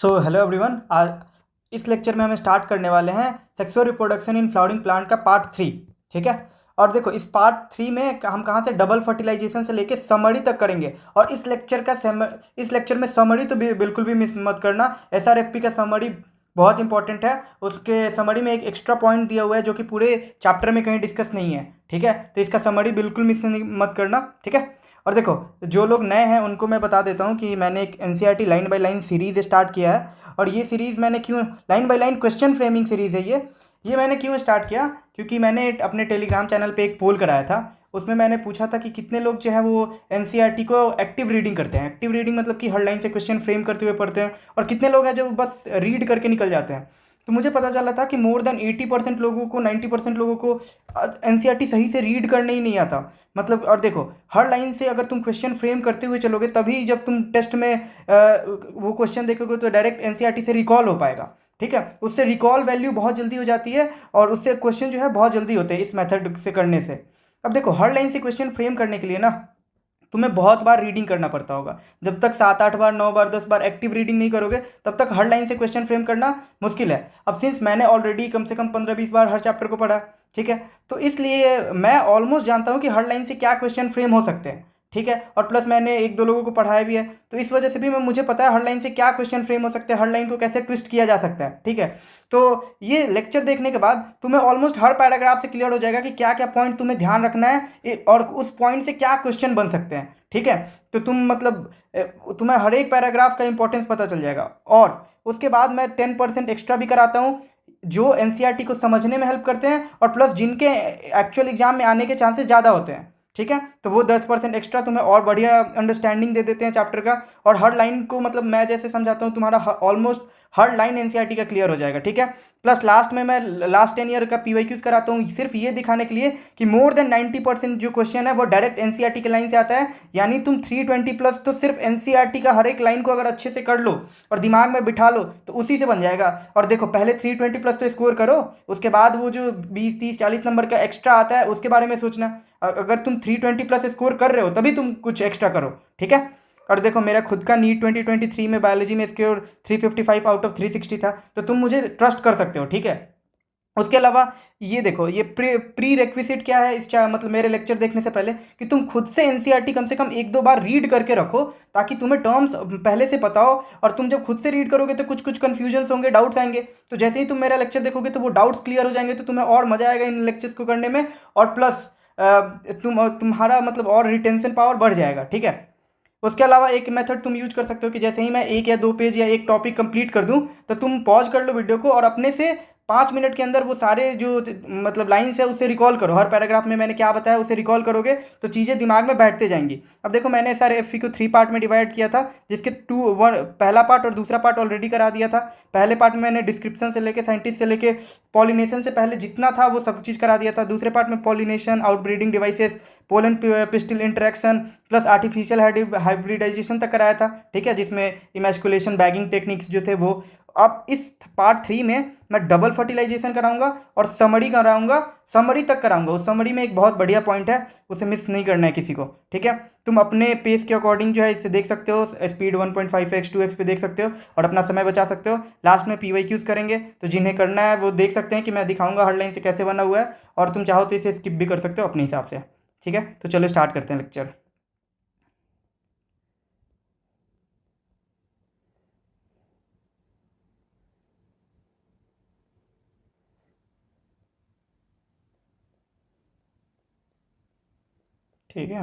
So hello everyone. आज इस lecture में हम स्टार्ट करने वाले हैं सेक्सुअल रिप्रोडक्शन इन फ्लावरिंग प्लांट का पार्ट 3। ठीक है। और देखो, इस पार्ट 3 में हम कहाँ से डबल फर्टिलाइजेशन से लेके समरी तक करेंगे। और इस लेक्चर में समरी तो बिल्कुल भी मिस मत करना। एसआरएफपी का समरी बहुत इंपॉर्टेंट है। उसके समरी में एक एक्स्ट्रा पॉइंट दिया हुआ है जो कि पूरे चैप्टर में कहीं डिस्कस नहीं है। ठीक है, तो इसका समरी बिल्कुल मिस मत करना। ठीक है। और देखो, जो लोग नए हैं उनको मैं बता देता हूँ कि मैंने एक NCERT line by line series start किया है। और ये सीरीज़ मैंने क्यों, line by line question framing series है ये मैंने क्यों स्टार्ट किया, क्योंकि मैंने अपने टेलीग्राम चैनल पे एक पोल कराया था। उसमें मैंने पूछा था कि कितने लोग जो है वो एनसीईआरटी को एक्टिव रीडिंग करते हैं। एक्टिव रीडिंग मतलब कि हर लाइन से क्वेश्चन फ्रेम करते हुए पढ़ते हैं, और कितने लोग हैं जो बस रीड करके निकल जाते हैं। तो मुझे पता चला था कि मोर देन 80% लोगों को, 90% लोगों को एनसीईआरटी सही से रीड करने ही नहीं आता। मतलब, और देखो, हर लाइन से अगर तुम क्वेश्चन फ्रेम करते हुए चलोगे तभी जब तुम टेस्ट में वो क्वेश्चन देखोगे तो डायरेक्ट एनसीईआरटी से रिकॉल हो पाएगा। ठीक है, उससे रिकॉल वैल्यू बहुत जल्दी हो जाती है, और उससे क्वेश्चन जो है बहुत जल्दी होते हैं इस मेथड से करने से। अब देखो, हर लाइन से क्वेश्चन फ्रेम करने के लिए ना तुम्हें बहुत बार रीडिंग करना पड़ता होगा। जब तक 7-8 बार, 9 बार, 10 बार एक्टिव रीडिंग नहीं करोगे तब तक हर लाइन से क्वेश्चन फ्रेम करना मुश्किल है। अब सिंस मैंने ऑलरेडी कम से कम 15-20 बार हर चैप्टर को पढ़ा, ठीक है, तो इसलिए मैं ऑलमोस्ट जानता हूँ कि हर लाइन से क्या क्वेश्चन फ्रेम हो सकते हैं। ठीक है, और प्लस मैंने 1-2 लोगों को पढ़ाया भी है, तो इस वजह से भी मुझे पता है हर लाइन से क्या क्वेश्चन फ्रेम हो सकते हैं, हर लाइन को कैसे ट्विस्ट किया जा सकता है। ठीक है, तो ये लेक्चर देखने के बाद तुम्हें ऑलमोस्ट हर पैराग्राफ से क्लियर हो जाएगा कि क्या क्या पॉइंट तुम्हें ध्यान रखना है, और उस पॉइंट से क्या क्वेश्चन बन सकते हैं। ठीक है, तो तुम्हें हर एक पैराग्राफ का इंपॉर्टेंस पता चल जाएगा। और उसके बाद मैं 10% एक्स्ट्रा भी कराता हूँ जो एनसीईआरटी को समझने में हेल्प करते हैं, और प्लस जिनके एक्चुअल एग्जाम में आने के चांसेस ज़्यादा होते हैं। ठीक है, तो वो 10% एक्स्ट्रा तुम्हें और बढ़िया अंडरस्टैंडिंग दे देते हैं चैप्टर का। और हर लाइन को, मतलब मैं जैसे समझाता हूँ, तुम्हारा ऑलमोस्ट हर लाइन एनसीईआरटी का क्लियर हो जाएगा। ठीक है, प्लस लास्ट में मैं लास्ट 10 ईयर का पीवाईक्यूज कराता हूँ, सिर्फ ये दिखाने के लिए कि मोर देन 90% जो क्वेश्चन है वो डायरेक्ट एनसीईआरटी के लाइन से आता है। यानी तुम 320 प्लस तो सिर्फ एनसीईआरटी का हर एक लाइन को अगर अच्छे से कर लो और दिमाग में बिठा लो तो उसी से बन जाएगा। और देखो, पहले 320 प्लस तो स्कोर करो, उसके बाद वो जो 20, 30, 40 नंबर का एक्स्ट्रा आता है उसके बारे में सोचना। अगर तुम 320 प्लस स्कोर कर रहे हो तभी तुम कुछ एक्स्ट्रा करो। ठीक है। और देखो, मेरा खुद का नीट 2023 में बायोलॉजी में स्कोर 355 आउट ऑफ 360 था, तो तुम मुझे ट्रस्ट कर सकते हो। ठीक है। उसके अलावा ये देखो, ये प्री रेक्विजिट क्या है मतलब मेरे लेक्चर देखने से पहले, कि तुम खुद से एनसीईआरटी कम से कम 1-2 बार रीड करके रखो, ताकि तुम्हें टर्म्स पहले से पता हो। और तुम जब खुद से रीड करोगे तो कुछ कुछ कन्फ्यूजन्स होंगे, डाउट्स आएंगे, तो जैसे ही तुम मेरा लेक्चर देखोगे तो वो डाउट्स क्लियर हो जाएंगे, तो तुम्हें और मजा आएगा इन लेक्चर्स को करने में। और प्लस तुम्हारा मतलब और रिटेंशन पावर बढ़ जाएगा। ठीक है। उसके अलावा एक मेथड तुम यूज कर सकते हो कि जैसे ही मैं 1 या 2 पेज या एक टॉपिक कंप्लीट कर दूं तो तुम पॉज कर लो वीडियो को और अपने से 5 मिनट के अंदर वो सारे जो मतलब लाइन्स है उसे रिकॉल करो। हर पैराग्राफ में मैंने क्या बताया उसे रिकॉल करोगे तो चीज़ें दिमाग में बैठते जाएंगी। अब देखो, मैंने सारे एफ को 3 पार्ट में डिवाइड किया था, जिसके पहला पार्ट और दूसरा पार्ट ऑलरेडी करा दिया था। पहले पार्ट में मैंने डिस्क्रिप्शन से लेके साइंटिस्ट से लेके पॉलिनेशन से पहले जितना था वो सब चीज़ करा दिया था। दूसरे पार्ट में pollination, outbreeding devices, pollen pistil interaction plus artificial hybridisation तक कराया था। ठीक है, जिसमें इमैस्कुलेशन, बैगिंग टेक्निक्स जो थे वो। अब इस पार्ट 3 में मैं डबल फर्टिलाइजेशन कराऊंगा और समरी कराऊंगा, समरी तक कराऊंगा। उस समरी में एक बहुत बढ़िया पॉइंट है, उसे मिस नहीं करना है किसी को। ठीक है, तुम अपने पेस के अकॉर्डिंग जो है इससे देख सकते हो, स्पीड 1.5x 2x पे देख सकते हो और अपना समय बचा सकते हो। लास्ट में पीवाईक्यूज करेंगे, तो जिन्हें करना है वो देख सकते हैं कि मैं दिखाऊंगा हर लाइन से कैसे बना हुआ है, और तुम चाहो तो इसे स्किप भी कर सकते हो अपने हिसाब से। ठीक है, तो चलो स्टार्ट करते हैं लेक्चर। ठीक है,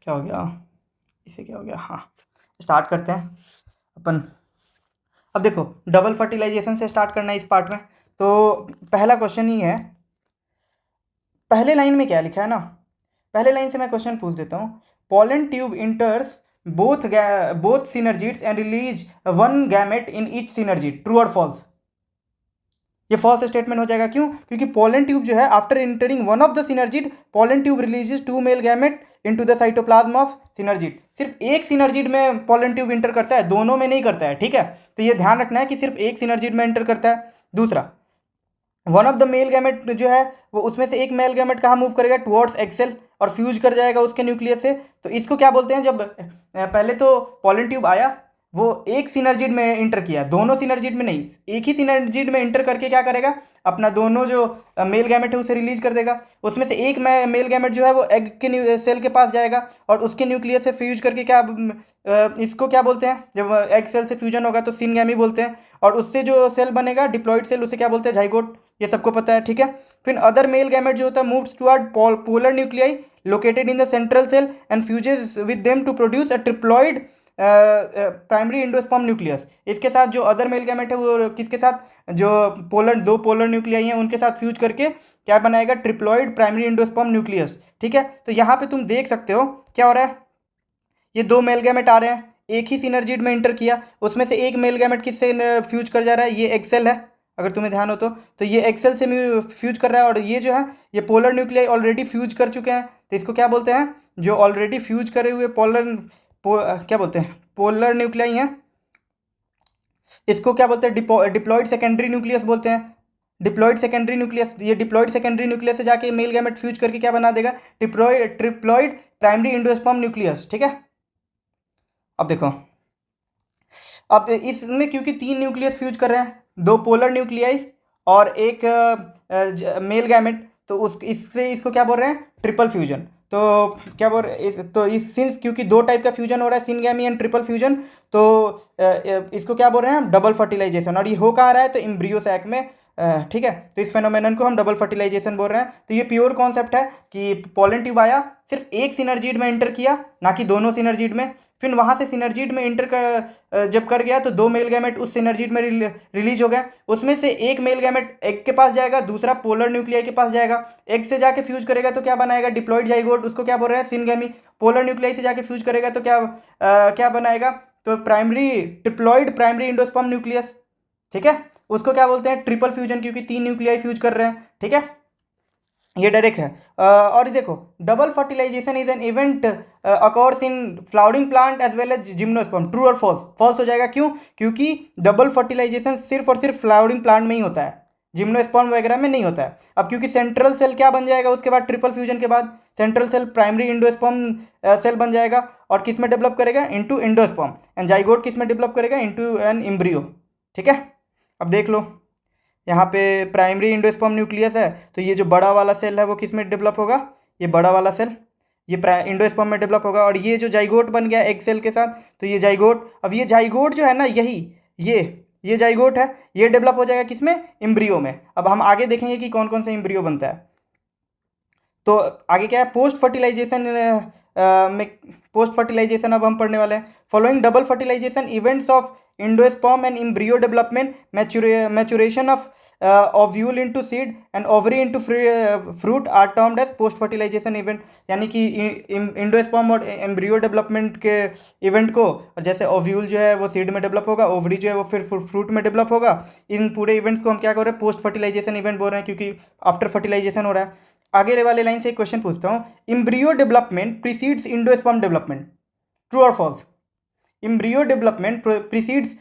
क्या हो गया, इसे क्या हो गया, हाँ स्टार्ट करते हैं अपन। अब देखो, डबल फर्टिलाइजेशन से स्टार्ट करना है इस पार्ट में। तो पहला क्वेश्चन ही है, पहले लाइन में क्या लिखा है ना, पहले लाइन से मैं क्वेश्चन पूछ देता हूँ। Pollen tube enters both synergids and release one gamete in each synergid, true और फॉल्स। ये फॉल्स स्टेटमेंट हो जाएगा, क्यों? क्योंकि पोलन ट्यूब जो है after entering one of the synergid, pollen tube releases 2 male gamete into the cytoplasm of synergid. सिर्फ एक सिनर्जिड में पोलन ट्यूब इंटर करता है, दोनों में नहीं करता है। ठीक है, तो ये ध्यान रखना है कि सिर्फ एक सिनर्जिड में इंटर करता है। दूसरा, one of the male gamete जो है वो उसमें से एक मेल गैमेट कहाँ मूव करेगा, टुवर्ड्स एक्सेल, और फ्यूज कर जाएगा उसके न्यूक्लियस से। तो इसको क्या बोलते हैं, जब पहले तो पॉलन ट्यूब आया, वो एक सिनर्जिड में इंटर किया, दोनों सिनर्जिड में नहीं, एक ही सिनर्जिड में इंटर करके क्या करेगा, अपना दोनों जो मेल गैमेट है उसे रिलीज कर देगा। उसमें से एक मेल गैमेट जो है वो एग के सेल के पास जाएगा और उसके न्यूक्लियस से फ्यूज करके क्या इसको क्या बोलते हैं, जब एग सेल से फ्यूजन होगा तो सिनगैमी बोलते हैं। और उससे जो सेल बनेगा डिप्लॉइड सेल, उसे क्या बोलते हैं, जाइगोट। ये सबको पता है, ठीक है। फिर अदर मेल गैमेट जो होता है moves toward polar nuclei located in the central cell and fuses with them to produce a triploid primary endosperm nucleus. इसके साथ जो अदर मेल गैमेट है वो किसके साथ, जो दो पोलर न्यूक्लियाई हैं उनके साथ फ्यूज करके क्या बनाएगा, ट्रिप्लॉइड प्राइमरी एंडोस्पर्म न्यूक्लियस, ठीक है। तो यहाँ पे तुम देख सकते हो क्या हो रहा है, ये दो मेल गैमेट आ रहे हैं, एक ही सिनर्जिड में इंटर किया, उसमें से एक मेल गैमेट किससे फ्यूज कर जा रहा है, ये एक्सेल है, अगर तुम्हें ध्यान हो तो ये एक्सेल से फ्यूज कर रहा है। और ये जो है ये पोलर न्यूक्लियाई ऑलरेडी फ्यूज कर चुके हैं, तो इसको क्या बोलते हैं, जो ऑलरेडी फ्यूज करे हुए क्या बोलते हैं, पोलर न्यूक्लियाई हैं, इसको क्या बोलते हैं, डिप्लॉइड सेकेंडरी न्यूक्लियस बोलते हैं। डिप्लॉइड सेकेंडरी न्यूक्लियस, ये डिप्लॉइड सेकेंडरी न्यूक्लियस से जाके मेल गैमेट फ्यूज करके क्या बना देगा, ट्रिप्लॉइड प्राइमरी एंडोस्पर्म न्यूक्लियस, ठीक है। अब देखो, अब इसमें क्योंकि तीन न्यूक्लियस फ्यूज कर रहे हैं, दो पोलर न्यूक्लियाई और एक मेल गैमेट, तो इससे इसको क्या बोल रहे हैं, ट्रिपल फ्यूजन। तो क्या बोल रहे तो इस सिंस क्योंकि दो टाइप का फ्यूजन हो रहा है, सिनगैमी एंड ट्रिपल फ्यूजन, तो इसको क्या बोल रहे हैं हम, डबल फर्टिलाइजेशन। और ये हो कहाँ रहा है, तो एम्ब्रियो सैक में, ठीक है। तो इस फेनोमेनन को हम डबल फर्टिलाइजेशन बोल रहे हैं। तो ये प्योर कॉन्सेप्ट है कि पोलन ट्यूब आया, सिर्फ एक सिनर्जिड में इंटर किया, ना कि दोनों सिनर्जिड में। फिर वहाँ से सिनर्जिड में इंटर जब कर गया तो दो मेल गैमेट उस सिनर्जिड में रिलीज हो गया। उसमें से एक मेल गैमेट एग के पास जाएगा, दूसरा पोलर न्यूक्लियाई के पास जाएगा। एग से जाके फ्यूज करेगा तो क्या बनाएगा, डिप्लॉइड जाइगोट, उसको क्या बोल रहे हैं, सिनगैमी। पोलर न्यूक्लियाई से जाके फ्यूज करेगा तो क्या बनाएगा, तो ट्रिप्लॉइड प्राइमरी इंडोस्पर्म न्यूक्लियस, ठीक है। उसको क्या बोलते हैं, ट्रिपल फ्यूजन, क्योंकि तीन न्यूक्लियाई फ्यूज कर रहे हैं, ठीक है। ये डायरेक्ट है। और देखो, double fertilisation is an event occurs in flowering plant as well as gymnosperm. True और फॉल्स, फॉल्स हो जाएगा, क्यों, क्योंकि डबल फर्टिलाइजेशन सिर्फ और सिर्फ फ्लावरिंग प्लांट में ही होता है, जिम्नोस्पर्म वगैरह में नहीं होता है। अब क्योंकि सेंट्रल सेल क्या बन जाएगा उसके बाद, ट्रिपल फ्यूजन के बाद central cell primary endosperm cell बन जाएगा, और किस में डेवलप करेगा, इनटू इंडोस्पर्म। एंड जाइगोट किस में डेवलप करेगा, इनटू एन एम्ब्रियो, ठीक है। अब देख लो, यहाँ पे प्राइमरी इंडोस्पर्म न्यूक्लियस है, तो ये जो बड़ा वाला सेल है वो किस में डेवलप होगा, ये बड़ा वाला सेल ये इंडोस्पर्म में डेवलप होगा। और ये जो जाइगोट बन गया एक सेल के साथ, तो ये जाइगोट, अब ये जाइगोट जो है ना, यही ये जाइगोट है, ये डेवलप हो जाएगा किसमें, एम्ब्रियो में। अब हम आगे देखेंगे कि कौन कौन सा एम्ब्रियो बनता है। तो आगे क्या है, पोस्ट फर्टिलाइजेशन में, पोस्ट फर्टिलाइजेशन अब हम पढ़ने वाले हैं। Following double fertilisation events of endosperm and embryo development, maturation of ovule into seed and ovary into fruit are termed as post fertilisation event. यानी कि इंडोस्पर्म और एम्ब्रियो डेवलपमेंट के इवेंट को, और जैसे ओव्यूल जो है वो सीड में डेवलप होगा, ओवरी जो है वो फिर फ्रूट में डेवलप होगा, इन पूरे इवेंट्स को हम क्या कर रहे हैं, पोस्ट फर्टिलाइजेशन इवेंट बोल रहे हैं, क्योंकि आफ्टर फर्टिलाइजेशन हो रहा है। आगे वाले लाइन से एक क्वेश्चन पूछता हूँ, embryo development precedes endosperm development, true और false. Embryo development precedes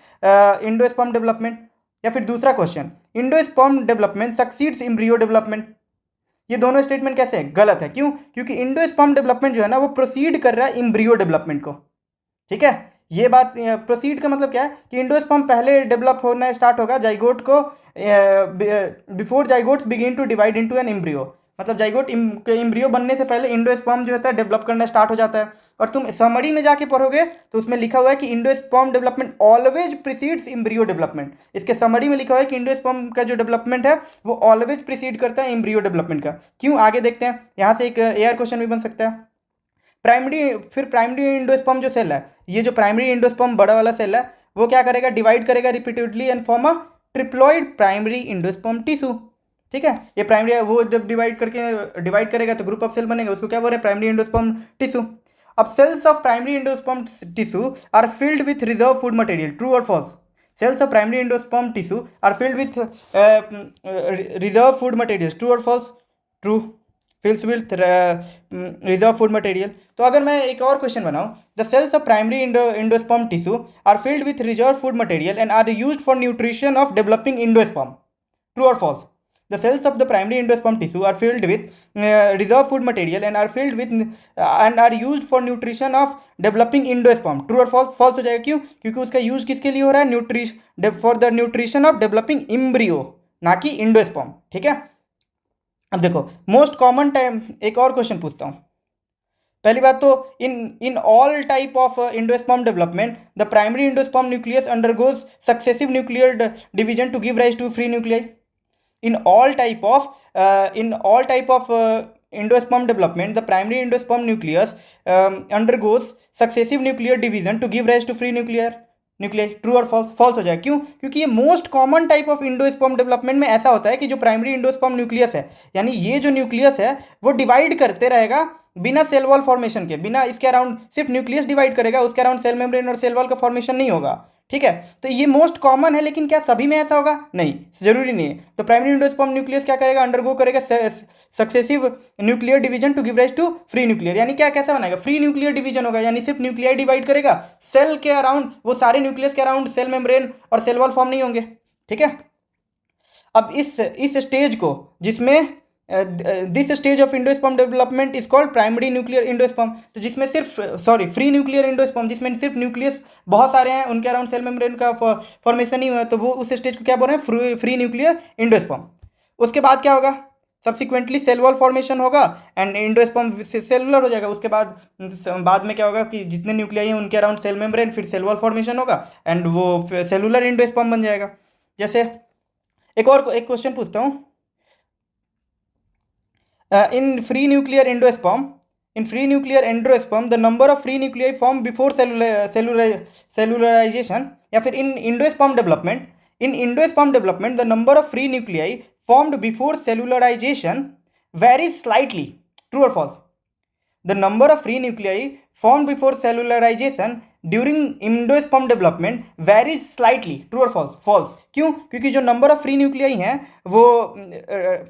endosperm development. या फिर दूसरा question, endosperm development succeeds embryo development. ये दोनों स्टेटमेंट कैसे है, गलत है, क्यों, क्योंकि इंडोस्पर्म डेवलपमेंट जो है ना वो प्रोसीड कर रहा है एम्ब्रियो डेवलपमेंट को, ठीक है। ये बात, प्रोसीड का मतलब क्या है कि इंडोस्पर्म पहले डेवलप होना स्टार्ट होगा जाइगोट को, before zygotes begin to divide into an embryo. मतलब जाइगोट एम्ब्रियो बनने से पहले इंडोस्पर्म जो होता है डेवलप करना स्टार्ट हो जाता है। और तुम समरी में जाके पढ़ोगे तो उसमें लिखा हुआ है कि endosperm development always precedes embryo development. इसके समरी में लिखा हुआ है कि इंडोस्पर्म का जो डेवलपमेंट है वो ऑलवेज प्रीसीड करता है एम्ब्रियो डेवलपमेंट का। क्यों, आगे देखते हैं। यहाँ से एक एआर क्वेश्चन भी बन सकता है। प्राइमरी इंडोस्पर्म जो सेल है, ये जो प्राइमरी इंडोस्पर्म बड़ा वाला सेल है, वो क्या करेगा, डिवाइड करेगा repeatedly and form a triploid primary endosperm tissue, ठीक है। ये प्राइमरी, वो जब डिवाइड करेगा तो ग्रुप ऑफ सेल बनेगा, उसको क्या बोल रहे हैं, प्राइमरी इंडोस्पर्म टिश्यू। अब cells of primary endosperm tissue are filled with reserve food material, true और false. Cells of primary endosperm tissue are filled with reserve food material, true और false, true, fills with reserve food material. तो अगर मैं एक और question बनाऊं, the cells of primary endosperm tissue are filled with reserve food material and are used for nutrition of developing endosperm, true और false. The cells of the primary endosperm tissue are filled with reserve food material and are filled with and are used for nutrition of developing endosperm. True or false? False हो जाएगा, क्यों? क्योंकि उसका use किसके लिए हो रहा है? For the nutrition of developing embryo, ना कि इंडोस्पर्म। ठीक है, अब देखो मोस्ट कॉमन टाइम, एक और क्वेश्चन पूछता हूँ। पहली बात तो in all type of endosperm development the primary endosperm nucleus undergoes successive nuclear division to give rise to free nuclei. in all type of endosperm development the primary endosperm nucleus undergoes successive nuclear division to give rise to free nuclei। True और false? False हो जाएगा, क्यों? क्योंकि ये most common type of endosperm development में ऐसा होता है कि जो प्राइमरी इंडोस्पर्म न्यूक्लियस है, यानी ये जो न्यूक्लियस है वो डिवाइड करते रहेगा बिना सेल वॉल फॉर्मेशन के, बिना इसके अराउंड सिर्फ न्यूक्लियस डिवाइड करेगा, उसके अराउंड सेल मेम्ब्रेन और सेल वॉल का फॉर्मेशन नहीं होगा। ठीक है, तो ये मोस्ट कॉमन है, लेकिन क्या सभी में ऐसा होगा? नहीं, जरूरी नहीं है। तो प्राइमरी इंडोस्पर्म न्यूक्लियस क्या करेगा? अंडरगो करेगा successive nuclear division to give rise to free nuclear. यानी क्या, कैसा बनाएगा? फ्री न्यूक्लियर डिवीजन होगा, यानी सिर्फ न्यूक्लियर डिवाइड करेगा, सेल के अराउंड, वो सारे न्यूक्लियस के अराउंड सेल मेम्ब्रेन और सेल वॉल फॉर्म नहीं होंगे। ठीक है, अब इस स्टेज को, जिसमें this stage of endosperm development is called primary nuclear endosperm. तो जिसमें सिर्फ फ्री न्यूक्लियर इंडोस्पर्म, जिसमें सिर्फ न्यूक्लियस बहुत सारे हैं, उनके अराउंड सेल मेम्ब्रेन का फॉर्मेशन नहीं हुआ, तो वो उस स्टेज को क्या बोल रहे हैं? Free nuclear endosperm. उसके बाद क्या होगा? सब्सिक्वेंटली सेल वॉल फॉर्मेशन होगा एंड इंडोस्पर्म सेलुलर हो जाएगा। उसके बाद में क्या होगा कि जितने न्यूक्लियाई हैं उनके अराउंड सेल मेम्ब्रेन, फिर सेल वॉल फॉर्मेशन होगा एंड वो सेलुलर इंडोस्पर्म बन जाएगा। जैसे एक क्वेश्चन पूछता हूँ। In free nuclear endosperm, the number of free nuclei formed before cellularization, या फिर in endosperm development, the number of free nuclei formed before cellularization varies slightly. True or false? The number of free nuclei formed before cellularization during endosperm development varies slightly. True or false? False. क्यों? क्योंकि जो number of free nuclei हैं वो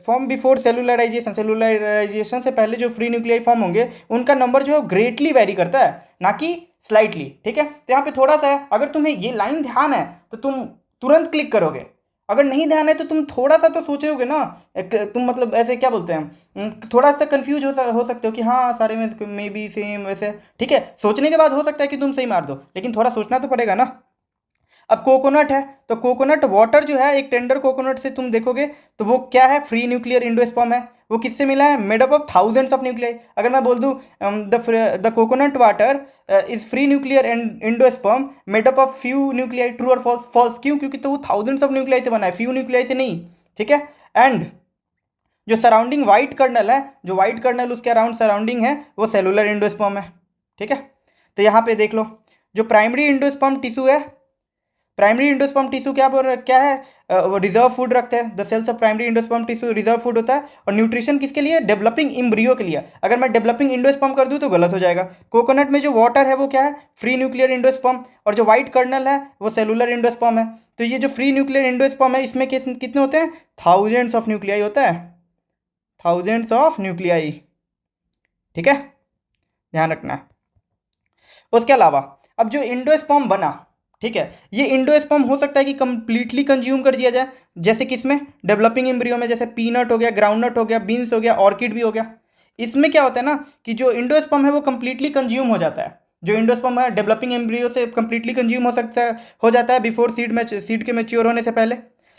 form before सेलुलराइजेशन से पहले जो free nuclei form होंगे उनका नंबर जो है ग्रेटली वेरी करता है, ना कि स्लाइटली। ठीक है, तो यहाँ पे थोड़ा सा है, अगर तुम्हें ये लाइन ध्यान है तो तुम तुरंत क्लिक करोगे, अगर नहीं ध्यान है तो तुम थोड़ा सा तो सोचोगे ना, तुम मतलब ऐसे क्या बोलते हैं, थोड़ा सा कंफ्यूज हो सकते हो कि हाँ सारे में मे बी सेम वैसे। ठीक है, सोचने के बाद हो सकता है कि तुम सही मार दो, लेकिन थोड़ा सोचना तो पड़ेगा ना। अब कोकोनट है, तो कोकोनट वाटर जो है, एक टेंडर कोकोनट से तुम देखोगे तो वो क्या है? फ्री न्यूक्लियर इंडोस्पर्म है। वो किससे मिला है? Made up of thousands of nuclei. अगर मैं बोल दूं the coconut water is free nuclear endosperm made up of few nuclei. True और फॉल्स? फॉल्स। क्यों? क्योंकि तो वो थाउजेंड्स ऑफ न्यूक्लियाई से बना है, फ्यू न्यूक्लियाई से नहीं। ठीक है, एंड जो सराउंडिंग व्हाइट कर्नल है, जो व्हाइट कर्नल उसके अराउंड सराउंडिंग है, वो सेलुलर इंडोस्पर्म है। ठीक है, तो यहाँ पे देख लो, जो प्राइमरी इंडोस्पर्म टिश्यू है, प्राइमरी इंडोस्पर्म टिश्यू क्या है? रिजर्व फूड रखते हैं। The cells of primary endosperm tissue reserve food होता है, और न्यूट्रिशन किसके लिए? डेवलपिंग एम्ब्रियो के लिए। अगर मैं डेवलपिंग इंडोस्पर्म कर दूं तो गलत हो जाएगा। कोकोनट में जो वाटर है वो क्या है? फ्री न्यूक्लियर इंडोस्पर्म, और जो व्हाइट कर्नल है वो सेलुलर इंडोस्पर्म है। तो ये जो फ्री न्यूक्लियर इंडोस्पर्म है इसमें कितने होते हैं? थाउजेंड्स ऑफ न्यूक्लियाई होता है, थाउजेंड्स ऑफ न्यूक्लियाई। ठीक है, ध्यान रखना है। उसके अलावा अब जो इंडोस्पर्म बना, ठीक है, ये इंडोस्पर्म हो सकता है कि कंप्लीटली कंज्यूम कर दिया जाए, जैसे किसमें? डेवलपिंग एम्ब्रियो में, जैसे पीनट हो गया, ग्राउंडनट हो गया, बीन्स हो गया, ऑर्किड भी हो गया। इसमें क्या होता है ना कि जो इंडोस्पर्म है वो कंप्लीटली कंज्यूम हो जाता है। जो इंडोस्पर्म है डेवलपिंग एम्ब्रियो से कंप्लीटली कंज्यूम हो जाता है बिफोर सीड के मैच्योर होने से पहले।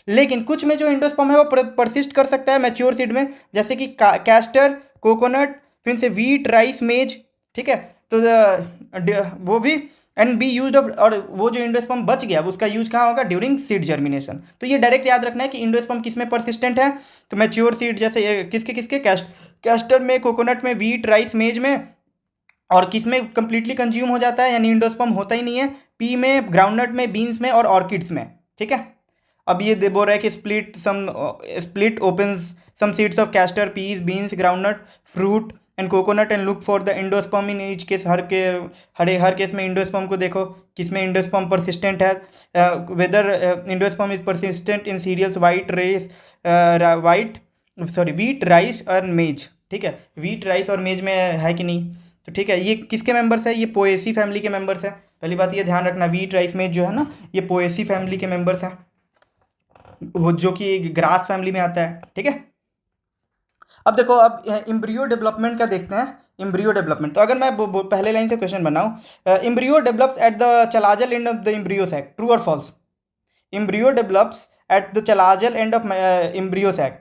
लेकिन कुछ में जो इंडोस्पर्म है वो परसिस्ट कर सकता है मैच्योर सीड में, जैसे कि कैस्टर, कोकोनट, फिर से वीट, राइस, मेज। ठीक है, तो वो भी एंड बी यूज ऑफ, और वो जो इंडोस्पर्म बच गया उसका यूज कहाँ होगा? During seed germination. तो ये डायरेक्ट याद रखना है कि इंडोस्पर्म किस में परसिस्टेंट है? तो मैच्योर सीड, जैसे किसके कैस्टर में, कोकोनट में, वीट, राइस, मेज में। और किस में कंप्लीटली कंज्यूम हो जाता है, यानी इंडोस्पर्म होता ही नहीं है? पी में, ग्राउंडनट में, बीन्स में और ऑर्किड्स में। ठीक है, अब ये बोल रहा है कि split opens some seeds of castor, peas, beans, groundnut, fruit and coconut and look for the endosperm in each case। हर केस में इंडोस्पर्म को देखो, किसमें इंडोस्पर्म परसिस्टेंट है, whether endosperm is persistent in cereals wheat, rice और maize. ठीक है, wheat, rice और मेज में है कि नहीं? तो ठीक है, ये किसके मेंबर्स है? ये पोएसी फैमिली के मेंबर्स है। पहली बात ये ध्यान रखना, वीट, राइस, मेज जो है ना, ये पोएसी फैमिली के मेंबर्स हैं। वो जो कि ग्रास फैमिली में आता है, ठीक है। अब देखो, अब इम्ब्रियो डेवलपमेंट का देखते हैं। इम्ब्रियो डेवलपमेंट, तो अगर मैं पहले लाइन से क्वेश्चन बनाऊं, embryo develops at the chalazal end of the embryo sac, true और false? Embryo develops at the chalazal end of embryo sac,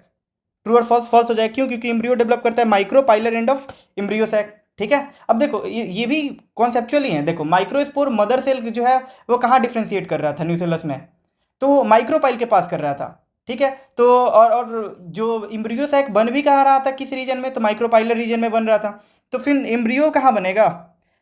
true और फॉल्स? फॉल्स हो जाए, क्यों? क्योंकि इम्ब्रियो डेवलप करता है micropylar end of embryo sac, ठीक है। अब देखो ये भी कॉन्सेप्चुअली है। देखो माइक्रोस्पोर मदर सेल जो है वो कहाँ डिफ्रेंशिएट कर रहा था न्यूसेलस में, तो माइक्रोपाइल के पास कर रहा था, ठीक है। तो और जो इम्ब्रियो सैक बन भी कहाँ रहा था, किस रीजन में? तो माइक्रोपाइलर रीजन में बन रहा था। तो फिर इम्ब्रियो कहाँ बनेगा?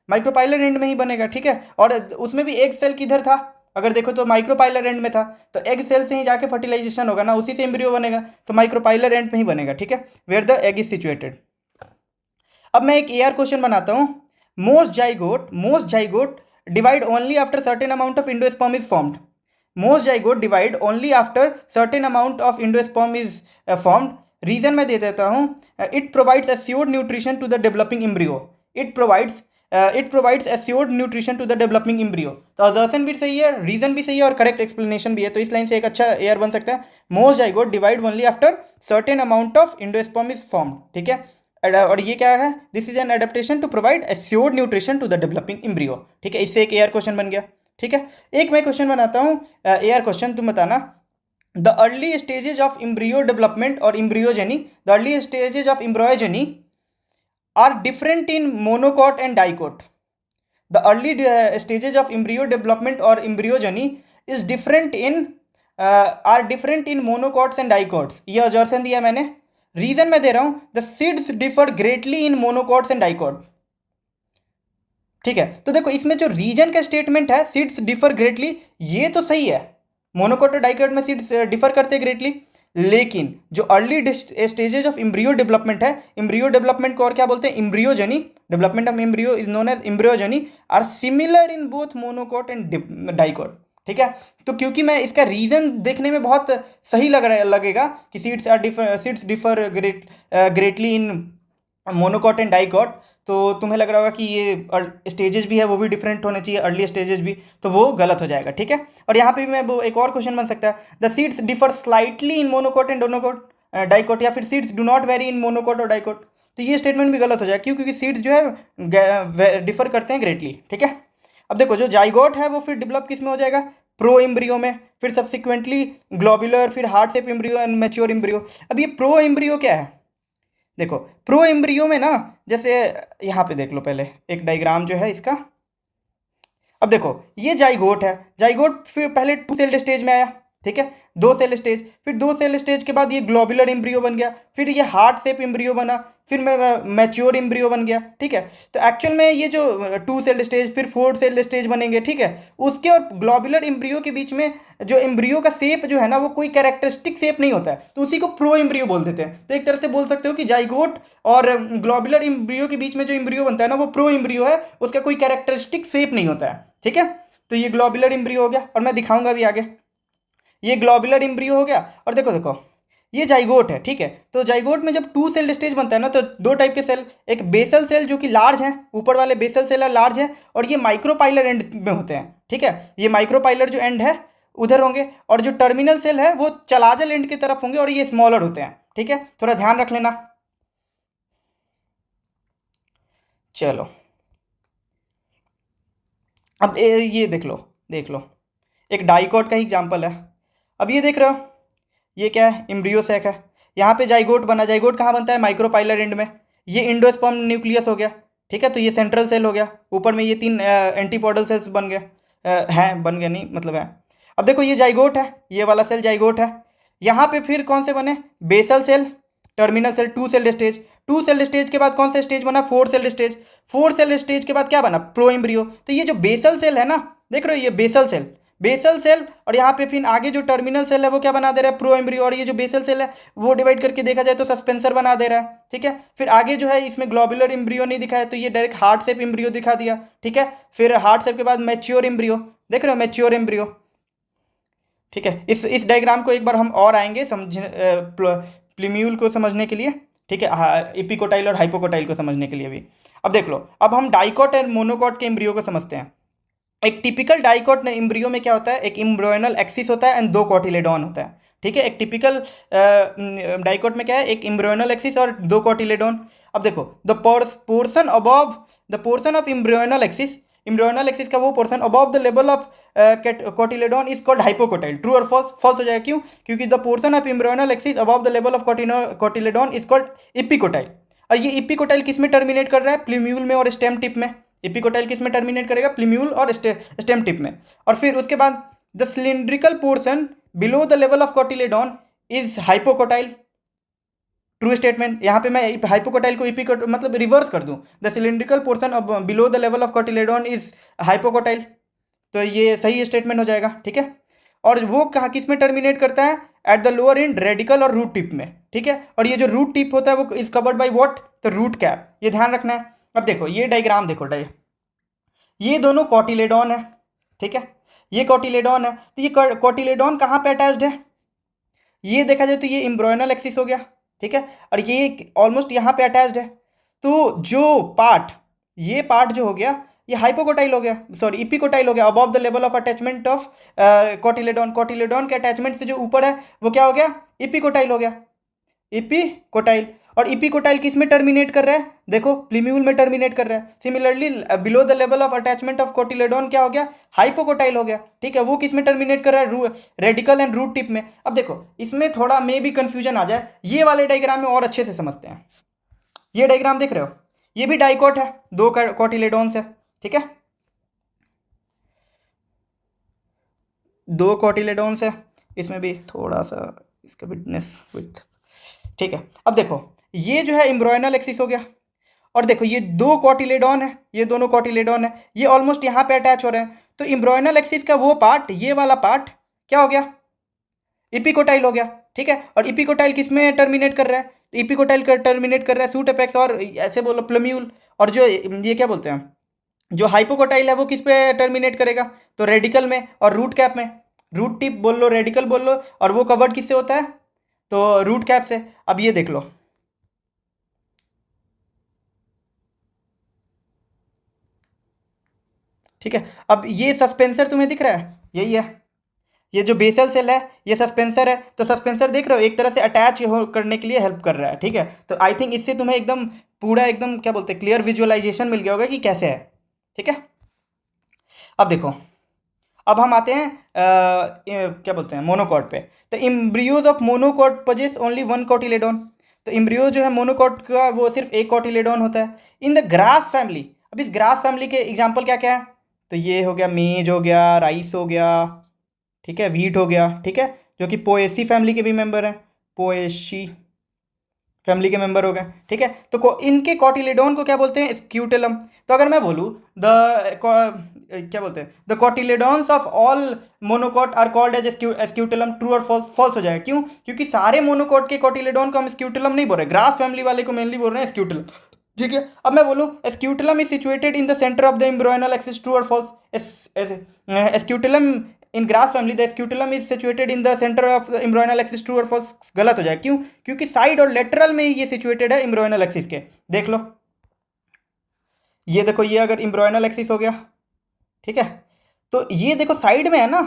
माइक्रोपाइलर एंड में ही बनेगा, ठीक है। और उसमें भी एग सेल किधर था? अगर देखो तो माइक्रोपाइलर एंड में था, तो एग सेल से ही जाके फर्टिलाइजेशन होगा ना, उसी से एम्ब्रियो बनेगा, तो माइक्रोपाइलर एंड में ही बनेगा, ठीक है, where the egg is situated. अब मैं एक एआर क्वेश्चन बनाता हूँ। Most zygote divide only after certain amount of endosperm is formed. Most zygote divide only after certain amount of endosperm is formed. Reason मैं दे देता हूँ, it provides assured nutrition to the developing embryo. It provides assured nutrition to the developing embryo. तो assertion भी सही है, reason भी सही है और करेक्ट एक्सप्लेनेशन भी है, तो इस लाइन से एक अच्छा एयर बन सकता है। Most zygote divide only after certain amount of endosperm is formed, ठीक है। और ये क्या है? This is an adaptation to provide assured nutrition to the developing embryo, ठीक है। इससे एक एयर क्वेश्चन बन गया, ठीक है। एक मैं क्वेश्चन बनाता हूँ, एयर क्वेश्चन, तुम बताना। The early stages of embryo development और embryogeny, the early stages of embryogeny are different in monocot and dicot. The early stages of embryo development or embryogeny is different in are different in monocots and dicots। ये observation दिया मैंने, reason मैं दे रहा हूं, the seeds differ greatly in monocots and dicot, ठीक है। तो देखो इसमें जो रीजन का स्टेटमेंट है, सीड्स डिफर ग्रेटली, ये तो सही है, मोनोकॉट और डाइकोट में सीड्स डिफर करते हैं ग्रेटली। लेकिन जो early stages of embryo development है, एम्ब्रियो डेवलपमेंट को और क्या बोलते हैं? Embryogeny. Development of embryo is known as embryogeny, are similar in both monocot and dicot, ठीक है। तो क्योंकि मैं इसका रीजन देखने में बहुत सही लगेगा कि seeds differ greatly in monocot and dicot, तो तुम्हें लग रहा होगा कि ये स्टेजेस भी है वो भी डिफरेंट होने चाहिए, अर्ली स्टेजेस भी, तो वो गलत हो जाएगा, ठीक है। और यहाँ पे भी मैं वो एक और क्वेश्चन बन सकता है, the seeds differ slightly in monocot and dicot, या फिर seeds do not very in monocot और डाइकॉट, तो ये स्टेटमेंट भी गलत हो जाएगा, क्यों? क्योंकि सीड्स जो है डिफर करते हैं ग्रेटली, ठीक है। अब देखो जो जाइगोट है वो फिर डेवलप किस में हो जाएगा? प्रो एम्ब्रियो में, फिर सब्सिक्वेंटली ग्लोबुलर, फिर heart shape embryo and mature embryo. अब ये प्रो एम्ब्रियो क्या है? देखो प्रो एम्ब्रियो में ना, जैसे यहाँ पे देख लो, पहले एक डायग्राम जो है इसका। अब देखो ये जाइगोट है, जाइगोट फिर पहले 2 सेल स्टेज में आया, ठीक है, 2 सेल स्टेज, फिर 2 सेल स्टेज के बाद ये ग्लोबुलर एम्ब्रियो बन गया, फिर ये हार्ट शेप एम्ब्रियो बना, फिर मैच्योर एम्ब्रियो बन गया, ठीक है। तो एक्चुअल में ये जो 2 सेल स्टेज फिर 4 सेल स्टेज बनेंगे, ठीक है, उसके और ग्लोबुलर एम्ब्रियो के बीच में जो एम्ब्रियो का शेप जो है ना, वो कोई कैरेक्टरिस्टिक शेप नहीं होता है, तो उसी को प्रो एम्ब्रियो बोल देते हैं। तो एक तरह से बोल सकते हो कि जाइगोट और ग्लोबुलर एम्ब्रियो के बीच में जो एम्ब्रियो बनता है ना, वो प्रो एम्ब्रियो है, उसका कोई कैरेक्टरिस्टिक शेप नहीं होता है, ठीक है। तो ये ग्लोबुलर एम्ब्रियो हो गया, और मैं दिखाऊंगा भी आगे। ये ग्लोबुलर एम्ब्रियो हो गया, और देखो देखो ये जाइगोट है, ठीक है। तो जाइगोट में जब 2 सेल स्टेज बनता है ना, तो 2 टाइप के सेल, एक बेसल सेल जो कि लार्ज है, ऊपर वाले बेसल सेल लार्ज है, और ये माइक्रोपाइलर एंड में होते हैं, ठीक है। ये माइक्रोपाइलर जो एंड है उधर होंगे, और जो टर्मिनल सेल है वो चलाजल एंड की तरफ होंगे, और ये स्मॉलर होते हैं, ठीक है, थोड़ा ध्यान रख लेना। चलो अब ये देख लो एक डाइकोट का ही एग्जाम्पल है। अब ये देख रहे हो, ये क्या है? एम्ब्रियो सैक है, यहाँ पे जाइगोट बना, जाइगोट कहाँ बनता है? माइक्रोपाइलर एंड में। ये इंडोस्पर्म न्यूक्लियस हो गया, ठीक है, तो ये सेंट्रल सेल हो गया, ऊपर में ये 3 एंटीपोडल सेल्स बन गए, हैं, बन गए नहीं मतलब है। अब देखो ये जाइगोट है, ये वाला सेल जाइगोट है, यहाँ पे फिर कौन से बने? Basal cell, terminal cell, 2 cell stage, 2 cell stage के बाद कौन सा स्टेज बना? 4 सेल स्टेज, 4 सेल स्टेज के बाद क्या बना? Pro embryo. तो ये जो बेसल सेल है ना, देख रहे हो, ये बेसल सेल, बेसल सेल, और यहाँ पे फिर आगे जो टर्मिनल सेल है वो क्या बना दे रहा है? Pro embryo. और ये जो बेसल सेल है वो डिवाइड करके देखा जाए तो सस्पेंसर बना दे रहा है, ठीक है। फिर आगे जो है इसमें ग्लोबुलर एम्ब्रियो नहीं दिखा है, तो ये डायरेक्ट हार्ट शेप एम्ब्रियो दिखा दिया, ठीक है। फिर हार्ट शेप के बाद मैच्योर एम्ब्रियो, देख रहे हो, मैच्योर एम्ब्रियो, ठीक है। इस डायग्राम को एक बार हम और आएंगे समझ प्लीम्यूल को समझने के लिए, ठीक है, एपिकोटाइल और हाइपोकोटाइल को समझने के लिए भी। अब देख लो, अब हम डाइकोट और मोनोकॉट के एम्ब्रियो को समझते हैं। एक टिपिकल डाइकोट एम्ब्रियो में क्या होता है? एक एम्ब्रियोनल एक्सिस होता है एंड 2 कोटिलेडॉन होता है, ठीक है। एक टिपिकल डाइकोट में क्या है, एक एम्ब्रियोनल एक्सिस और दो कोटिलेडोन। अब देखो the portion above the portion of embryonal axis का वो portion above the level of cotyledon is called hypocotyl. True और फॉल्स? फॉल्स हो जाएगा। क्यों? क्योंकि the portion of embryonal axis above the level of cotyledon is called epicotyl. और ये epicotyl किस में टर्मिनेट कर रहा है? प्लीम्यूल में और स्टेम टिप में। इपिकोटाइल किस में टर्मिनेट करेगा? प्लीम्यूल और स्टेम टिप में। और फिर उसके बाद the cylindrical portion below the level of cotyledon is hypocotyl. True statement. यहाँ पे मैं हाइपोकोटाइल को इपिकोट मतलब रिवर्स कर दूं, the cylindrical portion below the level of cotyledon is hypocotyl, तो ये सही स्टेटमेंट हो जाएगा। ठीक है। और वो कहाँ किस में टर्मिनेट करता है? Eight the lower and radical और रूट टिप में। ठीक है। और ये जो रूट टिप होता है वो is covered by what? The root cap. ये ध्यान रखना है। अब देखो ये डायग्राम देखो, ये दोनों कोटिलेडोन है। ठीक है। ये कोटिलेडोन है, तो ये कोटिलेडोन कहाँ पे अटैच्ड है? ये देखा जाए तो ये एम्ब्रियोनल एक्सिस हो गया। ठीक है। और ये ऑलमोस्ट यहाँ पे अटैच्ड है। तो जो पार्ट, ये पार्ट जो हो गया ये हाइपोकोटाइल हो गया, सॉरी इपिकोटाइल हो गया, above the level of attachment of cotyledon. Cotyledon के अटैचमेंट से जो ऊपर है वो क्या हो गया? इपिकोटाइल हो गया, इपिकोटाइल। और इपिकोटाइल किस में टर्मिनेट कर रहा है? देखो प्लीम्यूल में टर्मिनेट कर रहा है। Similarly below the level of attachment of cotyledon क्या हो गया? हाइपोकोटाइल हो गया। ठीक है। वो किस में टर्मिनेट कर रहा है? रेडिकल एंड रूट टिप में। अब देखो इसमें थोड़ा मे भी कंफ्यूजन आ जाए, ये वाले डायग्राम में और अच्छे से समझते हैं। ये डायग्राम देख रहे हो, ये भी डाइकोट है, दो कोटिलेडोन्स है। ठीक है, दो कोटिलेडोन्स है, इसमें भी थोड़ा सा इसका विडनेस विड्थ। ठीक है। अब देखो ये जो है एम्ब्रियोनल एक्सिस हो गया, और देखो ये दो कोटिलेडोन है, ये दोनों कोटिलेडोन है, ये ऑलमोस्ट यहाँ पे अटैच हो रहे हैं। तो एम्ब्रियोनल एक्सिस का वो पार्ट, ये वाला पार्ट क्या हो गया? इपिकोटाइल हो गया। ठीक है। और इपिकोटाइल किस में टर्मिनेट कर रहा है? तो इपिकोटाइल का टर्मिनेट कर रहा है सूट एपेक्स और ऐसे बोलो प्लम्यूल। और जो ये क्या बोलते हैं, जो हाइपोकोटाइल है वो किस पे टर्मिनेट करेगा? तो रेडिकल में और रूट कैप में। रूट टिप बोल लो, रेडिकल बोल लो, और वो कवर्ड किससे होता है? तो रूट कैप से। अब ये देख लो, ठीक है। अब ये सस्पेंसर तुम्हें दिख रहा है, यही है, ये जो बेसल सेल है ये सस्पेंसर है। तो सस्पेंसर देख रहे हो एक तरह से अटैच करने के लिए हेल्प कर रहा है। ठीक है। तो आई थिंक इससे तुम्हें एकदम पूरा एकदम क्या बोलते हैं क्लियर विजुअलाइजेशन मिल गया होगा कि कैसे है। ठीक है। अब देखो, अब हम आते हैं क्या बोलते हैं मोनोकॉट पे। तो embryos of monocot possess only one cotyledon. तो एम्ब्रियो जो है मोनोकॉट का वो सिर्फ एक कोटिलेडोन होता है। इन द ग्रास फैमिली, अब इस ग्रास फैमिली के एग्जांपल क्या क्या है? तो ये हो गया मेज हो गया, राइस हो गया, ठीक है, वीट हो गया, ठीक है, जो कि पोएसी फैमिली के भी मेंबर हैं, पोएसी फैमिली के मेंबर हो गए। ठीक है। तो इनके कॉटिलेडोन को क्या बोलते हैं? स्क्यूटेलम। तो अगर मैं बोलूँ क्या बोलते हैं the cotyledons of all monocot are called as scutellum. True और फॉल्स? फॉल्स हो जाएगा। क्यों? क्योंकि सारे मोनोकॉट के कॉटिलेडोन को हम स्क्यूटेलम नहीं बोल रहे, ग्रास फैमिली वाले को मेनली बोल रहे हैं स्क्यूटेलम। ठीक है। अब मैं बोलूँ scutellum is situated in the centre of the embryonal axis. True और false? Scutellum in grass family the scutellum is situated in the centre of embryonal axis. True और फॉल्स? गलत हो जाए। क्यों? क्योंकि साइड और लेटरल में ये सिचुएटेड है एम्ब्रियोनल एक्सिस के। देख लो, ये देखो, ये अगर एम्ब्रियोनल एक्सिस हो गया, ठीक है, तो ये देखो साइड में है ना,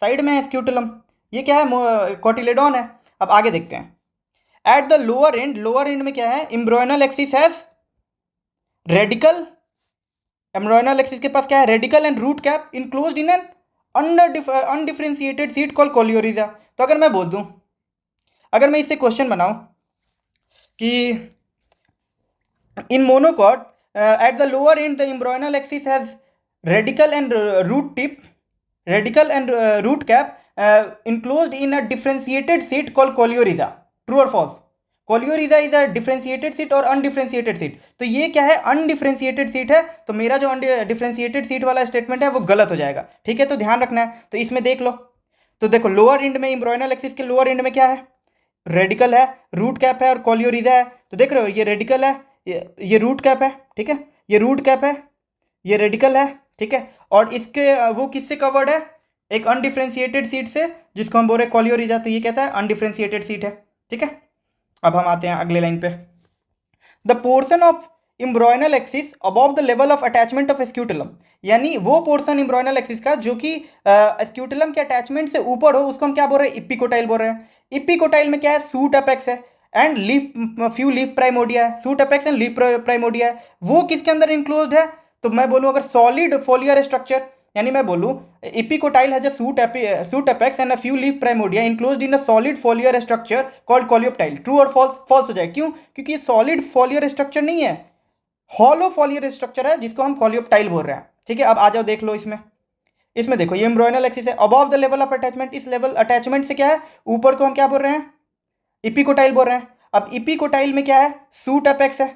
साइड में है स्क्यूटेलम। ये क्या है? कोटिलेडोन है। अब आगे देखते हैं। At the lower end, lower end में क्या है? Embryonal axis has radicle, embryonal axis के पास क्या है? Radicle and root cap enclosed in an undifferentiated sheath called coleorhiza. तो अगर मैं बोल दूं, अगर मैं इससे क्वेश्चन बनाऊं कि in monocot at the lower end the embryonal axis has radicle and root tip, radicle and root cap enclosed in a differentiated sheath called coleorhiza. True और false? Coleorhiza is a differentiated sheath और undifferentiated sheath. तो ये क्या है? Undifferentiated seat है। तो मेरा जो डिफरेंशिएटेड सीट वाला स्टेटमेंट है वो गलत हो जाएगा। ठीक है। तो ध्यान रखना है। तो इसमें देख लो, तो देखो लोअर एंड में, एम्ब्रियोनल एक्सिस के लोअर एंड में क्या है? रेडिकल है, रूट कैप है और कोलियोरिजा है। तो देख रहे हो, ये रेडिकल है, ये रूट कैप है, ठीक है, ये रूट कैप है, ये रेडिकल है, ठीक है, और इसके वो किससे कवर्ड है? एक अनडिफरेंशिएटेड सीट से, जिसको हम बोल रहे हैं कोलियोरिजा। तो ये कैसा है? अनडिफरेंशिएटेड सीट है। ठीक है। अब हम आते हैं अगले लाइन पे। The portion of embryonal axis above the level of attachment of scutellum, यानी वो पोर्शन इम्ब्रॉयनल एक्सिस का जो कि स्क्यूटलम के अटैचमेंट से ऊपर हो, उसको हम क्या बोल रहे हैं, इपिकोटाइल बोल रहे हैं। इपिकोटाइल में क्या है, सूट अपेक्स है and leaf few leaf primordia है, shoot apex and leaf primordia है। वो किसके अंदर इंक्लोज्ड है, तो मैं बोलूँ अगर सॉलिड फोलियर स्ट्रक्चर, यानी मैं बोलूँ epicotyl has a suit apex and a few leaf primordia enclosed in a solid फोलियर structure called coleoptile. True और फॉल्स? फॉल्स हो जाए। क्यों? क्योंकि ये सॉलिड फोलियर स्ट्रक्चर नहीं है, हॉलो फोलियर स्ट्रक्चर है, जिसको हम कोलियोप्टाइल बोल रहे हैं। ठीक है, अब आ जाओ देख लो इसमें। इसमें देखो ये एम्ब्रॉयनल एक्सिस है above the level of attachment, इस लेवल अटैचमेंट से क्या है, ऊपर को हम क्या बोल रहे हैं, इपिकोटाइल बोल रहे हैं। अब इपिकोटाइल में क्या है, सूट अपेक्स है,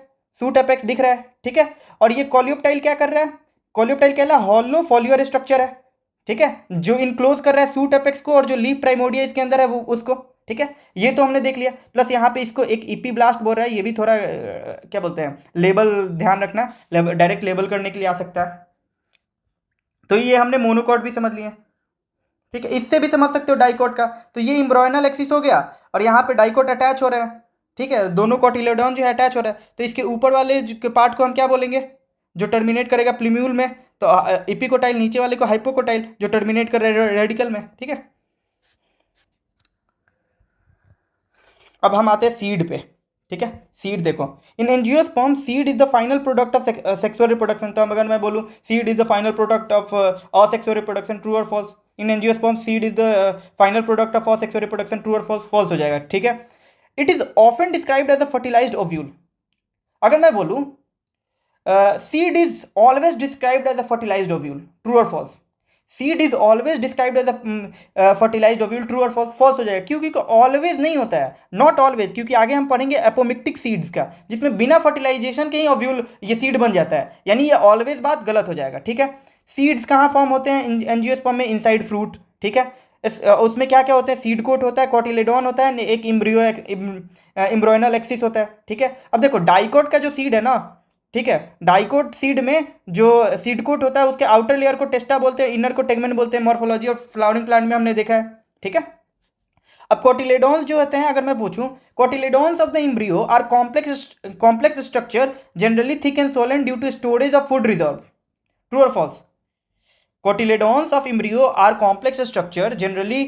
सूट अपेक्स दिख रहा है। ठीक है, और ये कोलियोप्टाइल क्या कर रहा है, कोलियोप्टाइल क्या है, हॉलो फोलियर स्ट्रक्चर है। ठीक है, जो इनक्लोज कर रहा है सूट अपेक्स को, और जो लीफ प्राइमोडिया इसके अंदर है वो उसको। ठीक है, ये तो हमने देख लिया। प्लस यहाँ पे इसको एक इपी ब्लास्ट बोल रहा है, ये भी थोड़ा क्या बोलते हैं, लेबल ध्यान रखना, डायरेक्ट लेबल करने के लिए आ सकता है। तो ये हमने मोनोकॉट भी समझ लिए। ठीक है, इससे भी समझ सकते हो डाइकोट का। तो ये इम्ब्रॉयनल एक्सिस हो गया, और यहाँ पे डाइकोट अटैच हो रहा है। ठीक है, दोनों कोटिलेडॉन जो है अटैच हो रहा है, तो इसके ऊपर वाले के पार्ट को हम क्या बोलेंगे, जो टर्मिनेट करेगा प्लीम्यूल में, तो इपिकोटाइल, नीचे वाले को हाइपोकोटाइल, जो टर्मिनेट कर रहा है रेडिकल में। ठीक है, अब हम आते हैं सीड पे। ठीक है, सीड देखो, in angiosperm seed is the final product of sexual reproduction. तो अगर मैं बोलूँ seed is the final product of asexual reproduction, true और false? In angiosperm seed is the final product of asexual reproduction, true और false? False हो जाएगा। ठीक है, it is often described as a fertilised ovule. अगर मैं बोलूँ seed is always described as a fertilised ovule, true और false? Seed is always described as a fertilised ovule, true और फॉल्स? फॉल्स हो जाएगा। क्यों? क्योंकि ऑलवेज नहीं होता है, नॉट ऑलवेज, क्योंकि आगे हम पढ़ेंगे एपोमिक्टिक सीड्स का, जिसमें बिना फर्टिलाइजेशन के ही ओव्यूल ये सीड बन जाता है, यानी ये ऑलवेज बात गलत हो जाएगा। ठीक है, सीड्स कहाँ फॉर्म होते हैं एंजियोस्पर्म में? Inside fruit. ठीक है, उसमें क्या क्या होता है, सीड कोट होता है, कोटिलेडॉन होता है, एक इम्ब्रॉयनल एक्सिस होता है। ठीक है, अब देखो डाइकोट का जो सीड है ना, ठीक है, डाइकोट सीड में जो सीड कोट होता है, उसके आउटर लेयर को टेस्टा बोलते हैं, इनर को टेगमेन बोलते हैं। मॉर्फोलॉजी और फ्लावरिंग प्लांट में हमने देखा है। ठीक है, अब कोटिलेडॉन्स जो होते हैं, अगर मैं पूछूं, cotyledons of the embryo are complex structure generally thick and swollen due to storage of food reserve, true और false? Cotyledons of embryo are complex structure generally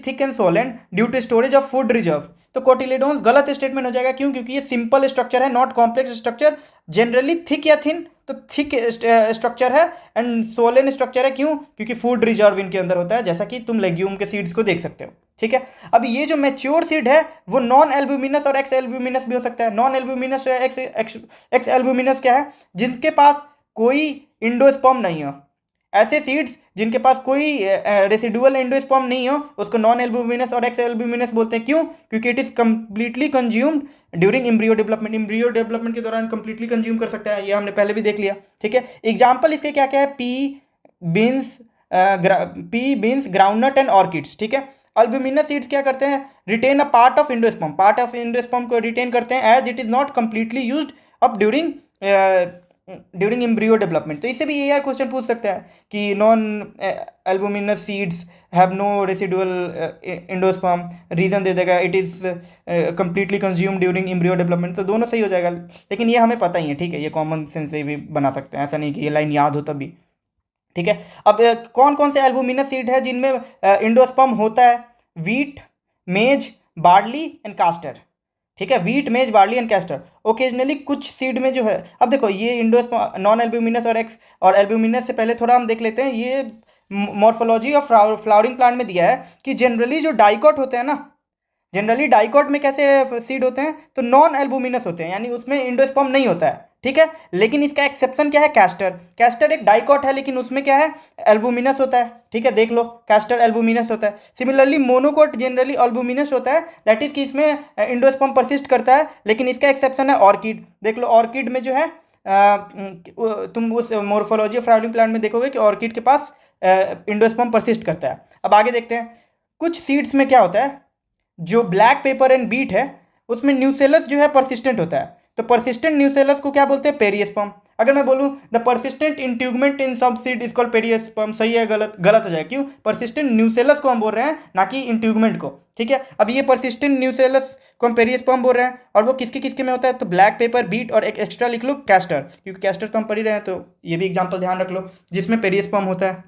thick and swollen due to storage of food reserve। तो कोटिलेडोन्स गलत statement हो जाएगा। क्यों? क्योंकि ये simple structure है, not complex structure. Generally thick या थिन, तो थिक स्ट्रक्चर है, एंड सोलन स्ट्रक्चर है। क्यों? क्योंकि फूड रिजर्व इनके अंदर होता है, जैसा कि तुम लेग्यूम के सीड्स को देख सकते हो। ठीक है, अब ये जो मैच्योर सीड है वो नॉन एल्ब्यूमिनस और एक्स एल्ब्यूमिनस भी हो सकता है। नॉन एल्ब्यूमिनस या एक्स एल्ब्यूमिनस क्या है? जिनके पास कोई इंडोस्पर्म नहीं हो। ऐसे सीड्स जिनके पास कोई रेसिडुअल एंडोस्पर्म नहीं हो, उसको नॉन एल्ब्यूमिनस और एक्स एल्ब्यूमिनस बोलते हैं। क्यों? क्योंकि it is completely consumed during embryo development. Embryo development के दौरान कंप्लीटली कंज्यूम कर सकता है, ये हमने पहले भी देख लिया। ठीक है, एग्जाम्पल इसके क्या क्या है, pea beans groundnut and orchids. ठीक है, अल्ब्यूमिनस सीड्स क्या करते हैं, retain a part of endosperm, part of endosperm को रिटेन करते हैं, as it is not completely used up during embryo development. तो इससे भी ये यार क्वेश्चन पूछ सकता है कि non albuminous seeds have no residual endosperm, reason दे देगा it is completely consume during embryo development. तो दोनों सही हो जाएगा, लेकिन ये हमें पता ही है। ठीक है, ये कॉमन सेंस से भी बना सकते हैं, ऐसा नहीं कि ये लाइन याद हो तभी। ठीक है, अब कौन कौन से एल्बुमिनस सीड है जिनमें एंडोस्पर्म होता है? वीट, मेज, बार्ली एंड कास्टर। ठीक है, वीट, मेज, बार्ली एंड कैस्टर। ओकेजनली कुछ सीड में जो है, अब देखो ये इंडोस्पर्म, नॉन एल्ब्यूमिनस और एक्स और एल्ब्यूमिनस से पहले थोड़ा हम देख लेते हैं। ये मॉर्फोलॉजी ऑफ फ्लावरिंग प्लांट में दिया है कि जनरली जो डाइकोट होते हैं ना, जनरली डाइकोट में कैसे सीड होते हैं, तो नॉन एल्बुमिनस होते हैं, यानी उसमें इंडोस्पर्म नहीं होता है। ठीक है, लेकिन इसका एक्सेप्शन क्या है, कैस्टर। कैस्टर एक डाइकोट है, लेकिन उसमें क्या है, एल्बुमिनस होता है। ठीक है, देख लो, कैस्टर एल्बुमिनस होता है। सिमिलरली मोनोकोट जनरली एल्बुमिनस होता है, दैट इज कि इसमें इंडोस्पर्म परसिस्ट करता है, लेकिन इसका एक्सेप्शन है ऑर्किड। देख लो, ऑर्किड में जो है तुम उस मॉर्फोलॉजी ऑफ फ्लावरिंग प्लांट में देखोगे कि ऑर्किड के पास इंडोस्पर्म परसिस्ट करता है। अब आगे देखते हैं, कुछ सीड्स में क्या होता है, जो ब्लैक पेपर एंड बीट है, उसमें न्यूसेलस जो है परसिस्टेंट होता है। तो परसिस्टेंट न्यूसेलस को क्या बोलते हैं, पेरियस्पर्म। अगर मैं बोलूँ the persistent integument in some seed is called perisperm, सही है गलत? गलत हो जाएगा। क्यों? परसिस्टेंट न्यूसेलस को हम बोल रहे हैं, ना कि इंट्यूगमेंट को, ठीक है। अब ये परसिस्टेंट न्यूसेलस को हम पेरियस्पर्म बोल रहे हैं, और वो किसके किसके में होता है? तो ब्लैक पेपर, बीट, और एक एक्स्ट्रा लिख लो कैस्टर, क्योंकि कैस्टर तो हम पढ़ ही रहे हैं, तो ये भी एग्जाम्पल ध्यान रख लो जिसमें पेरियस्पर्म होता है।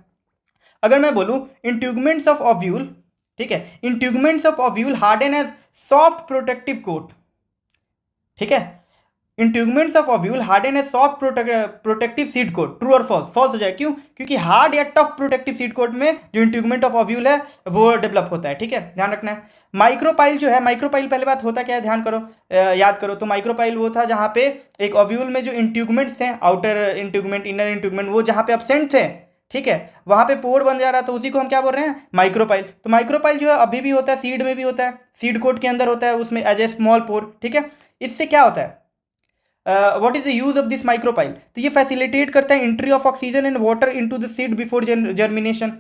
अगर मैं बोलूँ इंट्यूगमेंट्स ऑफ ओव्यूल, ठीक है, integuments of ovule harden as soft protective coat, ठीक है, integuments of ovule harden as soft protective seed coat, true और फॉल्स? फॉल्स हो जाए। क्यों? क्योंकि हार्ड या टफ प्रोटेक्टिव सीड कोट में जो इंट्यूगमेंट ऑफ ओव्यूल है वो डेवलप होता है, ठीक है, ध्यान रखना है। माइक्रोपाइल जो है, माइक्रोपाइल पहले बात होता क्या है, ध्यान करो, याद करो। तो माइक्रोपाइल वो था जहाँ पे एक ओव्यूल में जो इंट्यूगमेंट्स थे, आउटर इंट्यूगमेंट, इनर इंट्यूगमेंट, वो जहाँ पे एब्सेंट थे, ठीक है, वहां पे पोर बन जा रहा है, तो उसी को हम क्या बोल रहे हैं? माइक्रोपाइल। तो माइक्रोपाइल जो है अभी भी होता है, सीड में भी होता है, सीड कोट के अंदर होता है, उसमें एज ए स्मॉल पोर, ठीक है। इससे क्या होता है? What is the use of this micropyle? तो ये फैसिलिटेट करता है entry of oxygen and water into the seed before germination,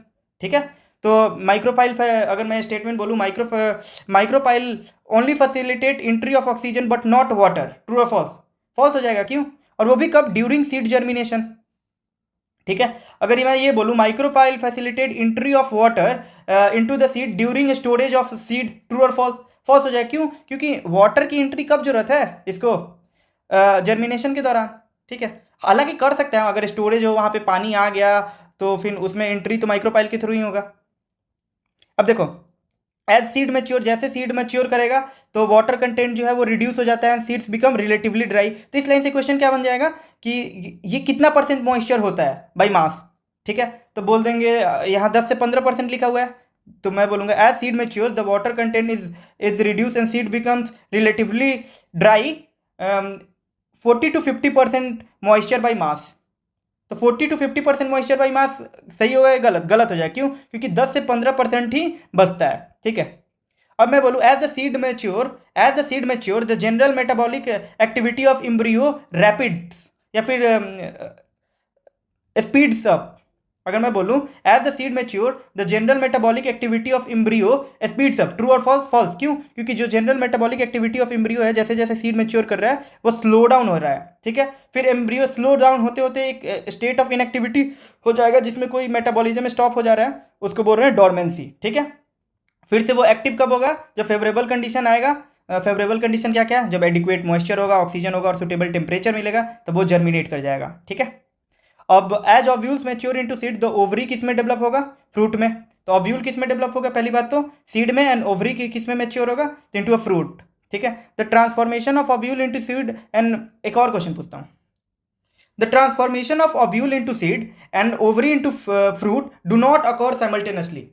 ठीक है। तो माइक्रोपाइल, अगर मैं स्टेटमेंट बोलूँ, micropyle only facilitate entry of oxygen but not water, true और फॉल्स? फॉल्स हो जाएगा। क्यों? और वो भी कब? ड्यूरिंग सीड जर्मिनेशन, ठीक है। अगर मैं ये बोलूँ micropyle facilitate entry of water into the seed during storage of seed, true और फॉल्स? फॉल्स हो जाए। क्यों? क्योंकि वाटर की एंट्री कब जरूरत है इसको? जर्मिनेशन के दौरान, ठीक है। हालांकि कर सकते हैं, अगर स्टोरेज हो, वहां पे पानी आ गया, तो फिर उसमें एंट्री तो माइक्रोपाइल के थ्रू ही होगा। अब देखो, एज सीड मैच्योर, जैसे सीड मैच्योर करेगा तो वाटर कंटेंट जो है वो रिड्यूस हो जाता है, सीड्स बिकम रिलेटिवली ड्राई। तो इस लाइन से क्वेश्चन क्या बन जाएगा कि ये कितना परसेंट मॉइस्चर होता है बाई मास, ठीक है। तो बोल देंगे यहाँ 10 से 15% लिखा हुआ है, तो मैं बोलूँगा as seed mature the water content is reduce and seed becomes relatively dry, 40 to 50% moisture by mass. तो 40 to 50% मॉइस्चर बाई मास सही होगा या गलत? गलत हो जाए। क्यों? क्योंकि 10 से 15% ही बचता है, ठीक है। अब मैं बोलूँ as the seed mature the general metabolic activity of embryo rapids, या फिर स्पीड्स अप। अगर मैं बोलूँ as the seed mature the general metabolic activity of embryo speeds up, true और फॉल्स? फॉल्स। क्यों? क्योंकि जो general metabolic activity of embryo है, जैसे जैसे सीड मैच्योर कर रहा है वो स्लो डाउन हो रहा है, ठीक है। फिर एम्ब्रियो स्लो डाउन होते होते एक स्टेट ऑफ इनएक्टिविटी हो जाएगा जिसमें कोई मेटाबॉलिज्म स्टॉप हो जा रहा है, उसको बोल रहे हैं डोरमेंसी, ठीक है। फिर से वो एक्टिव कब होगा? जब फेवरेबल कंडीशन आएगा। फेवरेबल कंडीशन क्या क्या? जब एडिक्वेट मॉइस्चर होगा, ऑक्सीजन होगा और सुटेबल टेम्परेचर मिलेगा, तो वो जर्मिनेट कर जाएगा, ठीक है। अब as ovules mature into seed the ovary किस में डेवलप होगा? फ्रूट में। तो ओव्यूल किस में डेवलप होगा? पहली बात तो सीड में, एंड ओवरी की किस में मैच्योर होगा? तो इनटू अ फ्रूट, ठीक है। The transformation of ovule into seed and, एक और क्वेश्चन पूछता हूँ, the transformation of ovule into seed and ovary into fruit do not occur simultaneously.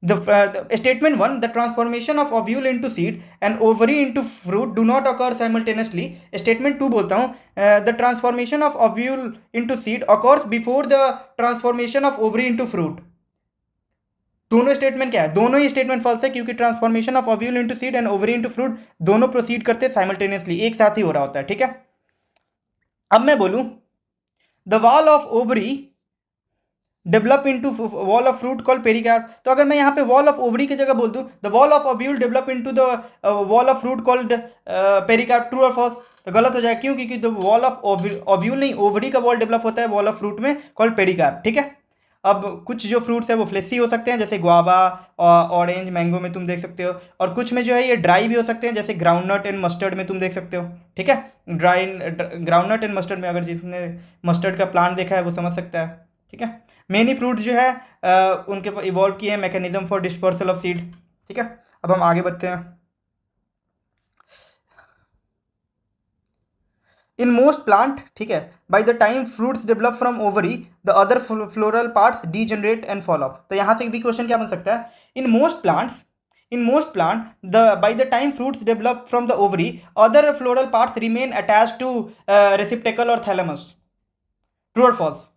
Statement 1, the transformation of ovule into seed and ovary into fruit do not occur simultaneously. Statement 2 बोलता हूँ, the transformation of ovule into seed occurs before the transformation of ovary into fruit. दोनों statement क्या है? दोनों ही statement false है, क्योंकि transformation of ovule into seed and ovary into fruit दोनों proceed करते साइमल्टेनियसली, एक साथ ही हो रहा होता है, ठीक है। अब मैं बोलूं the wall of ovary develop into wall of fruit called pericarp. तो अगर मैं यहाँ पे वॉल ऑफ ओवरी की जगह बोल दूँ the wall of ovule develop into the wall of fruit called pericarp, true और फॉल्स? तो गलत हो जाए। क्यों? क्योंकि द वॉल ऑफ ओव्यूल नहीं, ओवरी का वॉल डेवलप होता है वॉल ऑफ फ्रूट में, कॉल्ड पेरिकार्प, ठीक है। अब कुछ जो फ्रूट्स है वो फ्लेसी हो सकते हैं, जैसे गुआवा, ऑरेंज, मैंगो में तुम देख सकते हो, और कुछ में जो है ये ड्राई भी हो सकते हैं, जैसे ग्राउंडनट एंड मस्टर्ड में तुम देख सकते हो, ठीक है। ड्राई ग्राउंडनट एंड मस्टर्ड में, अगर जिसने मस्टर्ड का प्लांट देखा है वो समझ सकता है, ठीक है। मेनी फ्रूट जो है उनके इवॉल्व किए हैं mechanism for dispersal of seed, ठीक है। अब हम आगे बढ़ते हैं। इन मोस्ट प्लांट, ठीक है, by the time fruits develop from ovary the other floral parts degenerate and fall off. तो यहाँ से भी क्वेश्चन क्या बन सकता है? In most plant the by the time fruits develop from the ovary other floral parts remain attached to receptacle और thalamus, true और false?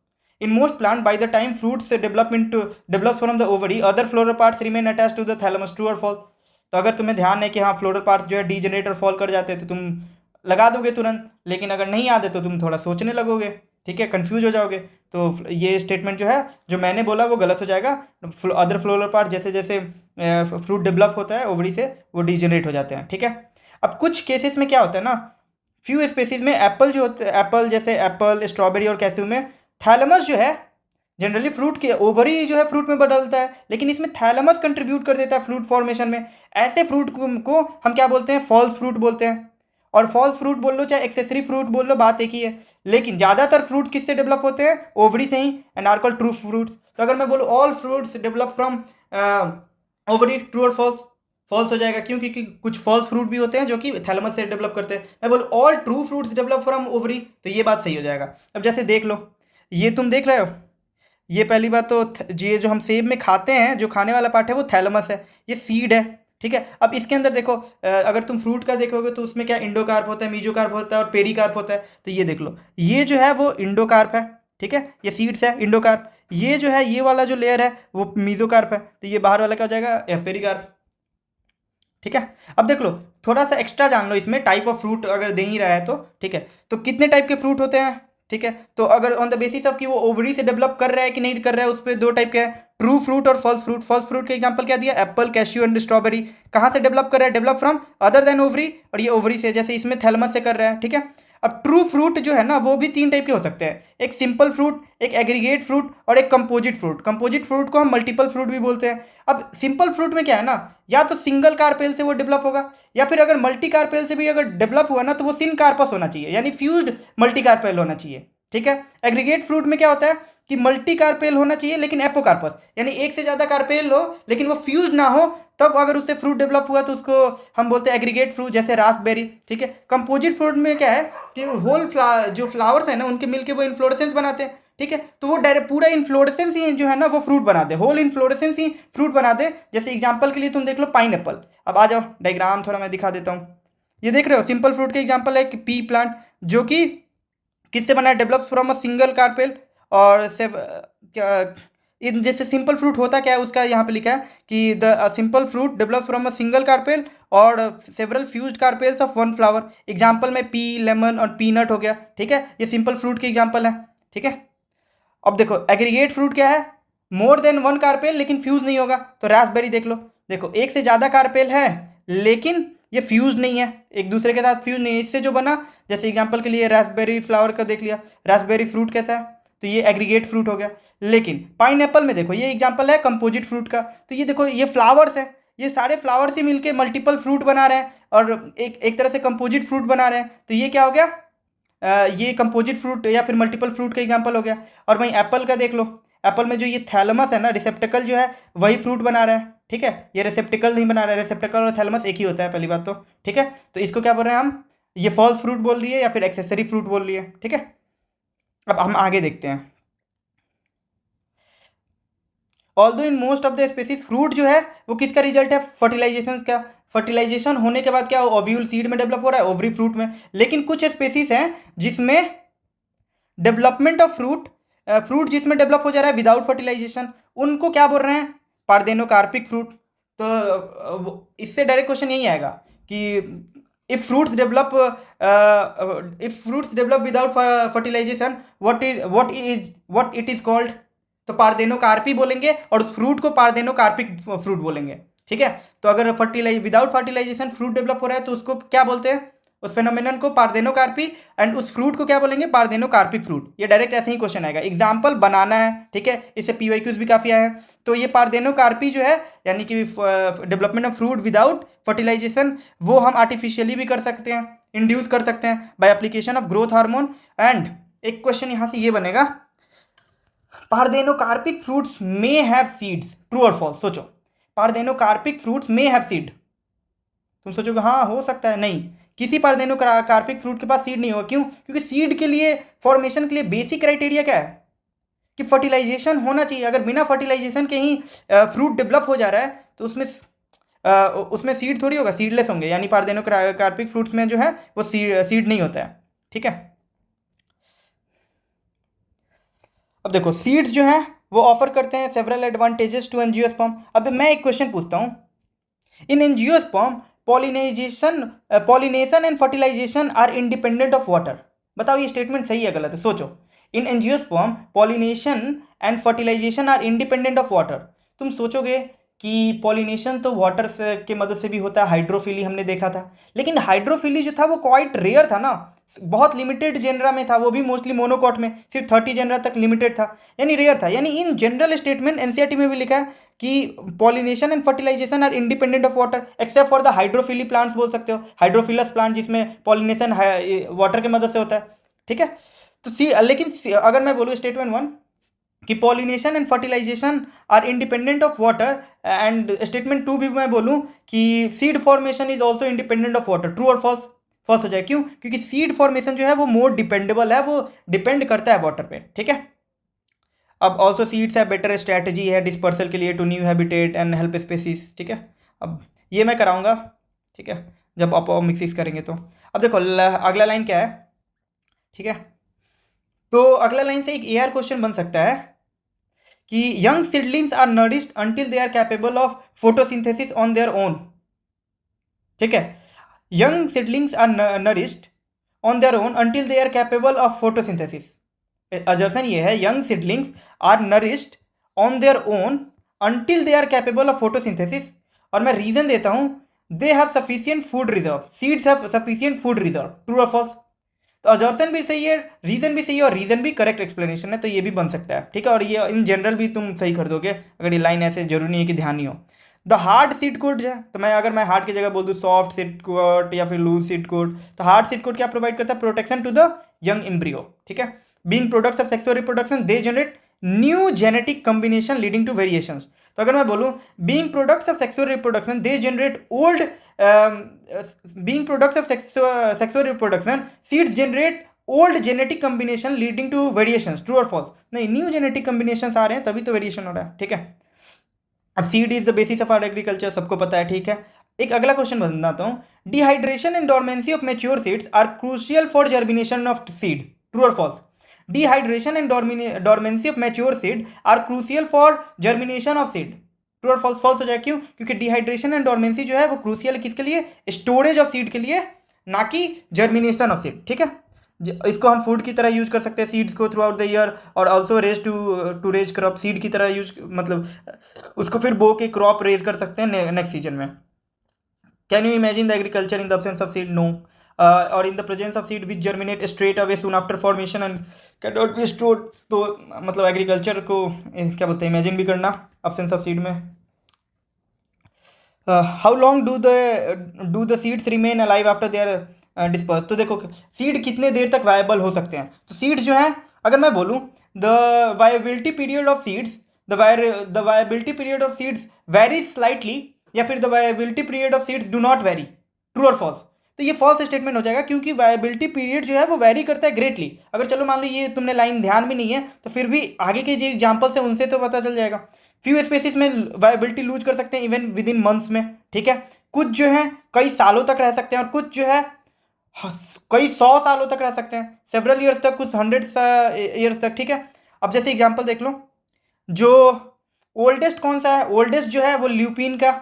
In most plant, by the time fruits develops from the ovary, other floral parts remain attached to the thalamus, true or false? तो अगर तुम्हें ध्यान है कि हाँ floral parts जो है डीजनरेट और फॉल कर जाते हैं, तो तुम लगा दोगे तुरंत, लेकिन अगर नहीं याद है तो तुम थोड़ा सोचने लगोगे, ठीक है, कंफ्यूज हो जाओगे। तो ये स्टेटमेंट जो है जो मैंने बोला वो गलत हो जाएगा। अदर फ्लोरल पार्ट जैसे जैसे फ्रूट डेवलप होता है ओवरी से वो डीजनरेट हो जाते हैं, ठीक है। अब कुछ केसेस में क्या होता है ना फ्यू स्पेसीज में एप्पल जो होते हैं, एप्पल जैसे एप्पल, स्ट्रॉबेरी और कैस्यू में थैलेमस जो है जनरली फ्रूट के ओवरी जो है फ्रूट में बदलता है, लेकिन इसमें थैलेमस कंट्रीब्यूट कर देता है फ्रूट फॉर्मेशन में। ऐसे फ्रूट को हम क्या बोलते हैं, फॉल्स फ्रूट बोलते हैं। और फॉल्स फ्रूट बोल लो चाहे एक्सेसरी फ्रूट बोल लो, बात एक ही है। लेकिन ज़्यादातर फ्रूट्स किससे डेवलप होते हैं, ओवरी से ही, and are called true fruits. तो अगर मैं बोलूँ all fruits develop from ovary, true और फॉल्स, फॉल्स हो जाएगा। क्यों? क्योंकि कुछ फॉल्स फ्रूट भी होते हैं जो कि थैलेमस से डेवलप करते हैं। मैं बोलूँ all true fruits develop from ovary, तो ये बात सही हो जाएगा। अब जैसे देख लो, ये तुम देख रहे हो, ये पहली बात तो ये जो हम सेब में खाते हैं, जो खाने वाला पार्ट है वो थैलेमस है, ये सीड है, ठीक है। अब इसके अंदर देखो, अगर तुम फ्रूट का देखोगे तो उसमें क्या इंडोकार्प होता है, मीजोकार्प होता है और पेरिकार्प होता है। तो ये देख लो, ये जो है वो इंडोकार्प है, ठीक है, ये सीड्स है इंडोकार्प। ये जो है ये वाला जो लेयर है वो मीजोकार्प है, तो ये बाहर वाला क्या हो जाएगा, पेरिकार्प, ठीक है। अब देख लो, थोड़ा सा एक्स्ट्रा जान लो इसमें, टाइप ऑफ फ्रूट अगर दे ही रहा है तो, ठीक है। तो कितने टाइप के फ्रूट होते हैं, ठीक है। तो अगर ऑन द बेसिस ऑफ कि वो ओवरी से डेवलप कर रहा है कि नहीं कर रहा है, उस पर दो टाइप के हैं, ट्रू फ्रूट और फॉल्स फ्रूट। फॉल्स फ्रूट के एग्जांपल क्या दिया, एप्पल, कैश्यू एंड स्ट्रॉबेरी। कहाँ से डेवलप कर रहा है, develop from other than ovary, और ये ओवरी से, जैसे इसमें थैलेमस से कर रहा है, ठीक है। अब ट्रू फ्रूट जो है ना वो भी तीन टाइप के हो सकते हैं, एक सिंपल फ्रूट, एक एग्रीगेट फ्रूट और एक कंपोजिट फ्रूट। कंपोजिट फ्रूट को हम मल्टीपल फ्रूट भी बोलते हैं। अब सिंपल फ्रूट में क्या है ना, या तो सिंगल कार्पेल से वो डेवलप होगा, या फिर अगर मल्टी कार्पेल से भी अगर डेवलप हुआ ना तो वो सिन कार्पस होना चाहिए, यानी फ्यूज्ड मल्टी कार्पेल होना चाहिए, ठीक है। एग्रीगेट फ्रूट में क्या होता है कि मल्टी कार्पेल होना चाहिए लेकिन एपोकार्पस, यानी एक से ज़्यादा कार्पेल हो लेकिन वो फ्यूज ना हो, तब अगर उससे फ्रूट डेवलप हुआ तो उसको हम बोलते हैं एग्रीगेट फ्रूट, जैसे रास्पबेरी, ठीक है। कंपोजिट फ्रूट में क्या है कि होल जो फ्लावर्स है ना उनके मिलके वो इन्फ्लोरेसेंस बनाते हैं, ठीक है। तो वो डायरेक्ट पूरा इन्फ्लोरेसेंस ही जो है ना वो फ्रूट बना दे, होल इन्फ्लोरेसेंस ही फ्रूट बना दे। जैसे एग्जांपल के लिए तुम देख लो पाइन एप्पल। अब आ जाओ डायग्राम थोड़ा मैं दिखा देता हूँ। ये देख रहे हो सिंपल फ्रूट के एग्जांपल है कि पी प्लांट, जो कि किससे बना है, develops from a single carpel. और से क्या इन जैसे सिंपल फ्रूट होता क्या है उसका यहाँ पे लिखा है कि the simple fruit develops from a single carpel और several fused carpels of one flower. Example में पी, लेमन और पीनट हो गया, ठीक है। ये सिंपल फ्रूट के एग्जांपल है, ठीक है। अब देखो एग्रीगेट फ्रूट क्या है, मोर देन वन कार्पेल लेकिन फ्यूज नहीं होगा। तो रास्पबेरी देख लो, देखो एक से ज़्यादा कार्पेल है लेकिन ये फ्यूज नहीं है, एक दूसरे के साथ फ्यूज नहीं है, इससे जो बना, जैसे एग्जांपल के लिए रास्पबेरी फ्लावर का देख लिया, रास्पबेरी फ्रूट कैसा है, तो ये एग्रीगेट फ्रूट हो गया। लेकिन पाइन एप्पल में देखो, ये एग्जांपल है कंपोजिट फ्रूट का, तो ये देखो ये फ्लावर्स है, ये सारे फ्लावर्स ही मिलके मल्टीपल फ्रूट बना रहे हैं और एक एक तरह से कंपोजिट फ्रूट बना रहे हैं। तो ये क्या हो गया, ये कंपोजिट फ्रूट या फिर मल्टीपल फ्रूट का एग्जांपल हो गया। और वहीं एप्पल का देख लो, एप्पल में जो ये थैलेमस है ना, रिसेप्टिकल जो है वही फ्रूट बना रहा है, ठीक है। ये रिसेप्टिकल नहीं बना रहा है, रिसेप्टिकल और थैलेमस एक ही होता है पहली बात तो, ठीक है। तो इसको क्या बोल रहे हैं हम, ये फॉल्स फ्रूट बोल रही है या फिर एक्सेसरी फ्रूट बोल रही है, ठीक है। अब हम आगे देखते हैं। Although in most of the species fruit जो है वो किसका रिजल्ट है, फर्टिलाइजेशन का। फर्टिलाइजेशन होने के बाद क्या ओव्यूल सीड में डेवलप हो रहा है, ओवरी फ्रूट में। लेकिन कुछ स्पेसीज हैं जिसमें डेवलपमेंट ऑफ फ्रूट, फ्रूट जिसमें डेवलप हो जा रहा है विदाउट फर्टिलाइजेशन, उनको क्या बोल रहे हैं, पार्देनोकार्पिक फ्रूट। तो इससे डायरेक्ट क्वेश्चन यही आएगा कि if fruits develop without fertilisation what it is called, तो पार्देनोकार्पी बोलेंगे और उस फ्रूट को पार्देनोकार्पिक फ्रूट बोलेंगे, ठीक है। तो अगर विदाउट फर्टिलाइजेशन फ्रूट डेवलप हो रहा है तो उसको क्या बोलते हैं, उस फेनोमेनन को पार्देनोकार्पी, एंड उस फ्रूट को क्या बोलेंगे, पार्देनोकार्पिक फ्रूट। ये डायरेक्ट ऐसे ही क्वेश्चन आएगा। एग्जांपल बनाना है, ठीक है, इससे पीवाईक्यूज भी काफ़ी आए हैं। तो ये पार्देनोकार्पी जो है यानी कि development of fruit without fertilisation, वो हम आर्टिफिशियली भी कर सकते हैं, इंड्यूस कर सकते हैं by application of growth hormone. And एक क्वेश्चन यहाँ से ये बनेगा, parthenocarpic fruits may have seeds, true और फॉल्स। सोचो, parthenocarpic fruits may have seed, तुम सोचोगे हाँ हो सकता है, नहीं, किसी पार्देनोकार्पिक फ्रूट के पास सीड नहीं होगा। क्यों? क्योंकि सीड के लिए, फॉर्मेशन के लिए बेसिक क्राइटेरिया क्या है कि फर्टिलाइजेशन होना चाहिए। अगर बिना फर्टिलाइजेशन के ही फ्रूट डेवलप हो जा रहा है तो उसमें सीड थोड़ी होगा, सीडलेस होंगे, यानी पार्देनोकार्पिक फ्रूट्स में जो है वो सीड नहीं होता है, ठीक है। अब देखो सीड्स जो हैं वो ऑफर करते हैं सेवरल एडवांटेजेस टू एंजियोस्पर्म। अब मैं एक क्वेश्चन पूछता हूँ, in angiosperm pollination and fertilisation are independent of water. बताओ ये स्टेटमेंट सही है गलत है, सोचो। In angiosperm pollination and fertilisation are independent of water. तुम सोचोगे कि पॉलिनेशन तो वाटर से के मदद से भी होता है, हाइड्रोफिली हमने देखा था, लेकिन हाइड्रोफिली जो था वो क्वाइट रेयर था ना, बहुत लिमिटेड जेनरा में था, वो भी मोस्टली मोनोकॉट में सिर्फ 30 जेनरा तक लिमिटेड था, यानी रेयर था। यानी इन जनरल स्टेटमेंट एनसीईआरटी में भी लिखा है कि pollination and fertilisation are independent of water except for the hydrophily plants, बोल सकते हो हाइड्रोफिलस प्लांट जिसमें पॉलिनेशन वाटर की मदद से होता है, ठीक है। तो लेकिन अगर मैं बोलूँ स्टेटमेंट 1 कि pollination and fertilisation are independent of water, and statement 2 भी मैं बोलूँ कि seed formation is also independent of water, true और फॉल्स? फॉल्स हो जाए, क्यों? क्योंकि सीड फॉर्मेशन जो है वो मोर डिपेंडेबल है, वो डिपेंड करता है वाटर पे, ठीक है। अब ऑल्सो सीड्स है बेटर स्ट्रैटेजी है डिस्पर्सल के लिए to new habitat and help species, ठीक है। अब ये मैं कराऊंगा, ठीक है, जब आप मिक्सिस करेंगे तो। अब देखो अगला लाइन क्या है, ठीक है। तो अगला लाइन से एक एआर क्वेश्चन बन सकता है कि young seedlings are nourished until they are capable of photosynthesis on their own, ठीक है। Young seedlings are nourished on their own until they are capable of photosynthesis. Assertion ये है young seedlings are nourished on their own until they are capable of photosynthesis, और मैं reason देता हूं, they have sufficient food reserve, seeds have sufficient food reserve, true और false? तो assertion भी सही है, रीजन भी सही है, और रीजन भी करेक्ट एक्सप्लेनेशन है, तो ये भी बन सकता है, ठीक है। और ये इन जनरल भी तुम सही कर दोगे अगर ये लाइन ऐसे, जरूरी नहीं है कि ध्यान नहीं हो। द हार्ड सीड कोड है, तो मैं अगर मैं हार्ड की जगह बोल दूँ सॉफ्ट सीड कोड या फिर लूज सीड कोड, तो हार्ड सीड कोड क्या प्रोवाइड करता है? Protection to the young embryo, ठीक है। Being products of sexual reproduction they generate new genetic combination leading to variations. तो अगर मैं बोलूँ being products of sexual reproduction they generate old, being products of sexual reproduction seeds generate old genetic combination leading to variations, true और false? नहीं, new genetic combination आ रहे हैं तभी तो वेरिएशन हो रहा है, ठीक है। अब seed is the basis of our agriculture, सबको पता है, ठीक है। एक अगला क्वेश्चन बनाता हूँ, dehydration and dormancy of mature seeds are crucial for germination of seed, true और false? Dehydration and dormancy of mature seed are crucial for germination of seed, true और फॉल्स? फॉल्स हो जाए, क्यों? क्योंकि डिहाइड्रेशन एंड डोरमेंसी जो है वो crucial है किसके लिए? स्टोरेज ऑफ सीड के लिए, ना कि जर्मिनेशन ऑफ सीड, ठीक है। इसको हम फूड की तरह यूज कर सकते हैं सीड्स को थ्रू आउट द ईयर, और also raise to raise crop, seed की तरह यूज, मतलब उसको फिर बो के क्रॉप रेज कर सकते हैं नेक्स्ट सीजन में। Can you imagine the agriculture in the absence of seed? No. और in the presence of seed which germinate straight away soon after formation and can not be stored. तो मतलब agriculture को क्या बोलते हैं, imagine भी करना अब्सेंस ऑफ सीड में। How long do the seeds remain alive after their disperse? तो देखो सीड कितने देर तक वायबल हो सकते हैं, तो सीड जो है अगर मैं बोलूँ the viability period of seeds, the viability period of seeds very slightly, या फिर the viability period of seeds do not very, true और फॉल्स? तो ये फॉल्स स्टेटमेंट हो जाएगा, क्योंकि वायबिलिटी पीरियड जो है वो वेरी करता है ग्रेटली। अगर चलो मान लो ये तुमने लाइन ध्यान भी नहीं है, तो फिर भी आगे के जो एग्जाम्पल्स है उनसे तो पता चल जाएगा। फ्यू स्पेसिस में वायबिलिटी लूज कर सकते हैं इवन विद इन मंथ्स में, ठीक है। कुछ जो है कई सालों तक रह सकते हैं, और कुछ जो है कई 100 सालों तक रह सकते हैं, सेवरल ईयर्स तक, कुछ 100 ईयर्स तक, ठीक है। अब जैसे एग्जांपल देख लो, जो ओल्डेस्ट कौन सा है? ओल्डेस्ट जो है वो ल्यूपिन का,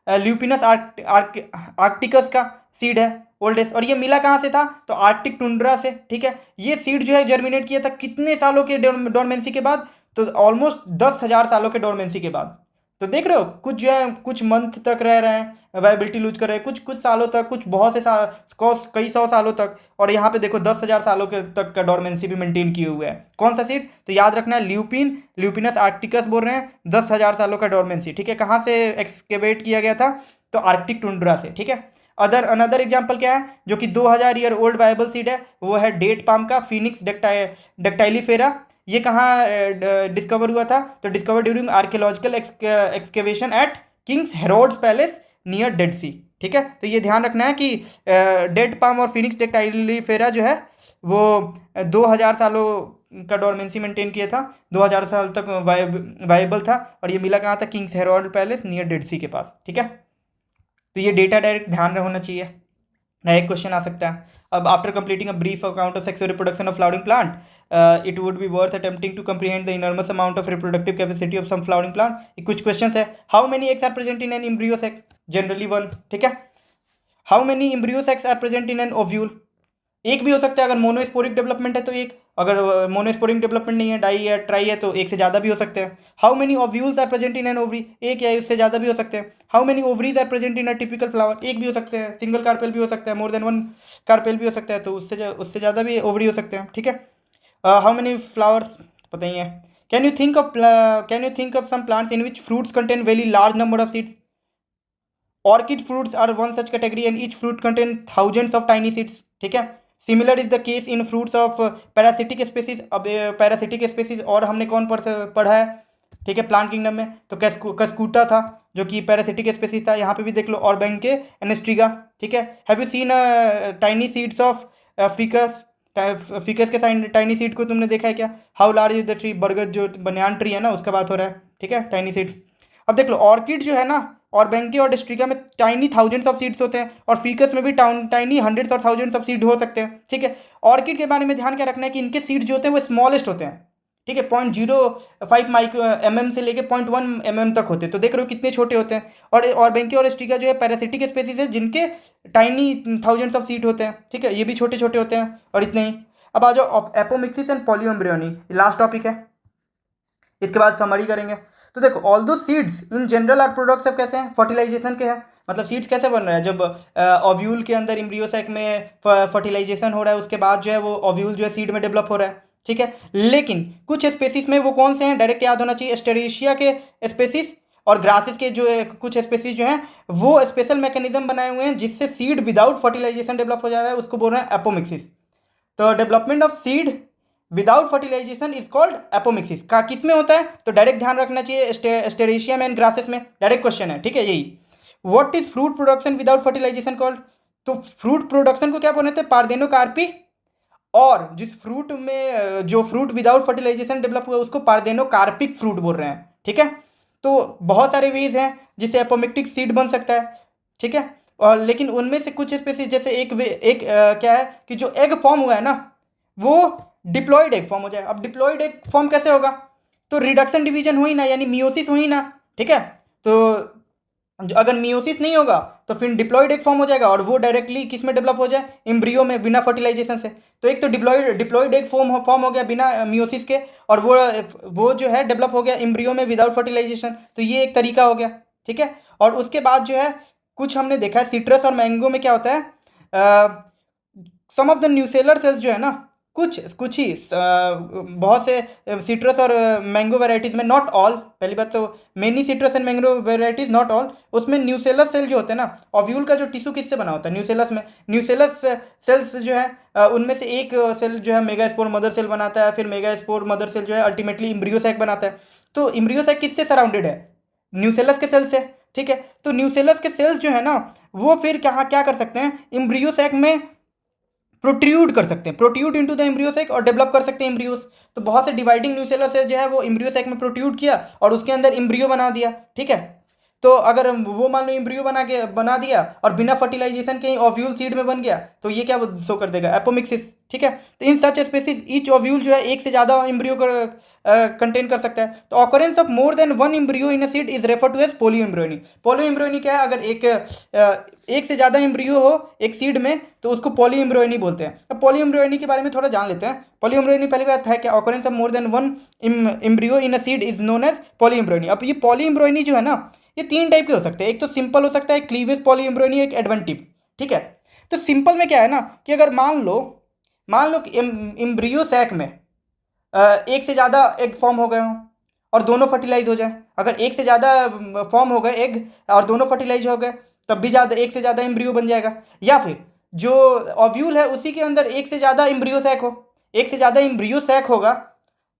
ल्यूपिनस आर्कटिकस का सीड है ओल्डेस्ट, और ये मिला कहाँ से था? तो आर्कटिक टुंड्रा से, ठीक है। ये सीड जो है जर्मिनेट किया था कितने सालों के डोरमेंसी के बाद? तो ऑलमोस्ट 10,000 सालों के डोरमेंसी के बाद। तो देख रहे हो, कुछ जो है कुछ मंथ तक रह रहे हैं, वायबिलिटी लूज कर रहे हैं, कुछ कुछ सालों तक, कुछ बहुत से साल, कई 100 सालों तक, और यहाँ पे देखो 10,000 सालों के तक का डोरमेंसी भी मेंटेन किए हुए है। कौन सा सीड? तो याद रखना है ल्यूपिनस आर्कटिकस बोल रहे हैं, 10,000 सालों का डोरमेंसी, ठीक है। कहाँ से एक्सकेवेट किया गया था? तो आर्कटिक टुंड्रा से, ठीक है। अनदर एग्जाम्पल क्या है जो कि 2000 ईयर ओल्ड वायबल सीड है? वो है डेट पाम का, फिनिक्स डेक्टाइलीफेरा। ये कहाँ डिस्कवर हुआ था? तो discover during archaeological excavation at king's Herod's palace near Dead Sea, ठीक है। तो ये ध्यान रखना है कि डेड पाम और फिनिक्स डेक्टाइलीफेरा जो है वो 2000 सालों का डोरमेंसी मेंटेन किया था, 2000 साल तक वायबल था, और ये मिला कहाँ था? King's Herod's palace near Dead Sea के पास, ठीक है। तो ये डेटा डायरेक्ट ध्यान होना चाहिए। डायरेक्ट क्वेश्चन आ सकता है। अब after completing a brief account of sexual reproduction of flowering plant, it would be worth attempting to comprehend the enormous amount of reproductive capacity of some flowering plant. कुछ questions है। How many eggs are present in an embryo sac? Generally 1, ठीक है। How many embryo sacs are present in an ovule? एक भी हो सकता है, अगर मोनोस्पोरिक डेवलपमेंट है तो एक, अगर मोनोस्पोरिंग डेवलपमेंट नहीं है, डाई है, ट्राई है, तो एक से ज़्यादा भी हो सकते हैं। How many ovules are present in an ovary, एक या उससे ज़्यादा भी हो सकते हैं। How many ovaries are present in a typical flower, एक भी हो सकते हैं, सिंगल कार्पेल भी हो सकता है, मोर देन वन कार्पेल भी हो सकता है, तो उससे ज़्यादा भी ओवरी हो सकते हैं, ठीक है। हाउ मेनी फ्लावर्स पता ही है। Can you think of some plants in which fruits contain very large number of seeds. Orchid fruits are one such category and each fruit contain thousands of tiny seeds, ठीक है। Similar is the case in fruits of parasitic species. अब parasitic species और हमने कौन पढ़ा है, ठीक है, प्लांट किंगडम में, तो कस्कूटा था जो कि पैरासिटिक स्पेसीज था। यहाँ पे भी देख लो ऑरबैंके एनेस्ट्रीगा, ठीक है। Have you seen tiny seeds of ficus, ficus के टाइनी सीड को तुमने देखा है क्या। How large is the tree, बरगद जो बनियान ट्री है ना उसका बात हो रहा है, ठीक है, टाइनी सीड्स। अब देख लो ऑर्किड जो है ना, और बैंके और डिस्ट्रिका में टाइनी थाउजेंड्स ऑफ सीड्स होते हैं, और फीकस में भी टाइनी हंड्रेड्स और थाउजेंड्स ऑफ सीड हो सकते हैं, ठीक है। ऑर्किड के बारे में ध्यान क्या रखना है कि इनके सीड्स जो होते हैं वो स्मॉलेस्ट होते हैं, ठीक है, 0.05 माइक्रो mm से लेके 0.1 mm तक होते हैं, तो देख रहे हो कितने छोटे होते हैं। और बैंके और स्ट्रिका जो है पैरासिटिक स्पेसीज है जिनके टाइनी थाउजेंड्स ऑफ सीड होते हैं, ठीक है, ये भी छोटे छोटे होते हैं, और इतने ही। अब आ जाओ apomixis and polyembryony, last topic है, इसके बाद समरी करेंगे। तो देखो ऑल दो seeds in general R products of कैसे हैं, फर्टिलाइजेशन के हैं। मतलब सीड्स कैसे बन रहा है, जब ओव्यूल के अंदर एम्ब्रियो सैक में फर्टिलाइजेशन हो रहा है, उसके बाद जो है वो ओव्यूल जो है सीड में डेवलप हो रहा है, ठीक है। लेकिन कुछ स्पेसीज में वो कौन से हैं, डायरेक्ट याद होना चाहिए, एस्टेरेशिया के स्पेसीज और ग्रासेस के जो है कुछ स्पेसीज जो हैं वो स्पेशल मैकेनिज्म बनाए हुए हैं जिससे सीड विदाउट फर्टिलाइजेशन डेवलप हो जा रहा है, उसको बोल रहे हैं एपोमिक्सिस। तो development of seed without fertilisation is called apomixis. का किस में होता है, तो डायरेक्ट ध्यान रखना चाहिए, एस्टेरेशिया में एंड ग्रासेस में, डायरेक्ट क्वेश्चन है, ठीक है, यही। What is fruit production without fertilisation called, तो फ्रूट प्रोडक्शन को क्या बोलते हैं, पार्देनोकार्पी। और जिस फ्रूट में जो फ्रूट विदाउट फर्टिलाइजेशन डेवलप हुआ उसको पार्देनोकार्पिक फ्रूट बोल रहे हैं, ठीक है। तो बहुत सारे वेज हैं जिससे एपोमिक्टिक सीड बन सकता है, ठीक है। और लेकिन उनमें से कुछ स्पेसीज जैसे क्या है कि जो एग फॉर्म हुआ है ना वो डिप्लॉयड एग फॉर्म हो जाए। अब डिप्लॉयड एग फॉर्म कैसे होगा, तो रिडक्शन डिवीजन हुई ना, यानी मियोसिस हुई ना, ठीक है। तो अगर मियोसिस नहीं होगा तो फिर डिप्लॉयड एग फॉर्म हो जाएगा, और वो डायरेक्टली किस में डेवलप हो जाए, एम्ब्रियो में, बिना फर्टिलाइजेशन से। तो एक तो डिप्लॉयड एग फॉर्म हो गया बिना मियोसिस के, और वो जो है डेवलप हो गया एम्ब्रियो में विदाउट फर्टिलाइजेशन, तो ये एक तरीका हो गया, ठीक है। और उसके बाद जो है कुछ हमने देखा है सिट्रस और मैंगो में क्या होता है, some of the nucellar sales जो है ना, कुछ ही बहुत से सिट्रस और मैंगो वेराइटीज में, नॉट ऑल, पहली बात तो many citrus and mango varieties not all, उसमें न्यूसेलस सेल जो होते हैं ना, ओव्यूल का जो टिश्यू किससे बना होता है, न्यूसेलस में। न्यूसेलस सेल्स जो है उनमें से एक सेल जो है मेगास्पोर मदर सेल बनाता है, फिर मेगास्पोर मदर सेल जो है अल्टीमेटली इम्ब्रियो सैक बनाता है। तो इम्ब्रियो सैक किससे सराउंडेड है, न्यूसेलस के सेल से, ठीक है। तो न्यूसेलस के सेल्स जो है ना वो फिर क्या कर सकते हैं, इम्ब्रियो सैक में प्रोट्रूड कर सकते हैं, protrude into the embryo sac, और डेवलप कर सकते हैं एम्ब्रियोस। तो बहुत से डिवाइडिंग न्यूसेलर सेल जो है वो एम्ब्रियो सैक में प्रोट्रूड किया और उसके अंदर एम्ब्रियो बना दिया, ठीक है। तो अगर वो मान लो एम्ब्रियो बना दिया और बिना फर्टिलाइजेशन के ओव्यूल सीड में बन गया, तो ये क्या शो कर देगा, एपोमिक्सिस, ठीक है। तो इन सच स्पेसीज ईच ओव्यूल जो है एक से ज़्यादा एम्ब्रियो कंटेन कर सकता है। तो occurrence of more than one embryo in a seed is refer to as polyembryony. Polyembryony क्या है, अगर एक से ज़्यादा एम्ब्रियो हो एक सीड में तो उसको पोलियोएम्ब्रियोनी बोलते हैं। अब पोलियोएम्ब्रियोनी के बारे में थोड़ा जान लेते हैं। पोलियोएम्ब्रियोनी पहली बात है कि occurrence of more than one embryo in a seed is known as polyembryony. अब ये पोलियोएम्ब्रियोनी जो है ना ये तीन टाइप के हो सकते हैं, एक तो सिंपल हो सकता है, क्लीवेज पोलियोएम्ब्रियोनी, एक एडवेंटिव, ठीक है। तो सिंपल में क्या है ना कि अगर मान लो कि एम्ब्रियो सैक में एक से ज़्यादा एग फॉर्म हो गए हों और दोनों फर्टिलाइज हो जाए, अगर एक से ज़्यादा फॉर्म हो गए एग और दोनों फर्टिलाइज हो गए तब भी ज़्यादा एक से ज़्यादा एम्ब्रियो बन जाएगा। या फिर जो ओव्यूल है उसी के अंदर एक से ज़्यादा एम्ब्रियो सैक हो, एक से ज़्यादा एम्ब्रियो सैक होगा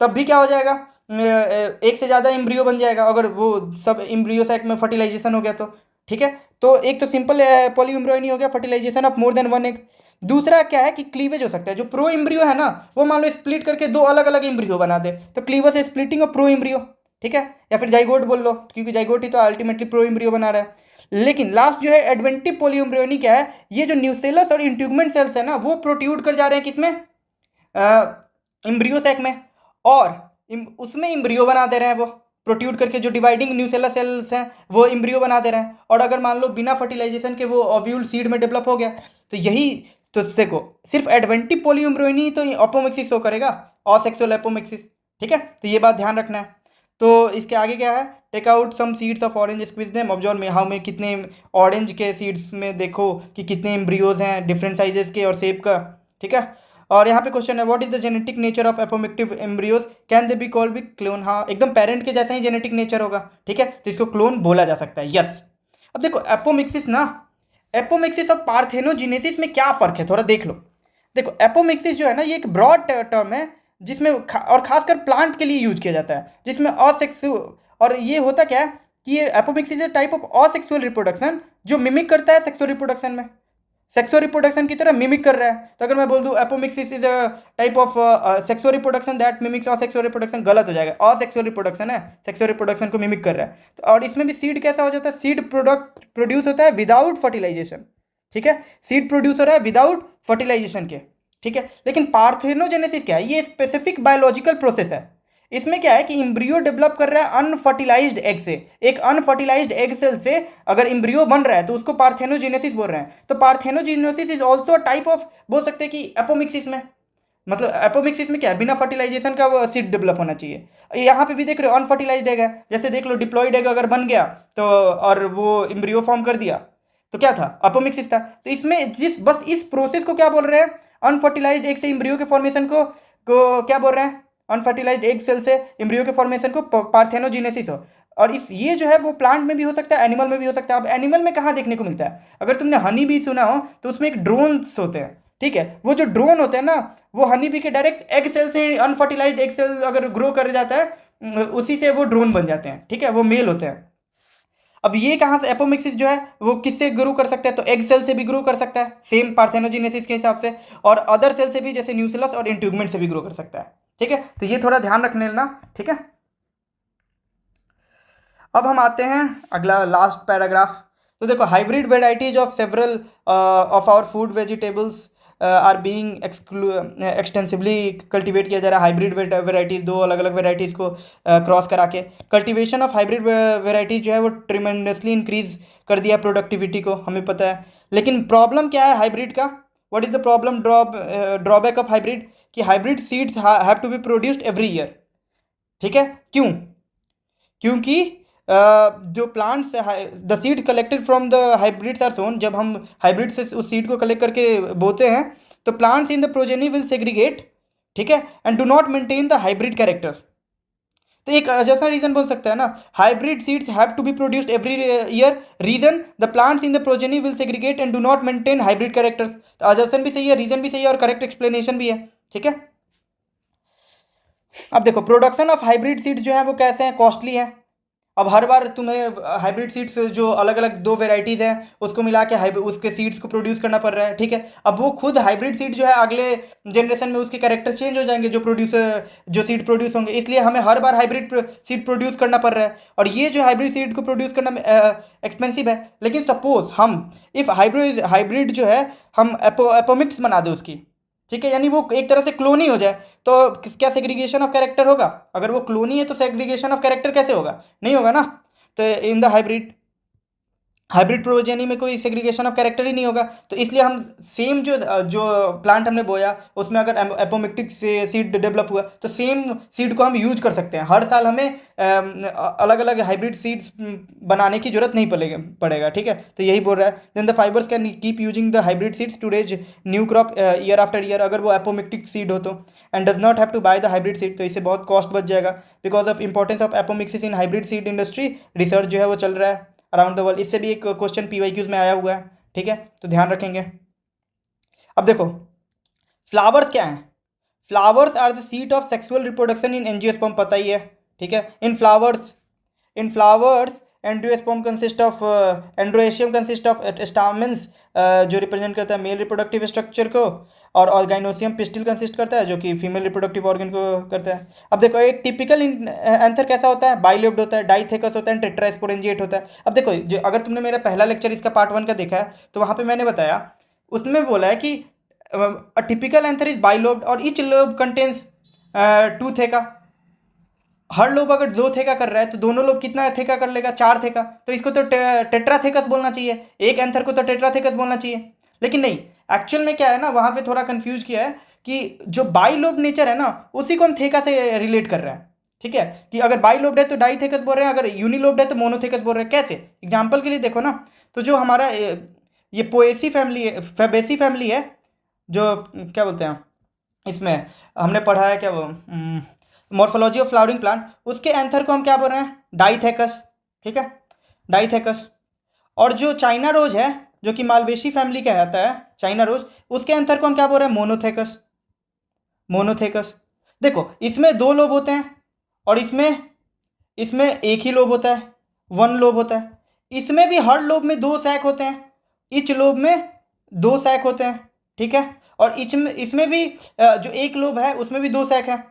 तब भी क्या हो जाएगा, एक से ज़्यादा एम्ब्रियो बन जाएगा अगर वो सब एम्ब्रियो सैक में फर्टिलाइजेशन हो गया तो, ठीक है। तो एक तो सिंपल पॉलीएम्ब्रियोनी हो गया, fertilisation of more than one egg. दूसरा क्या है कि क्लीवेज हो सकता है, जो प्रो एम्ब्रियो है ना वो मान लो स्प्लिट करके दो अलग अलग एम्ब्रियो बना दे, तो क्लीवेज है स्प्लिटिंग ऑफ प्रो एम्ब्रियो, ठीक है। या फिर जाइगोट बोल लो, क्योंकि जाइगोट ही तो अल्टीमेटली प्रो एम्ब्रियो बना रहा है। लेकिन लास्ट जो है एडवेंटिव पॉलीएम्ब्रियोनी क्या है, ये जो न्यूसेलस और इंट्यूगमेंट सेल्स है ना वो प्रोट्यूड कर जा रहे हैं किसमें, एम्ब्रियो सैक में, और उसमें एम्ब्रियो बना दे रहे हैं, वो प्रोट्यूड करके जो डिवाइडिंग न्यूसेलर सेल्स हैं वो एम्ब्रियो बना दे रहे हैं। और अगर मान लो बिना फर्टिलाइजेशन के वो ओव्यूल सीड में डेवलप हो गया, तो यही तो देखो सिर्फ एडवेंटिव पॉलीएम्ब्रियोनी तो अपोमिक्सिस शो करेगा, असेक्सुअल अपोमिक्सिस, ठीक है। तो ये बात ध्यान रखना है। तो इसके आगे क्या है, take out some seeds of orange, squeeze them, observe में हाउ में कितने ऑरेंज के सीड्स में देखो कि कितने एम्ब्रियोज हैं डिफरेंट साइजेस के और शेप का, ठीक है। और यहाँ पे क्वेश्चन है what is the genetic nature of apomictic embryos, can they be called be clone. हाँ, एकदम पेरेंट के जैसा ही जेनेटिक नेचर होगा, ठीक है, तो इसको क्लोन बोला जा सकता है, यस। अब देखो एपोमिक्सिस ना, एपोमिक्सिस और पार्थेनोजेनेसिस में क्या फ़र्क है थोड़ा देख लो। देखो एपोमिक्सिस जो है ना ये एक ब्रॉड टर्म है जिसमें और खासकर प्लांट के लिए यूज किया जाता है, जिसमें असेक्सुअल, और ये होता क्या है कि ये apomixis is type of asexual reproduction जो मिमिक करता है सेक्सुअल रिप्रोडक्शन में, सेक्सुअल रिप्रोडक्शन की तरह मिमिक कर रहा है। तो अगर मैं बोल दूं apomixis is a type of sexual reproduction that mimics asexual reproduction, गलत हो जाएगा, असेक्सुअल रिप्रोडक्शन है, सेक्सुअल रिप्रोडक्शन को मिमिक कर रहा है। तो और इसमें भी सीड कैसा हो जाता है, सीड प्रोडक्ट प्रोड्यूस होता है विदाउट फर्टिलाइजेशन, ठीक है, सीड प्रोड्यूस हो रहा है विदाउट फर्टिलाइजेशन के, ठीक है। लेकिन पार्थेनोजेनेसिस क्या है, ये स्पेसिफिक बायोलॉजिकल प्रोसेस है। इसमें क्या है कि इम्ब्रियो डेवलप कर रहा है अनफर्टिलाइज्ड एग से, एक अनफर्टिलाइज्ड एग सेल से अगर इम्ब्रियो बन रहा है तो उसको पार्थेनोजेनेसिस बोल रहे हैं। तो parthenogenesis is also type of, बोल सकते हैं कि एपोमिक्सिस में, मतलब एपोमिक्सिस में क्या है, बिना फर्टिलाइजेशन का वो सीड डेवलप होना चाहिए। यहाँ पे भी देख रहे हो अनफर्टिलाइज्ड एग है, जैसे देख लो डिप्लॉइड एग अगर बन गया तो और वो इम्ब्रियो फॉर्म कर दिया तो क्या था, अपोमिक्सिस था। तो इसमें जिस बस इस प्रोसेस को क्या बोल रहे हैं, अनफर्टिलाइज्ड एग से इम्ब्रियो के फॉर्मेशन को क्या बोल रहे हैं, अनफर्टिलाइज्ड एग सेल से इम्ब्रियो के फॉर्मेशन को पार्थेनोजेनेसिस हो। और इस ये जो है वो प्लांट में भी हो सकता है, एनिमल में भी हो सकता है। अब एनिमल में कहाँ देखने को मिलता है, अगर तुमने हनी बी सुना हो तो उसमें एक ड्रोन्स होते हैं, ठीक है, वो जो ड्रोन होते हैं ना वो हनी बी के डायरेक्ट एग सेल से, अनफर्टिलाइज्ड एग सेल अगर ग्रो कर जाता है उसी से वो ड्रोन बन जाते हैं, ठीक है, वो मेल होते हैं। अब ये कहाँ से एपोमिक्सिस जो है वो किससे ग्रो कर सकता है, तो एग सेल से भी ग्रो कर सकता है सेम पार्थेनोजेनेसिस के हिसाब से, और अदर सेल से भी जैसे न्यूसेलस और इंट्यूगमेंट से भी ग्रो कर सकता है, ठीक है। तो ये थोड़ा ध्यान रखने लेना, ठीक है। अब हम आते हैं अगला लास्ट पैराग्राफ। तो देखो hybrid varieties of several of our food vegetables are being extensively cultivate किया जा रहा है। हाइब्रिड वेराइटीज़, दो अलग अलग वेराइटीज़ को क्रॉस करा के कल्टिवेशन ऑफ हाइब्रिड वेराइटीज़ जो है वो ट्रिमेंडसली इंक्रीज कर दिया प्रोडक्टिविटी को, हमें पता है। लेकिन प्रॉब्लम क्या है हाइब्रिड का, what is the problem, drawback of hybrid, कि hybrid seeds have to be produced every year, ठीक है। क्यों, क्योंकि जो plants, the seeds collected from the hybrids are sown, जब हम हाइब्रिड से उस सीड को कलेक्ट करके बोते हैं तो plants in the progeny will segregate, ठीक है, and do not maintain the hybrid characters. तो एक जैसा रीजन बोल सकता है ना, hybrid seeds have to be produced every year, reason the plants in the progeny will segregate and do not maintain hybrid characters. तो अजर्सन भी सही है, रीजन भी सही है और करेक्ट एक्सप्लेनेशन भी है, ठीक है। अब देखो प्रोडक्शन ऑफ हाइब्रिड सीड्स जो है वो कैसे हैं, कॉस्टली है। अब हर बार तुम्हें हाइब्रिड सीड्स जो अलग अलग दो वेराइटीज़ हैं उसको मिला के उसके सीड्स को प्रोड्यूस करना पड़ रहा है, ठीक है। अब वो खुद हाइब्रिड सीड जो है अगले जनरेशन में उसके कैरेक्टर्स चेंज हो जाएंगे, जो सीड प्रोड्यूस होंगे, इसलिए हमें हर बार हाइब्रिड सीड प्रोड्यूस करना पड़ रहा है। और ये जो हाइब्रिड सीड को प्रोड्यूस करना एक्सपेंसिव है। लेकिन सपोज हम इफ हाइब्रिड जो है हम एपोमिक्स बना दें उसकी, ठीक है, यानी वो एक तरह से क्लोन ही हो जाए, तो क्या सेग्रीगेशन ऑफ कैरेक्टर होगा, अगर वो क्लोन ही है तो सेग्रीगेशन ऑफ कैरेक्टर कैसे होगा, नहीं होगा ना। तो इन द हाइब्रिड प्रोजेनी में कोई सेग्रीगेशन ऑफ कैरेक्टर ही नहीं होगा। तो इसलिए हम सेम जो प्लांट हमने बोया उसमें अगर एपोमिक्टिक से सीड डेवलप हुआ तो सेम सीड को हम यूज कर सकते हैं। हर साल हमें अलग अलग हाइब्रिड सीड्स बनाने की जरूरत नहीं पड़ेगा, ठीक है। तो यही बोल रहा है, then the farmers can keep using the hybrid seeds to raise new crop year after year, अगर वो एपोमिक्टिक सीड हो तो, and does not have to buy the hybrid seed. तो इससे बहुत कॉस्ट बच जाएगा। Because of importance of apomixis in hybrid seed industry, research जो है वो चल रहा है अराउंड द वर्ल्ड। इससे भी एक क्वेश्चन पीवाईक्यूज में आया हुआ है, ठीक है, तो ध्यान रखेंगे। अब देखो फ्लावर्स क्या हैं, flowers are the seat of sexual reproduction in angiosperm, पता ही है, ठीक है। In flowers androsperm consist of androecium consist of stamens जो रिप्रेजेंट करता है मेल रिप्रोडक्टिव स्ट्रक्चर को, और गाइनोसियम पिस्टिल कंसिस्ट करता है जो कि फीमेल रिप्रोडक्टिव ऑर्गन को करता है। अब देखो एक टिपिकल एंथर कैसा होता है, बाइलोब्ड होता है, डाइथेकस होता है, टेट्रास्पोरेंजिएट होता है। अब देखो जो अगर तुमने मेरा पहला लेक्चर इसका पार्ट 1 का देखा है तो वहाँ पे मैंने बताया, उसमें बोला है कि a typical anther is bilobed और ईच लोब कंटेन्स 2 थेका। हर लोब अगर 2 थेका कर रहा है तो दोनों लोब कितना थेका कर लेगा, 4 थेका। तो इसको तो टेट्राथेकस बोलना चाहिए, एक एंथर को तो टेट्राथेकस बोलना चाहिए। लेकिन नहीं, एक्चुअल में क्या है ना, वहाँ पे थोड़ा कंफ्यूज किया है कि जो बाइलोब नेचर है ना उसी को हम थेका से रिलेट कर रहे हैं। ठीक है, कि अगर बाइलोब्ड है तो डाइथेकस बोल रहे हैं, अगर यूनिलोब्ड है तो मोनोथेकस बोल रहे हैं। कैसे? एग्जाम्पल के लिए देखो ना, तो जो हमारा ये पोएसी फैमिली है, फैबेसी फैमिली है, जो क्या बोलते हैं इसमें हमने पढ़ा है क्या वो मॉर्फोलॉजी ऑफ फ्लावरिंग प्लांट, उसके एंथर को हम क्या बोल रहे हैं? डाइथेकस। ठीक है, डाइथेकस। और जो चाइना रोज है, जो कि मालवेशी फैमिली का आता है, चाइना रोज, उसके एंथर को हम क्या बोल रहे हैं? मोनोथेकस। मोनोथेकस। देखो इसमें दो लोब होते हैं और इसमें इसमें एक ही लोब होता है, वन लोब होता है। इसमें भी हर लोब में दो सैक होते हैं, इच लोब में दो सैक होते हैं। ठीक है, और इच में इसमें भी जो एक लोब है उसमें भी दो सैक है,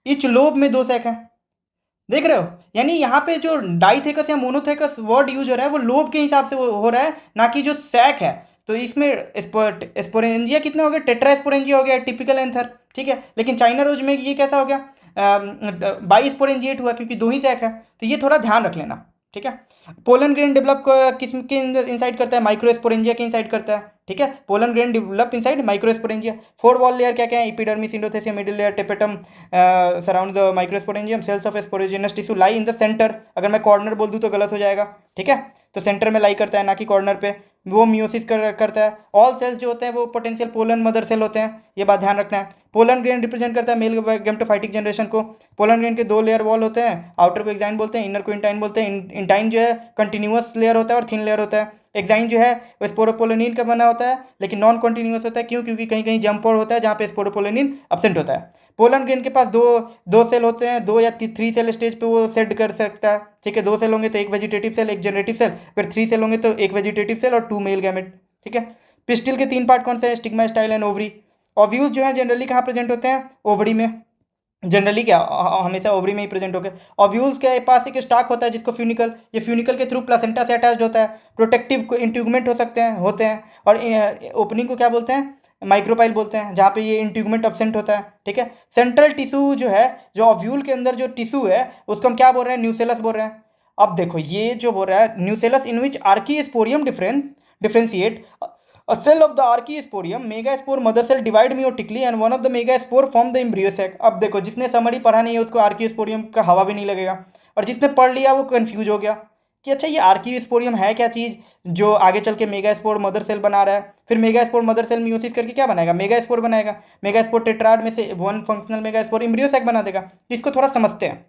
इच लोब में दो सैक है। देख रहे हो? यानी यहाँ पे जो डाइथेकस या मोनोथेकस वर्ड यूज हो रहा है वो लोब के हिसाब से हो रहा है, ना कि जो सैक है। तो इसमें स्पोरेंजिया कितने हो गए? टेट्रा स्पोरेंजिया हो गया, टिपिकल एंथर। ठीक है, लेकिन चाइना रोज में ये कैसा हो गया? बाई स्पोरेंजिएट हुआ, क्योंकि दो ही सैक है। तो ये थोड़ा ध्यान रख लेना। ठीक है, पोलन ग्रेन डेवलप किस्म के इनसाइड करता है? माइक्रोस्पोरेंजिया के इनसाइड करता है। ठीक है, pollen grain develop inside microsporangia. Four wall layer क्या क्या है? Epidermis, endothecium, middle layer, tapetum surround the microsporangium. Cells of sporogenous tissue lie in the centre. अगर मैं कॉर्नर बोल दूँ तो गलत हो जाएगा। ठीक है, तो सेंटर में लाई करता है, ना कि कॉर्नर पे। वो मियोसिस करता है। ऑल सेल्स जो होते हैं वो पोटेंशियल पोलन मदर सेल होते हैं, ये बात ध्यान रखना है। पोलन ग्रेन रिप्रेजेंट करता है मेल गैमेटोफाइटिक जनरेशन को। पोलन ग्रेन के दो लेयर वॉल होते हैं, आउटर को एक्साइन बोलते हैं, इनर को इंटाइन बोलते हैं। इंटाइन जो है कंटिन्यूअस लेयर होता है और थिन लेयर होता है। एक्साइन जो है वो स्पोरोपोलेनिन का बना होता है, लेकिन नॉन कॉन्टिन्यूअस होता है। क्यों? क्योंकि कहीं कहीं जंप और होता है जहाँ पे स्पोरोपोलेनिन एब्सेंट होता है। पोलन ग्रेन के पास दो दो सेल होते हैं, दो या थ्री सेल स्टेज पे वो सेट कर सकता है। ठीक है, दो सेल होंगे तो एक वेजिटेटिव सेल, एक जनरेटिव सेल। अगर थ्री सेल होंगे तो एक वेजिटेटिव सेल और टू मेल गैमेट। ठीक है, पिस्टिल के तीन पार्ट कौन से हैं? Stigma, style and ovary. Ovules जो है जनरली कहाँ प्रेजेंट होते हैं? ओवरी में। जनरली क्या, हमेशा ओवरी में ही प्रेजेंट हो गए। ओव्यूल्स के पास एक स्टाक होता है जिसको फ्यूनिकल, ये फ्यूनिकल के थ्रू प्लासेंटा से अटैच्ड होता है। प्रोटेक्टिव इंट्यूगमेंट हो सकते हैं, होते हैं। और ओपनिंग को क्या बोलते हैं? माइक्रोपाइल बोलते हैं, जहाँ पे ये इंट्यूगमेंट एब्सेंट होता है। ठीक है, सेंट्रल टिश्यू जो है, जो ओव्यूल के अंदर जो टिश्यू है उसको हम क्या बोल रहे हैं? न्यूसेलस बोल रहे हैं। अब देखो ये जो बोल रहा है nucellus in which archesporium differentiate a cell of the archaeosporium megaspore mother cell divide meiotically and one of the megaspore form the embryo sac। अब देखो जिसने समरी पढ़ा नहीं है उसको आर्कियोस्पोरियम का हवा भी नहीं लगेगा, और जिसने पढ़ लिया वो कंफ्यूज हो गया कि अच्छा ये आर्कियोस्पोरियम है क्या चीज़ जो आगे चल के मेगास्पोर मदर सेल बना रहा है। फिर मेगास्पोर मदर सेल मियोसिस करके क्या बनाएगा? मेगास्पोर बनाएगा। मेगास्पोर टेट्राड में से one functional megaspore embryo sac बना देगा। इसको थोड़ा समझते हैं।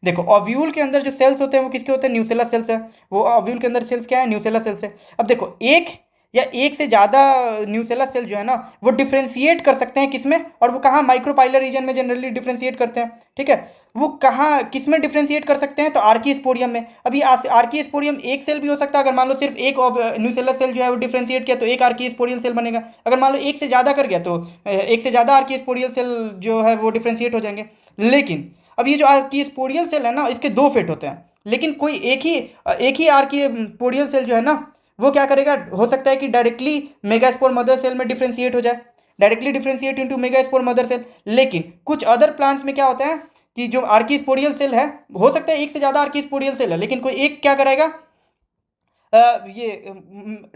देखो ओव्यूल के अंदर जो सेल्स होते हैं वो किसके होते हैं? न्यूसेलस सेल्स है। वो ओव्यूल के अंदर सेल्स क्या है? न्यूसेलस सेल्स है। अब देखो एक या एक से ज़्यादा न्यूसेलस सेल जो है ना वो डिफ्रेंशिएट कर सकते हैं किसमें? और वो कहाँ? माइक्रोपाइलर रीजन में जनरली डिफ्रेंशिएट करते हैं। ठीक है, वो कहाँ किस में डिफ्रेंशिएट कर सकते हैं? तो आर्कीस्पोरियम में। अभी आर्कीस्पोरियम एक सेल भी हो सकता है। अगर मान लो सिर्फ एक न्यूसेलस सेल जो है वो डिफ्रेंशिएट किया तो एक आर्कीस्पोरियल सेल बनेगा। अगर मान लो एक से ज़्यादा कर गया तो एक से ज़्यादा आर्कीस्पोरियल सेल जो है वो डिफ्रेंशिएट हो जाएंगे। लेकिन अब ये जो आर्कीस्पोरियल सेल है ना इसके दो फेट होते हैं, लेकिन कोई एक ही आर्कीस्पोरियल सेल जो है ना वो क्या करेगा? हो सकता है कि डायरेक्टली मेगास्पोर मदर सेल में डिफ्रेंशिएट हो जाए, directly differentiate into megaspore mother cell. लेकिन कुछ अदर प्लांट्स में क्या होता है कि जो आर्कीस्पोरियल सेल है, हो सकता है एक से ज़्यादा आर्कीस्पोरियल सेल है, लेकिन कोई एक क्या कराएगा? ये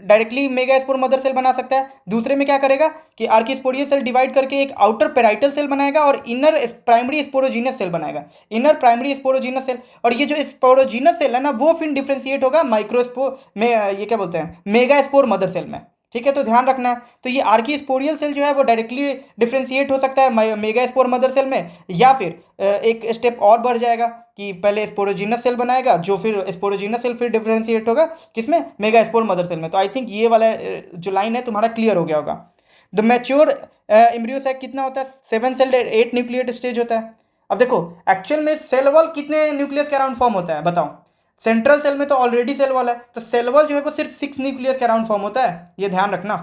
डायरेक्टली मेगास्पोर मदर सेल बना सकता है। दूसरे में क्या करेगा कि आर्कीस्पोरियल सेल डिवाइड करके एक आउटर पेराइटल सेल बनाएगा और इनर प्राइमरी स्पोरोजीनस सेल बनाएगा, इनर प्राइमरी स्पोरोजीनस सेल। और ये जो स्पोरोजीनस सेल है ना वो फिर डिफ्रेंशिएट होगा माइक्रोस्पोर में, ये क्या बोलते हैं? मेगास्पोर मदर सेल में। ठीक है, तो ध्यान रखना है। तो ये आर्कीस्पोरियल सेल जो है वो डायरेक्टली डिफ्रेंशिएट हो सकता है मेगास्पोर मदर सेल में, या फिर एक स्टेप और बढ़ जाएगा कि पहले स्पोरोजीनस सेल बनाएगा, जो फिर स्पोरोजीनस सेल फिर डिफ्रेंशिएट होगा किसमें? मेगास्पोर मदर सेल में। तो आई थिंक ये वाला जो लाइन है तुम्हारा क्लियर हो गया होगा। द मैच्योर एम्ब्रियो सैक कितना होता है? 7 सेल 8 न्यूक्लिएट स्टेज होता है। अब देखो एक्चुअल में सेल वॉल कितने न्यूक्लियस के अराउंड फॉर्म होता है बताओ? सेंट्रल सेल में तो ऑलरेडी सेल वॉल है, तो सेल वॉल जो है वो सिर्फ 6 न्यूक्लियस के अराउंड फॉर्म होता है, ये ध्यान रखना।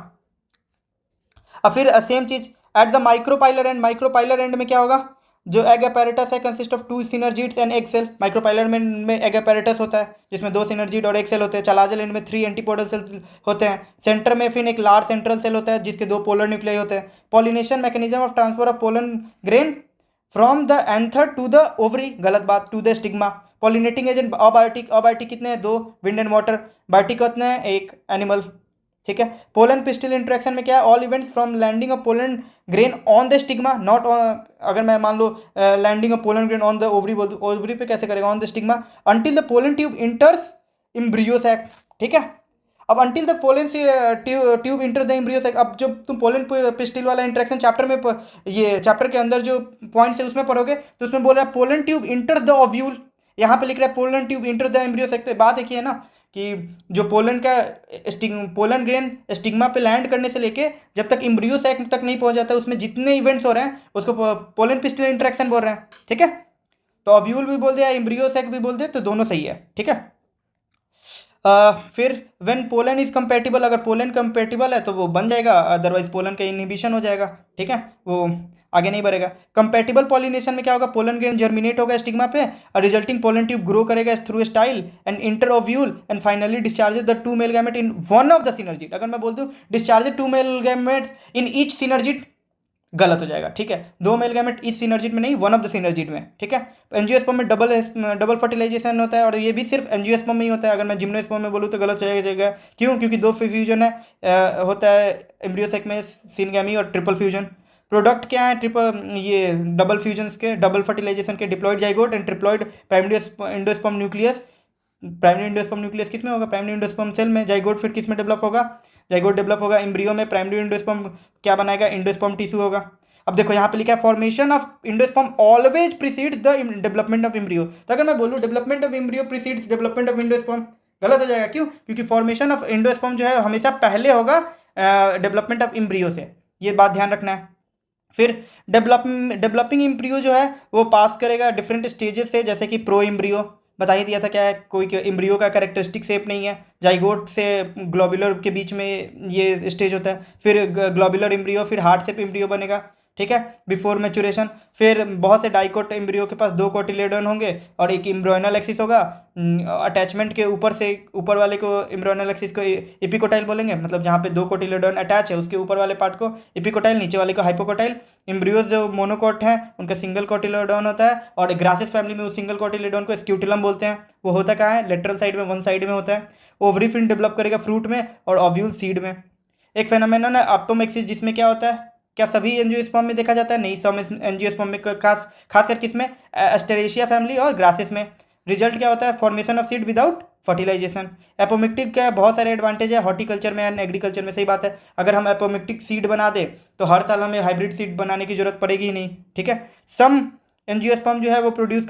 अब फिर सेम चीज at the micropylar end, micropylar end में क्या होगा? जो एग अपैरेटस है consist of 2 synergids and egg cell. Micropylar में एग अपैरेटस होता है जिसमें 2 सिनर्जिड और एग सेल होते हैं। चलाजल एंड में 3 एंटीपोडल सेल होते हैं। सेंटर में फिर एक लार्ज सेंट्रल सेल होता है जिसके 2 पोलर न्यूक्लियाई होते हैं। Pollination mechanism of transfer of pollen grain from the anther to the ovary, गलत बात, to the stigma. Pollinating agent abiotic, abiotic कितने हैं? 2, विंड एंड वाटर। बायोटिक कितने हैं? 1, एनिमल। ठीक है। पोलन पिस्टिल इंटरेक्शन में क्या है, all events from landing of pollen grain on the stigma not, अगर मैं मान लो landing of pollen grain on the ovary बोल दूँ, ओवरी पे कैसे करेगा, on the stigma until the pollen tube enters embryo sac, ठीक है। अब until the pollen tube enters the embryo sac, अब जब तुम पोलन पिस्टिल वाला इंटरेक्शन चैप्टर में ये चैप्टर के अंदर जो पॉइंट्स है उसमें पढ़ोगे तो उसमें बोल रहा है pollen tube enters the ovule, यहाँ पे लिख रहा है pollen tube enters the embryo sac. तो बात एक ही है ना कि जो पोलन का पोलन ग्रेन स्टिग्मा पे लैंड करने से लेके जब तक एम्ब्रियो सैक तक नहीं पहुंच जाता उसमें जितने इवेंट्स हो रहे हैं उसको पोलन पिस्टिल इंटरेक्शन बोल रहे हैं, ठीक है। तो ओव्यूल भी बोल दिया, एम्ब्रियो सैक भी बोल दिया, तो दोनों सही है, ठीक है। फिर व्हेन पोलन इज कंपेटिबल, अगर पोलन कंपेटिबल है तो वो बन जाएगा, अदरवाइज पोलन का इनहिबिशन हो जाएगा, ठीक है, वो आगे नहीं बढ़ेगा। कंपेटिबल पॉलिनेशन में क्या होगा, पोलन ग्रेन जर्मिनेट होगा स्टिग्मा पे और रिजल्टिंग पोलन ट्यूब ग्रो करेगा through style and enter ovule and finally discharges the two male gamete in one of the synergid. अगर मैं बोल दूं discharges two male gametes in each synergid, गलत हो जाएगा, ठीक है। दो मेल गैमेट इस सिनर्जिड में नहीं, वन ऑफ द सिनर्जिड में, ठीक है। एंजियोस्पर्म में डबल फर्टिलाइजेशन होता है और ये भी सिर्फ एंजियोस्पर्म में ही होता है। अगर मैं जिम्नोस्पर्म में बोलूँ तो गलत हो जाएगा, क्यों, क्योंकि दो फ्यूजन है होता है एम्ब्रियोसेक में, सिनगैमी और ट्रिपल फ्यूजन। प्रोडक्ट क्या है ये डबल फ्यूजन के, डबल फर्टिलाइजेशन के, diploid zygote and triploid primary endosperm nucleus. Primary endosperm nucleus किस में होगा, प्राइमरी एंडोस्पर्म सेल में। जाइगोट फिर किस में डेवलप होगा, जाइगोट डेवलप होगा एम्ब्रियो में। प्राइमरी एंडोस्पर्म क्या बनाएगा, एंडोस्पर्म टिश्यू होगा। अब देखो यहाँ पे लिखा है formation of endosperm always precedes the development of embryo. तो अगर मैं बोलूँ development of embryo precedes development of endosperm, गलत हो जाएगा, क्यों, क्योंकि फॉर्मेशन ऑफ एंडोस्पर्म जो है हमेशा पहले होगा डेवलपमेंट ऑफ एम्ब्रियो से, ये बात ध्यान रखना है। फिर डेवलपिंग एम्ब्रियो जो है वो पास करेगा डिफरेंट स्टेजेस से, जैसे कि प्रो एम्ब्रियो बता ही दिया था क्या है, कोई एम्ब्रियो का कैरेक्टरिस्टिक शेप नहीं है। जाइगोट से ग्लोबुलर के बीच में ये स्टेज होता है, फिर ग्लोबुलर एम्ब्रियो, फिर हार्ट शेप एम्ब्रियो बनेगा, ठीक है, बिफोर मैचुरेशन। फिर बहुत से डाइकोट एम्ब्रियो के पास दो कोटिलेडन होंगे और एक एम्ब्रियोनल एक्सिस होगा। अटैचमेंट के ऊपर से ऊपर वाले को एम्ब्रियोनल एक्सिस को एपिकोटाइल बोलेंगे, मतलब जहाँ पे दो कोटिलेडन अटैच है उसके ऊपर वाले पार्ट को एपिकोटाइल, नीचे वाले को हाइपोकोटाइल। एम्ब्रियोज जो मोनोकोट हैं उनका सिंगल कोटिलेडन होता है और ग्रासिस फैमिली में उस सिंगल कोटिलेडन को स्क्यूटिलम बोलते हैं। वो होता कहाँ है, लेटरल साइड में, वन साइड में होता है। ओवरी फिन डेवलप करेगा फ्रूट में और ओव्यूल सीड में। एक फेनोमेनन है एपोमेक्सिस, जिसमें क्या होता है, क्या सभी एंजियोस्पर्म में देखा जाता है, नहीं, सब एंजियोस्पर्म में, खासकर किसमें, एस्टेरेशिया फैमिली और ग्रासिस में। रिजल्ट क्या होता है, formation of seed without fertilization. Apomictic का बहुत सारे एडवांटेज है हॉर्टिकल्चर में एंड एग्रीकल्चर में, सही बात है। अगर हम एपोमिक्टिक सीड बना दें तो हर साल हमें हाइब्रिड सीड बनाने की जरूरत पड़ेगी ही नहीं, ठीक है। सम एंजियोस्पर्म जो है वो प्रोड्यूस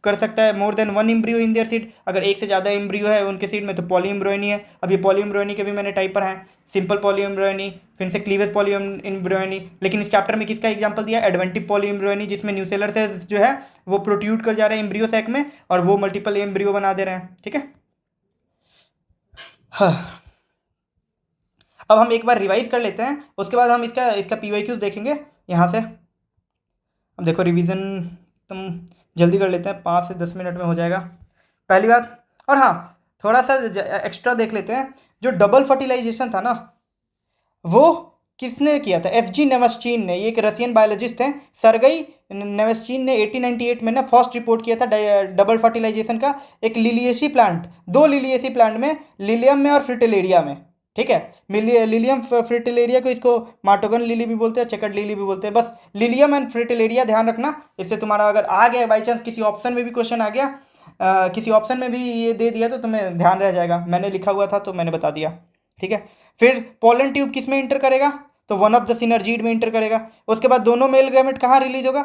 कर सकता है मोर than one embryo in their seed, अगर एक से ज़्यादा एम्ब्रियो है उनके सीड में तो पॉलीएम्ब्रियोनी है। अब ये पॉलीएम्ब्रियोनी के भी मैंने टाइप पर हैं, सिंपल पॉलीएम्ब्रियोनी, फिर से क्लीवेज पॉलीएम्ब्रियोनी। लेकिन इस चैप्टर में किसका एग्जांपल दिया, एडवेंटिव पॉलीएम्ब्रियोनी, जिसमें न्यूसेलर सेल्स जो है वो प्रोट्यूड कर जा रहे हैं एम्ब्रियो सैक में और वो मल्टीपल एम्ब्रियो बना दे रहे हैं, ठीक है। हाँ, अब हम एक बार रिवाइज कर लेते हैं, उसके बाद हम इसका पीवाईक्यूज देखेंगे यहाँ से। अब देखो रिवीजन तुम जल्दी कर लेते हैं, 5 से 10 मिनट में हो जाएगा। पहली बात, और हाँ थोड़ा सा एक्स्ट्रा देख लेते हैं, जो डबल फर्टिलाइजेशन था ना वो किसने किया था, एफजी नेवेस्टीन ने। ये एक रशियन बायोलॉजिस्ट हैं, सरगई नेवेस्टीन ने 1898 में ना फर्स्ट रिपोर्ट किया था डबल फर्टिलाइजेशन का। एक लिलियेसी प्लांट, दो लिलियेसी प्लांट में, लिलियम में और फ्रिटिलेरिया में, ठीक है। लिलियम फ्रिटिलेरिया को इसको मार्टोगन लिली भी बोलते हैं, चेकर्ड लिली भी बोलते हैं। बस लिलियम एंड फ्रिटिलेरिया ध्यान रखना, इससे तुम्हारा अगर आ गया बाई चांस किसी ऑप्शन में भी क्वेश्चन आ गया, किसी ऑप्शन में भी ये दे दिया तो तुम्हें ध्यान रह जाएगा, मैंने लिखा हुआ था तो मैंने बता दिया, ठीक है। फिर पोलन ट्यूब किस में इंटर करेगा, तो वन ऑफ द सिनर्जिड में इंटर करेगा। उसके बाद दोनों मेल गैमेट कहाँ रिलीज होगा,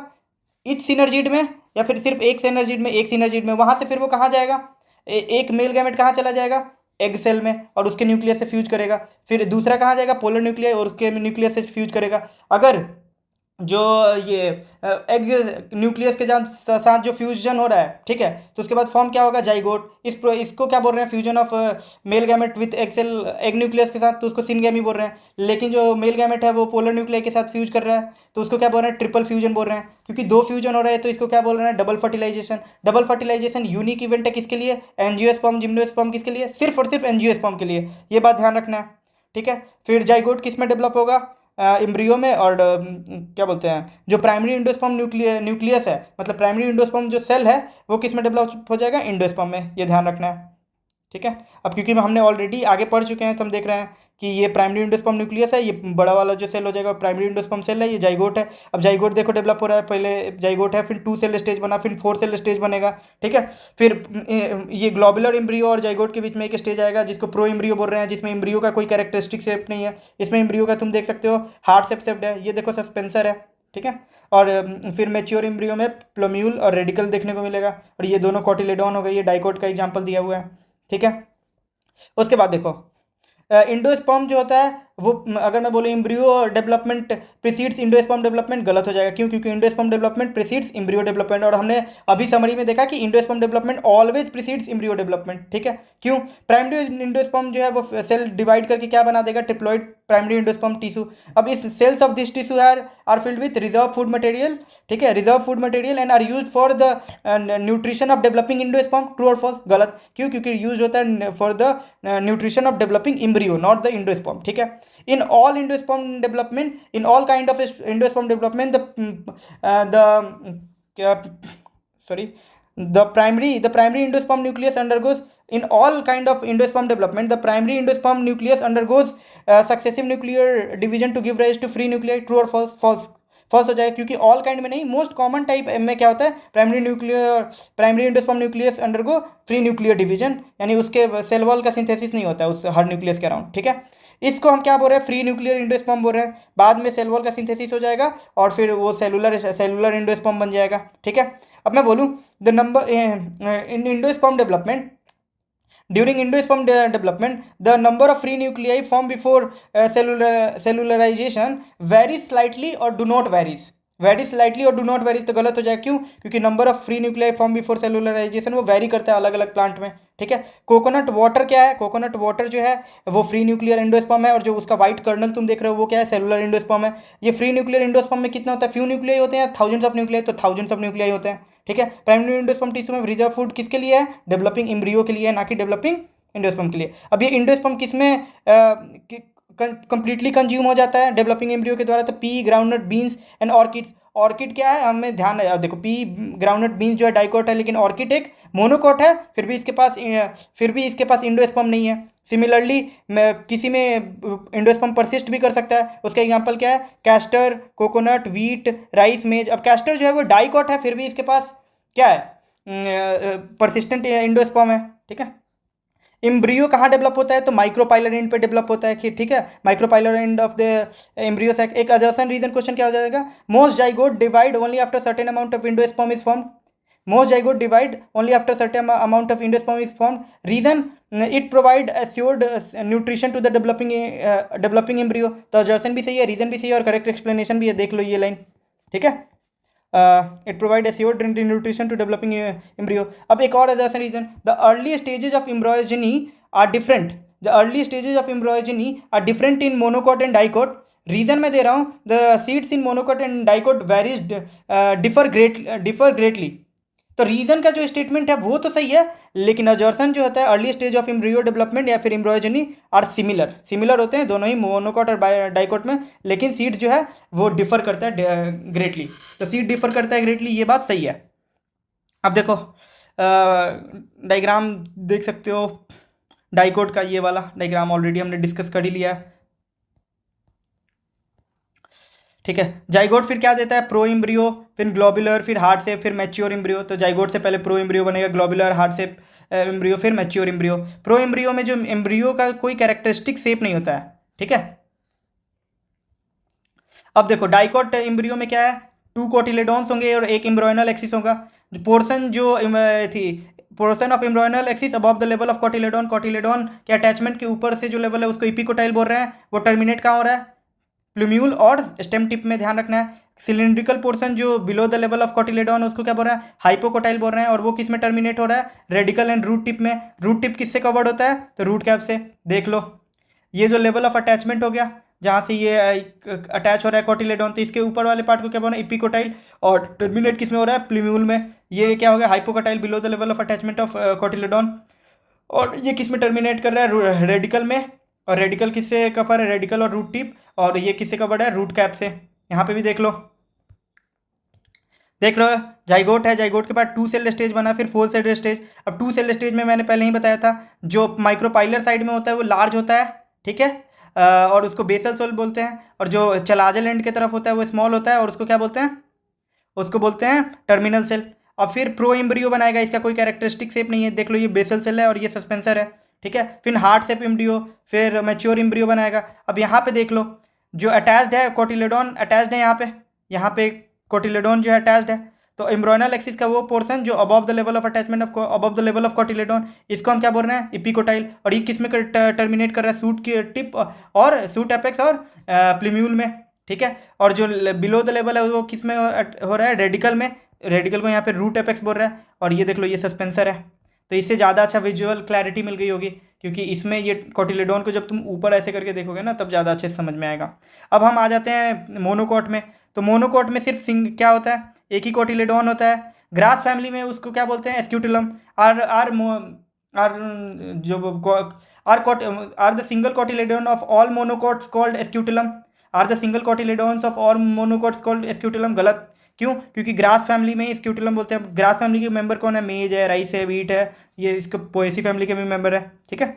इच सिनर्जिड में या फिर सिर्फ एक सिनर्जिड में, एक सिनर्जिड में। वहाँ से फिर वो कहाँ जाएगा, एक मेल गैमेट कहाँ चला जाएगा, एग सेल में, और उसके न्यूक्लियस से फ्यूज करेगा। फिर दूसरा कहाँ जाएगा, पोलर न्यूक्लियस, और उसके न्यूक्लियस से फ्यूज करेगा। अगर जो ये एग न्यूक्लियस के साथ जो फ्यूजन हो रहा है, ठीक है, तो उसके बाद फॉर्म क्या होगा, जाइगोट। इसको क्या बोल रहे हैं, fusion of male gamete with egg cell, egg nucleus के साथ, तो उसको सिनगैमी बोल रहे हैं। लेकिन जो मेल गैमेट है वो पोलर न्यूक्लियस के साथ फ्यूज कर रहा है तो उसको क्या बोल रहे हैं, ट्रिपल फ्यूजन बोल रहे हैं, क्योंकि दो फ्यूजन हो रहे हैं तो इसको क्या बोल रहे हैं, double fertilization. Double fertilization unique event है किसके लिए, एंजियोस्पर्म जिम्नोस्पर्म, किसके लिए, सिर्फ और सिर्फ एंजियोस्पर्म के लिए, ये बात ध्यान रखना है, ठीक है। फिर जाइगोट किस में डेवलप होगा, एम्ब्रियो में, और क्या बोलते हैं जो प्राइमरी इंडोस्पर्म न्यूक्लियस है, मतलब प्राइमरी इंडोस्पर्म जो सेल है वो किस में डेवलप हो जाएगा, इंडोस्पर्म में, ये ध्यान रखना है, ठीक है। अब क्योंकि हमने ऑलरेडी आगे पढ़ चुके हैं तो हम देख रहे हैं कि ये प्राइमरी एंडोस्पर्म न्यूक्लियस है, ये बड़ा वाला जो सेल हो जाएगा प्राइमरी एंडोस्पर्म सेल है, ये जाइगोट है। अब जाइगोट देखो डेवलप हो रहा है, पहले जाइगोट है, फिर 2 सेल स्टेज बना, फिर 4 सेल स्टेज बनेगा। ठीक है। फिर ये ग्लोबुलर एम्ब्रियो और जाइगोट के बीच में एक स्टेज आएगा जिसको प्रो एम्ब्रियो बोल रहे हैं, जिसमें एम्ब्रियो का कोई कैरेक्टरिस्टिक शेप नहीं है। इसमें एम्ब्रियो का तुम देख सकते हो हार्ट शेप्ड है, ये देखो सस्पेंसर है। ठीक है। और फिर मैच्योर एम्ब्रियो में प्लोम्यूल और रेडिकल देखने को मिलेगा, और ये दोनों कोटिलेडॉन हो गई, ये डाइकोट का एग्जाम्पल दिया हुआ है। ठीक है। उसके बाद देखो इंडोस्पर्म जो होता है वो, अगर मैं बोलूँ embryo development precedes endosperm development, गलत हो जाएगा। क्यों? क्योंकि endosperm development precedes embryo development, और हमने अभी समरी में देखा कि endosperm development always precedes embryo development. ठीक है। क्यों? प्राइमरी इंडोस्पर्म जो है वो सेल डिवाइड करके क्या बना देगा? Triploid primary endosperm tissue. अब इस cells of this tissue are filled with reserve food material. ठीक है। Reserve food material and are use for the nutrition of developing endosperm. True और फॉल्स? गलत। क्यों? क्योंकि यूज होता है for the nutrition of developing embryo, not the endosperm. ठीक है। In all endosperm development, in all kind of endosperm development, the sorry, the primary endosperm nucleus undergoes, in all kind of endosperm development, the primary endosperm nucleus undergoes successive nuclear division to give rise to free nuclei. True or false? False। First हो जाएगा, क्योंकि all kind में नहीं, most common type में क्या होता है? Primary endosperm nucleus undergo free nuclear division, यानी उसके सेल वॉल का सिंथेसिस नहीं होता है उस हर न्यूक्लियस के अराउंड। ठीक है। इसको हम क्या बोल रहे हैं? फ्री न्यूक्लियर इंडोस्पर्म बोल रहे हैं। बाद में सेल वॉल का सिंथेसिस हो जाएगा और फिर वो सेलुलर इंडोस्पर्म बन जाएगा। ठीक है। अब मैं बोलूँ the number in endosperm development, during endosperm development, the number of free nuclei formed before cellularization varies slightly or do not varies। Vary slightly और डू नॉट वेरीज तो गलत हो जाएगा। क्यों? क्योंकि number of free nuclei form before cellularization वो vary करता है अलग अलग प्लांट में। ठीक है। कोकोनट वाटर क्या है? कोकोनट वाटर जो है वो फ्री न्यूक्लियर एंडोस्पर्म है, और जो उसका व्हाइट कर्नल तुम देख रहे हो वो क्या है? सेलुलर एंडोस्पर्म है। ये फ्री न्यूक्लियर एंडोस्पर्म में कितना होता है? फ्यू न्यूक्लियाई होते हैं, थाउजेंड्स ऑफ न्यूक्लियाई, तो थाउजेंड्स ऑफ न्यूक्लियाई होते हैं। ठीक है। प्राइमरी एंडोस्पर्म टिश्यू में रिजर्व फूड किसके लिए है? डेवलपिंग एम्ब्रियो के लिए, ना कि डेवलपिंग इंडोस्पर्म के लिए। अब ये इंडोस्पर्म किसमें कंप्लीटली कंज्यूम हो जाता है? डेवलपिंग एम्ब्रियो के द्वारा। तो P, groundnut, beans and orchids. Orchid क्या है? हमें ध्यान है, देखो पी, ग्राउंडनट, बीन्स जो है डाइकोट है, लेकिन ऑर्किड एक मोनोकोट है, फिर भी इसके पास इंडोस्पर्म नहीं है। सिमिलरली किसी में इंडोस्पर्म परसिस्ट भी कर सकता है। उसका एग्जांपल क्या है? कैस्टर, कोकोनट, व्हीट, राइस, मेज। अब कैस्टर जो है वो डाइकोट है, फिर भी इसके पास क्या है? परसिस्टेंट इंडोस्पर्म है। ठीक है। एम्ब्रियो कहाँ डेवलप होता है? तो माइक्रोपाइलर एंड पे डेवलप होता है। ठीक है। Micropylar end of the embryo sac. एक अजर्सन रीजन क्वेश्चन क्या हो जाएगा? Most zygote divide only after certain amount of endosperm is formed. Most zygote divide only after certain amount of endosperm is formed. Reason it provide assured nutrition to the developing embryo. तो assertion भी सही है, reason भी सही है, और correct explanation भी है। देख लो ये लाइन। ठीक है। It provide assured nutrition to developing embryo. अब एक और assertion reason, the early stages of embryogeny are different. The early stages of embryogeny are different in monocot and dicot. Reason मैं दे रहा हूँ, the seeds in monocot and dicot varies differ greatly. तो reason का जो statement है वो तो सही है, लेकिन अजर्सन जो होता है early stage of embryo development या फिर एम्ब्रियोजेनी आर सिमिलर होते हैं दोनों ही मोनोकोट और डाइकोट में, लेकिन सीड जो है वो डिफर करता है ग्रेटली। तो सीड डिफर करता है ग्रेटली, ये बात सही है। अब देखो डायग्राम देख सकते हो डाइकोट का, ये वाला डायग्राम ऑलरेडी हमने डिस्कस कर ही लिया है। ठीक है। जाइगोट फिर क्या देता है? प्रो एम्ब्रियो, फिर ग्लोबुलर, फिर हार्ट शेप, फिर मैच्योर एम्ब्रियो। तो जाइगोट से पहले प्रो एम्ब्रियो बनेगा, ग्लोबुलर, हार्ट शेप एम्ब्रियो, फिर मैच्योर एम्ब्रियो। प्रो एम्ब्रियो में जो एम्ब्रियो का कोई कैरेक्टरिस्टिक शेप नहीं होता है। ठीक है। अब देखो डाइकोट एम्ब्रियो में क्या है? 2 कोटिलेडॉन्स होंगे और एक एम्ब्रियोनल एक्सिस होगा। पोर्शन जो थी portion of embryonal axis above the level of cotyledon. Cotyledon के अटैचमेंट के ऊपर से जो लेवल है उसको इपिकोटाइल बोल रहे हैं। वो टर्मिनेट कहाँ हो रहा है? प्लूम्यूल और स्टेम टिप में, ध्यान रखना है। सिलिंड्रिकल पोर्शन जो बिलो द लेवल ऑफ कोटिलेडॉन उसको क्या बोल रहा है? हाइपोकोटाइल बोल रहे हैं। और वो किस में टर्मिनेट हो रहा है? रेडिकल एंड रूट टिप में। रूट टिप किससे कवर्ड होता है? तो रूट कैप से। देख लो ये जो लेवल ऑफ अटैचमेंट हो गया जहाँ से ये अटैच हो रहा है कोटिलेडॉन, तो इसके ऊपर वाले पार्ट को क्या बोल रहे हैं? इपिकोटाइल। और टर्मिनेट किस में हो रहा है? प्लूम्यूल में। ये क्या हो गया? Hypocotyl below the level of attachment of cotyledon. और ये किस में टर्मिनेट कर रहा है? रेडिकल में। और रेडिकल किससे कवर है? रेडिकल और रूट टिप। और ये किससे कवर्ड है? रूट कैप से। यहाँ पे भी देख लो। देख रहे हो, जाइगोट है, जाइगोट के बाद 2 सेल स्टेज बना, फिर 4 सेल स्टेज। अब 2 सेल स्टेज में मैंने पहले ही बताया था, जो माइक्रोपाइलर साइड में होता है वो लार्ज होता है, ठीक है, और उसको बेसल सेल बोलते हैं, और जो चलाजल एंड की तरफ होता है वो स्मॉल होता है, और उसको क्या बोलते हैं, उसको बोलते हैं टर्मिनल सेल। और फिर प्रो एम्ब्रियो बनाएगा, इसका कोई कैरेक्टरिस्टिक शेप नहीं है, देख लो ये बेसल सेल है और ये सस्पेंसर है, ठीक है। फिर हार्ट शेप एम्ब्रियो, फिर मैच्योर एम्ब्रियो बनाएगा। अब यहाँ पे देख लो, जो अटैच्ड है कोटिलेडोन अटैच्ड है, यहाँ पे कोटिलेडोन जो है अटैच्ड है। तो एम्ब्रोनल एक्सिस का वो पोर्शन जो above the level of attachment of above the level of cotyledon, इसको हम क्या बोल रहे हैं, इपिकोटाइल। और ये किस में टर्मिनेट कर रहा है, सूट की टिप और सूट एपेक्स और प्लीम्यूल में, ठीक है। और जो बिलो द लेवल है वो किस में हो रहा है, रेडिकल में। रेडिकल को यहाँ पे रूट एपेक्स बोल रहा है। और ये देख लो ये सस्पेंसर है। तो इससे ज़्यादा अच्छा विजुअल क्लैरिटी मिल गई होगी, क्योंकि इसमें ये कोटिलेडोन को जब तुम ऊपर ऐसे करके देखोगे ना तब ज़्यादा अच्छे से समझ में आएगा। अब हम आ जाते हैं मोनोकोट में। तो मोनोकोट में सिर्फ क्या होता है, एक ही कोटिलेडोन होता है। ग्रास फैमिली में उसको क्या बोलते हैं, एस्क्यूटिलम। आर आर आर जो are the single cotyledon of all monocots called scutellum. Are the single cotyledons of all monocots called scutellum. गलत, क्यों, क्योंकि ग्रास फैमिली में स्क्यूटिलम बोलते हैं। ग्रास फैमिली के मेंबर कौन है, मेज है, राइस है, वीट है, ये इसको पोएसी फैमिली के भी मेंबर है, ठीक है।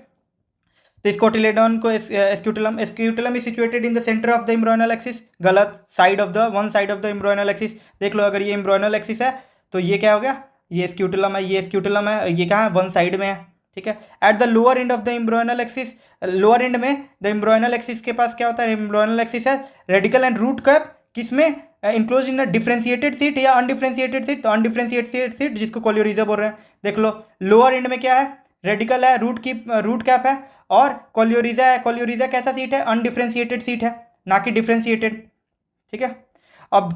तो इस कोटिलेडोन को scutellum is situated in the centre of the embryonal axis. गलत, side of the one side of the embryonal axis. देख लो, अगर ये एम्ब्रोनल एक्सिस है तो ये क्या हो गया, ये स्क्यूटिलम है, ये स्क्यूटिलम है, ये कहाँ है, वन साइड में है, ठीक है। Eight the lower and of the embryonal axis, lower end में द एम्ब्रोनल एक्सिस के पास क्या होता है, एम्ब्रोनल एक्सिस है रेडिकल एंड रूट कैप किसमें इंक्लोज इन डिफरेंशिएटेड सीट या अनडिफरेंशिएटेड सीट। तो अनडिफरेंशिएटेड सीट जिसको कोलियोरिजा बोल रहे हैं। देख लो, लोअर एंड में क्या है, रेडिकल है, रूट कैप है, और कोलियोरिजा है। कोलियोरिजा कैसा सीट है, अनडिफरेंशिएटेड सीट है, ना कि डिफरेंशिएटेड, ठीक है। अब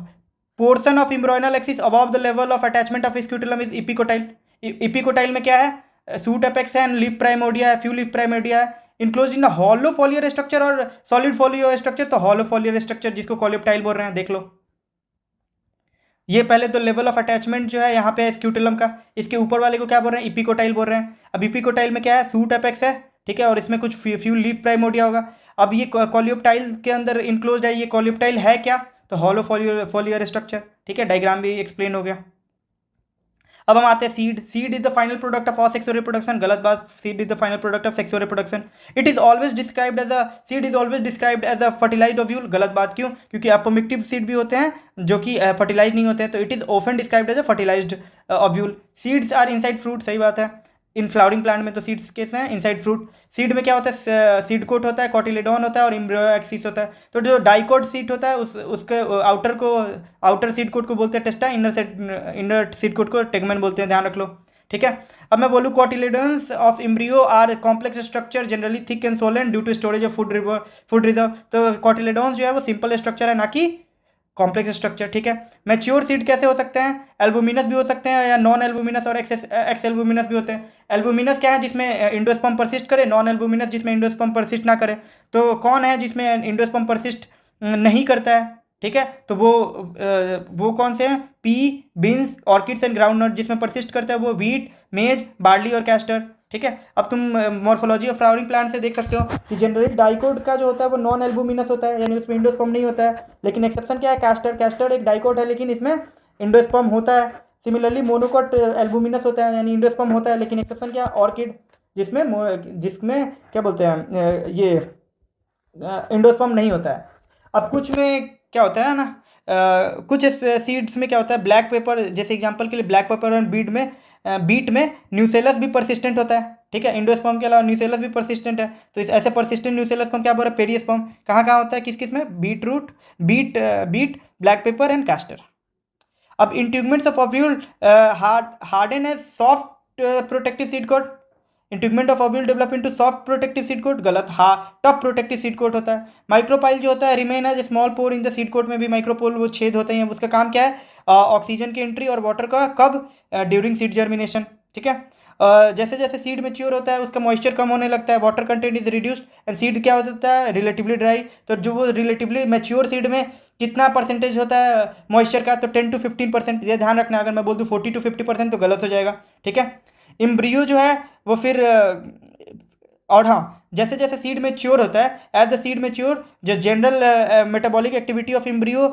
portion of embryonal axis above the level of attachment of scutellum is epicotyl. Epicotyl में क्या है, सूट एपेक्स है, लीफ प्राइमोडिया है, फ्यू लीफ प्राइमोडिया है, enclose in hollow foliar structure और सॉलिड फोलियो स्ट्रक्चर। तो हॉलो फोलियर स्ट्रक्चर जिसको coleoptile बोल रहे हैं। देख लो, ये पहले तो लेवल ऑफ अटैचमेंट जो है यहाँ पे स्क्यूटिलम का, इसके ऊपर वाले को क्या बोल रहे हैं, इपिकोटाइल बोल रहे हैं। अब इपिकोटाइल में क्या है, सूट एपेक्स है, ठीक है, और इसमें कुछ फ्यू लीफ प्राइमोडिया होगा। अब ये कोलियोप्टाइल के अंदर इंक्लोज है, ये कोलियोप्टाइल है क्या, तो हॉलो फोलियर स्ट्रक्चर, ठीक है। डायग्राम भी एक्सप्लेन हो गया। अब हम आते हैं seed. Seed is the final product of all sexual reproduction. गलत बात, seed is the final product of sexual reproduction. It is always described as a seed is always described as a fertilised ovule. गलत बात, क्यों, क्योंकि अपोमिक्टिव seed भी होते हैं जो कि फर्टिलाइज नहीं होते हैं। तो it is often described as a fertilised ovule. Seeds are inside fruit, सही बात है। इन फ्लावरिंग प्लांट में तो सीड्स कैसे हैं, इनसाइड फ्रूट। सीड में क्या होता है, सीड कोट होता है, कोटिलेडोन होता है और एम्ब्रियो एक्सिस होता है। तो जो डाइकोट सीड होता है उसके आउटर सीड कोट को बोलते हैं टेस्टा, इनर सीड कोट को टेगमेन बोलते हैं, ध्यान रख लो, ठीक है। अब मैं बोलूँ, cotyledons of embryo are complex structure generally thick and swollen due to storage of food reserve. तो कोटिलेडोन्स जो है वो सिंपल स्ट्रक्चर है, ना कि कॉम्प्लेक्स स्ट्रक्चर, ठीक है। मैच्योर सीड कैसे हो सकते हैं, एल्बुमिनस भी हो सकते हैं या नॉन एल्बुमिनस और एक्स एल्बुमिनस भी होते हैं। एल्बुमिनस क्या है, जिसमें इंडोस्पर्म परसिस्ट करे, नॉन एल्बुमिनस जिसमें इंडोस्पर्म परसिस्ट ना करे। तो कौन है जिसमें इंडोस्पर्म परसिस्ट नहीं करता है, ठीक है, तो वो कौन से हैं, pea, beans, orchids and groundnut. जिसमें परसिस्ट करता है वो वीट, मेज, बार्ली और कैस्टर, ठीक है। अब तुम मॉर्फोलॉजी ऑफ फ्लावरिंग प्लांट से देख सकते हो कि जनरली डाइकोट का जो होता है वो नॉन एल्बुमिनस होता है, यानी उसमें इंडोस्पर्म नहीं होता है। लेकिन एक्सेप्शन क्या है, कैस्टर। कैस्टर एक डाइकोट है लेकिन इसमें इंडोस्पर्म होता है। सिमिलरली मोनोकोट एल्बुमिनस होता है, यानी इंडोस्पर्म होता है, लेकिन एक्सेप्शन क्या है, ऑर्किड, जिसमें क्या बोलते हैं, ये इंडोस्पर्म नहीं होता है। अब कुछ में क्या होता है ना, कुछ सीड्स में क्या होता है, ब्लैक पेपर जैसे एग्जांपल के लिए, ब्लैक पेपर और बीट में न्यूसेलस भी परसिस्टेंट होता है, ठीक है। इंडोस्पर्म के अलावा न्यूसेलस भी परसिस्टेंट है। तो इस ऐसे परसिस्टेंट न्यूसेलस को हम क्या बोल रहे हैं, पेरियस्पर्म। कहाँ कहाँ होता है, किस किस में, beet root, beet, black pepper and castor. अब integuments of ovule harden as soft protective seed coat. Integument of ovule develop into soft protective seed coat. गलत, टफ प्रोटेक्टिव सीड कोट होता है। माइक्रोपाइल जो होता है remain as small pore in the seed coat. में भी माइक्रोपोल वो छेद होते हैं, उसका काम क्या है, ऑक्सीजन की एंट्री और वाटर का, कब, ड्यूरिंग सीड जर्मिनेशन, ठीक है। जैसे जैसे सीड मेच्योर होता है उसका मॉइस्चर कम होने लगता है, water content is reduced and seed क्या होता है, रिलेटिवली ड्राई। तो जो वो रिलेटिवली मेच्योर सीड में कितना परसेंटेज होता है मॉइस्चर का, तो 10 to 15%। ये ध्यान रखना, अगर मैं बोल दूँ 40 to 50% तो गलत हो जाएगा, ठीक है। एम्ब्रियो जो है वो फिर और हाँ, जैसे जैसे सीड मेच्योर होता है, एज द सीड मेच्योर, जो general metabolic activity of embryo